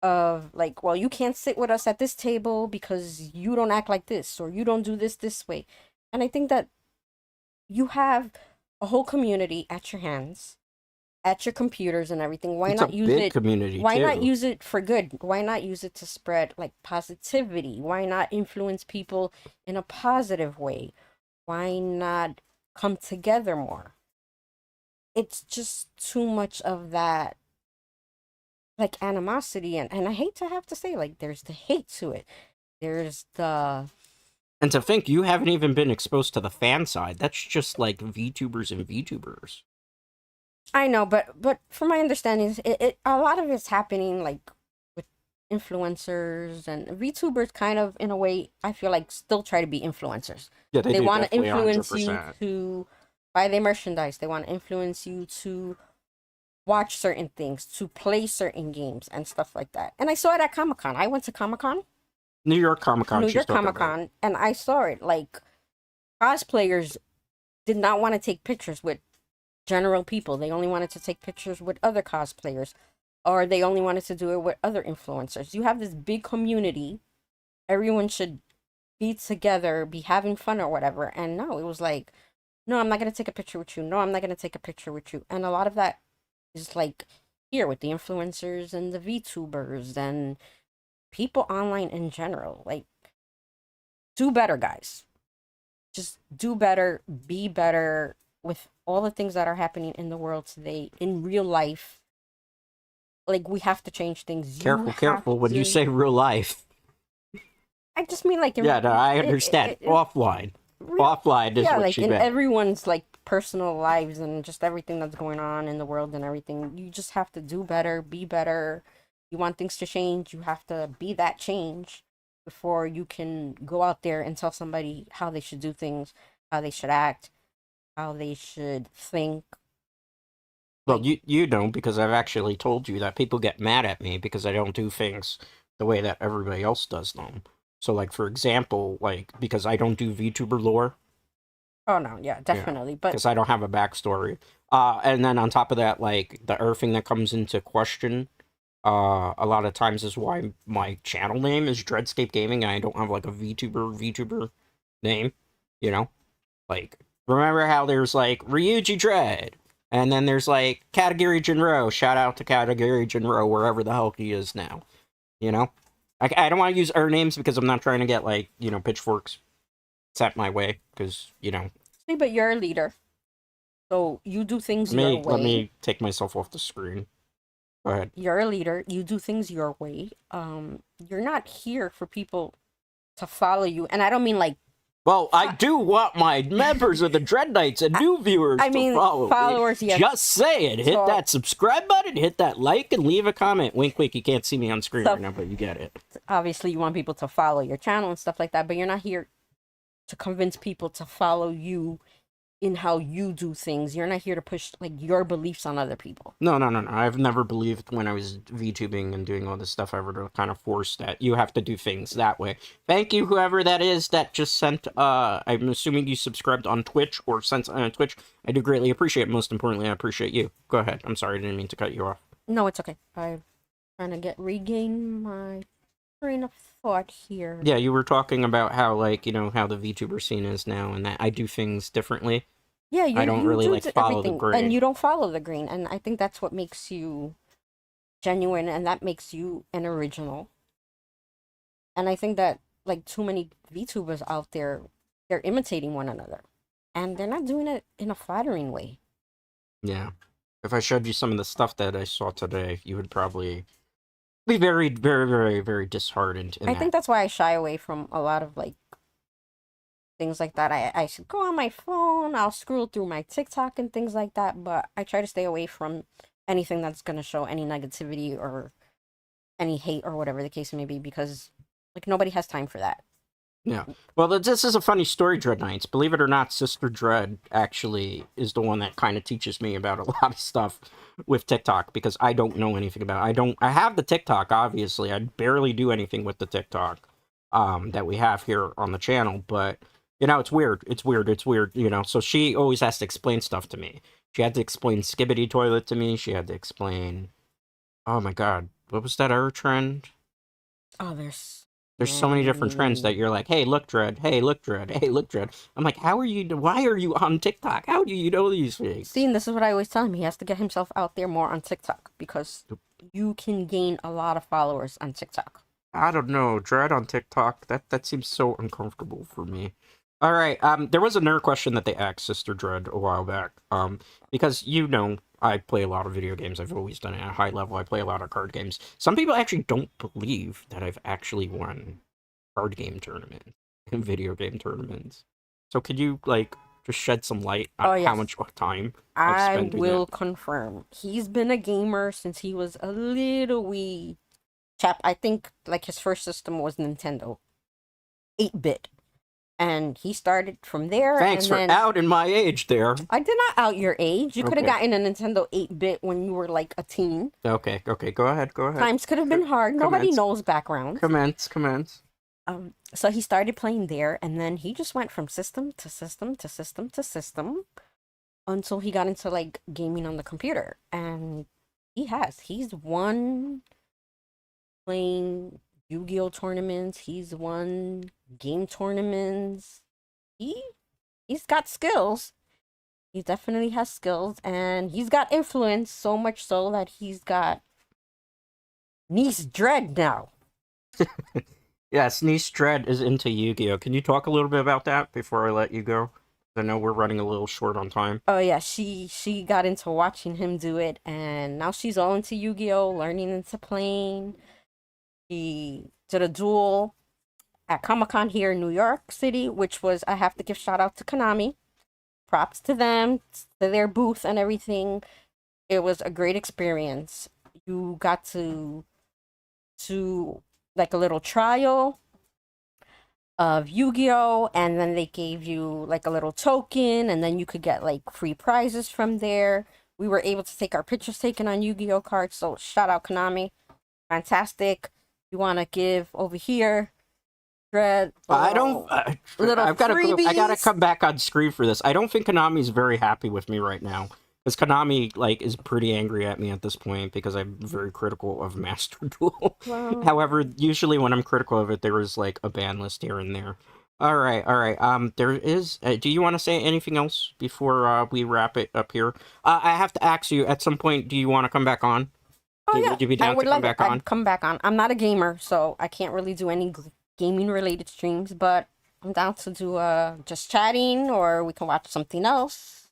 Of like, well, you can't sit with us at this table because you don't act like this or you don't do this way. And I think that you have a whole community at your hands, at your computers and everything. Why It's not a use big it? community Why too. not use it for good? Why not use it to spread like positivity? Why not influence people in a positive way? Why not come together more? It's just too much of that like animosity and I hate to have to say like there's the hate to it. There's the And to think you haven't even been exposed to the fan side. That's just like VTubers and VTubers. I know, but from my understanding, it a lot of it's happening like with influencers and VTubers. Kind of in a way, I feel like still try to be influencers. Yeah, They do want to definitely, influence 100%. you to buy their merchandise. They want to influence you to watch certain things, to play certain games and stuff like that. And I saw it at Comic-Con. I went to Comic-Con, New York Comic Con. New York Comic-Con, and I saw it. Like cosplayers did not want to take pictures with general people. They only wanted to take pictures with other cosplayers, or they only wanted to do it with other influencers. You have this big community. Everyone should be together, be having fun or whatever. And no, it was like no, I'm not gonna take a picture with you. No, I'm not gonna take a picture with you. And a lot of that is like here with the influencers and the VTubers and people online in general. Like, do better, guys. Just do better, be better with all the things that are happening in the world today, in real life. Like, we have to change things. You Careful, have careful. When you to. say real life. I just mean like Yeah, no, I understand. Offline. Offline is yeah, what like she in meant. everyone's like personal lives and just everything that's going on in the world and everything. You just have to do better, be better. You want things to change, you have to be that change before you can go out there and tell somebody how they should do things, how they should act, how they should think. Well, Like, you don't, because I've actually told you that people get mad at me because I don't do things the way that everybody else does them. So, like, for example, like, because I don't do VTuber lore, oh no, yeah, yeah, definitely. But because I don't have a backstory. And then on top of that, like, the earthing that comes into question, a lot of times is why my channel name is Dreadscape Gaming, and I don't have, like, a VTuber name, you know? Like, remember how there's, like, Ryuji Dread? And then there's, like, Katagiri Jinro. Shout out to Katagiri Jinro, wherever the hell he is now. You know? I don't want to use our names because I'm not trying to get, like, you know, pitchforks set my way. Because, you know. see, but you're a leader. So you do things your Let way. me take myself off the screen. Go ahead. You're a leader. You do things your way. You're not here for people to follow you. And I don't mean like Well, I do want my members of the Dread Knights and new viewers to follow followers, me. yes. Just saying, hit So- that subscribe button, hit that like, and leave a comment. Wink, wink. You can't see me on screen So- right now, but you get it. obviously you want people to follow your channel and stuff like that, but you're not here to convince people to follow you in how you do things. You're not here to push like your beliefs on other people. No. I've never believed when I was VTubing and doing all this stuff ever to kind of force that you have to do things that way. Thank you, whoever that is that just sent, I'm assuming you subscribed on Twitch or sent on Twitch. I do greatly appreciate it. Most importantly, I appreciate you. Go ahead. I'm sorry, I didn't mean to cut you off. No, it's okay. I'm trying to regain my train of thought here. Yeah, you were talking about how, like, you know, how the VTuber scene is now and that I do things differently. Yeah, I don't really, like, follow the grain. and you don't follow the green, and I think that's what makes you genuine, and that makes you an original. And I think that like too many VTubers out there, they're imitating one another, and they're not doing it in a flattering way. Yeah. If I showed you some of the stuff that I saw today, you would probably be very, very, very, very disheartened. I think that's why I shy away from a lot of like things like that. I should go on my phone, I'll scroll through my TikTok and things like that, but I try to stay away from anything that's going to show any negativity or any hate or whatever the case may be, because like nobody has time for that. Yeah. Well, this is a funny story, Dread Knights. Believe it or not, Sister Dread actually is the one that kind of teaches me about a lot of stuff with TikTok, because I don't know anything about it. I have the TikTok, obviously. I barely do anything with the TikTok that we have here on the channel, but, you know, it's weird, you know. So she always has to explain stuff to me. She had to explain Skibbity Toilet to me. She had to explain, oh my god, what was that other trend? Oh, There's so many different trends that you're like, hey, look, Dread. Hey, look, Dread. Hey, look, Dread. I'm like, why are you on TikTok? How do you know these things? See, and this is what I always tell him. He has to get himself out there more on TikTok, because you can gain a lot of followers on TikTok. I don't know. Dread on TikTok, that seems so uncomfortable for me. All right, there was another question that they asked Sister Dread a while back. Because, you know, I play a lot of video games. I've always done it at a high level. I play a lot of card games. Some people actually don't believe that I've actually won card game tournaments and video game tournaments. So could you, like, just shed some light on how much time I've I spent doing will that? confirm. He's been a gamer since he was a little wee chap. I think, like, his first system was Nintendo 8-bit. And he started from there. Thanks for outing my age there. I did not out your age. You could have Okay. gotten a Nintendo 8-bit when you were like a teen. Okay, go ahead. Times could have been hard. Nobody knows background. Commence. So he started playing there, and then he just went from system to system to system to system until he got into like gaming on the computer. And he's won playing Yu-Gi-Oh tournaments. He's won game tournaments. He's got skills. He definitely has skills, and he's got influence, so much so that he's got niece Dread now. Yes, niece Dread is into Yu-Gi-Oh. Can you talk a little bit about that before I let you go? I know we're running a little short on time. Oh yeah, she got into watching him do it, and now she's all into Yu-Gi-Oh, learning into playing. He did a duel at Comic-Con here in New York City, which was, I have to give shout out to Konami. Props to them, to their booth and everything. It was a great experience. You got to like a little trial of Yu-Gi-Oh, and then they gave you like a little token, and then you could get like free prizes from there. We were able to take our pictures taken on Yu-Gi-Oh cards, so shout out Konami. Fantastic. You want to give over here, Dread? I don't. Little I've got to. I gotta freebies. come back on screen for this. I don't think Konami's very happy with me right now, because Konami like is pretty angry at me at this point because I'm very critical of Master Duel. Well, However, usually when I'm critical of it, there is like a ban list here and there. All right, all right. There is. Do you want to say anything else before we wrap it up here? I have to ask you at some point. Do you want to come back on? oh yeah, Would you be I down would to come love back it. on? I'd come back on. I'm not a gamer, so I can't really do any gaming related streams, but I'm down to do just chatting, or we can watch something else.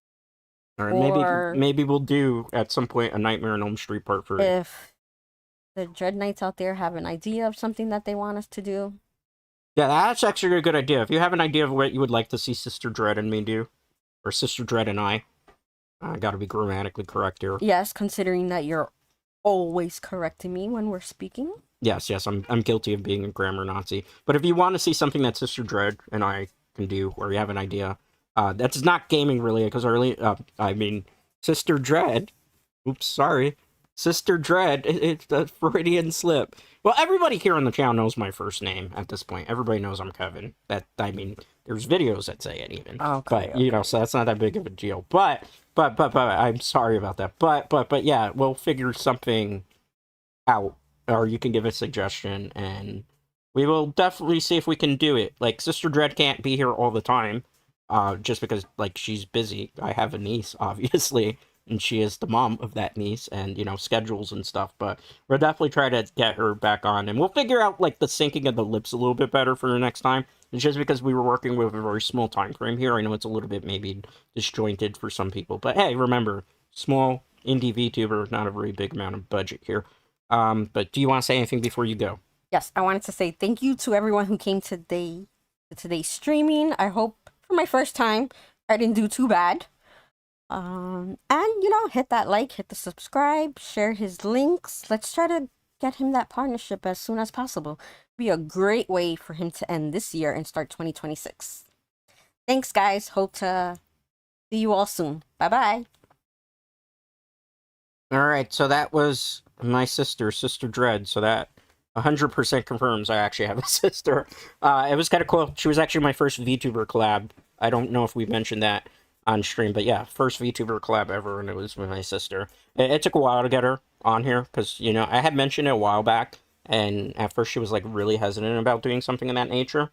All right, Or maybe we'll do at some point a Nightmare on Elm Street Part 3. if the Dread Knights out there have an idea of something that they want us to do. Yeah, that's actually a good idea. If you have an idea of what you would like to see Sister Dread and me do, or Sister Dread and I gotta be grammatically correct here. Yes, considering that you're always correcting me when we're speaking. Yes, I'm guilty of being a grammar Nazi. But if you want to see something that Sister Dread and I can do, or you have an idea, that's not gaming related, because Sister Dread. Oops, sorry. Sister Dread, it's a Freudian slip. Well, everybody here on the channel knows my first name at this point. Everybody knows I'm Kevin. There's videos that say it even. Okay, But, so that's not that big of a deal. But, I'm sorry about that. But, yeah, we'll figure something out. Or you can give a suggestion, and we will definitely see if we can do it. Like, Sister Dread can't be here all the time, just because, like, she's busy. I have a niece, obviously, and she is the mom of that niece, and, schedules and stuff, but we'll definitely try to get her back on, and we'll figure out, like, the syncing of the lips a little bit better for the next time. It's just because we were working with a very small time frame here. I know it's a little bit maybe disjointed for some people, but hey, remember, small indie VTuber, not a very big amount of budget here. But do you want to say anything before you go? Yes, I wanted to say thank you to everyone who came to today's streaming. I hope for my first time I didn't do too bad. And hit that like, hit the subscribe, share his links. Let's try to get him that partnership as soon as possible. Be a great way for him to end this year and start 2026. Thanks, guys. Hope to see you all soon. Bye-bye. All right, so that was my sister, Sister Dread. So that 100% confirms I actually have a sister. It was kind of cool. She was actually my first VTuber collab. I don't know if we mentioned that on stream, but yeah, first VTuber collab ever, and it was with my sister. It took a while to get her on here, because, I had mentioned it a while back, and at first she was, like, really hesitant about doing something of that nature.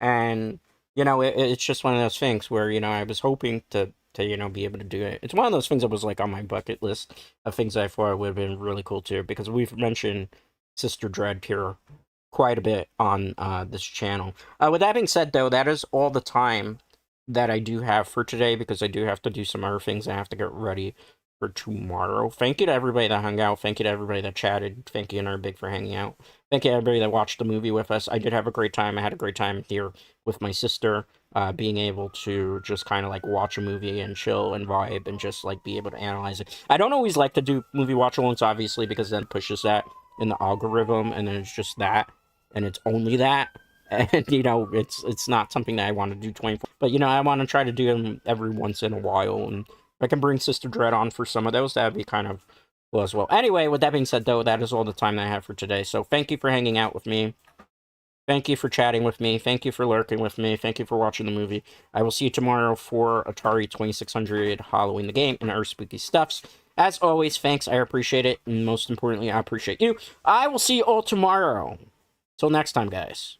And, it's just one of those things where, I was hoping to be able to do it. It's one of those things that was, like, on my bucket list of things that I thought would have been really cool, too, because we've mentioned Sister Dread here quite a bit on this channel. With that being said, though, that is all the time that I do have for today, because I do have to do some other things. I have to get ready for tomorrow. Thank you to everybody that hung out. Thank you to everybody that chatted. Thank you, and Big, for hanging out. Thank you to everybody that watched the movie with us. I did have a great time. I had a great time here with my sister, being able to just kind of like watch a movie and chill and vibe and just like be able to analyze it. I don't always like to do movie watch-alongs, obviously, because then it pushes that in the algorithm, and then it's just that, and it's only that. And, it's not something that I want to do 24. But, I want to try to do them every once in a while. And if I can bring Sister Dread on for some of those, that would be kind of cool as well. Anyway, with that being said, though, that is all the time that I have for today. So thank you for hanging out with me. Thank you for chatting with me. Thank you for lurking with me. Thank you for watching the movie. I will see you tomorrow for Atari 2600 Halloween the Game and other spooky stuffs. As always, thanks. I appreciate it. And most importantly, I appreciate you. I will see you all tomorrow. Till next time, guys.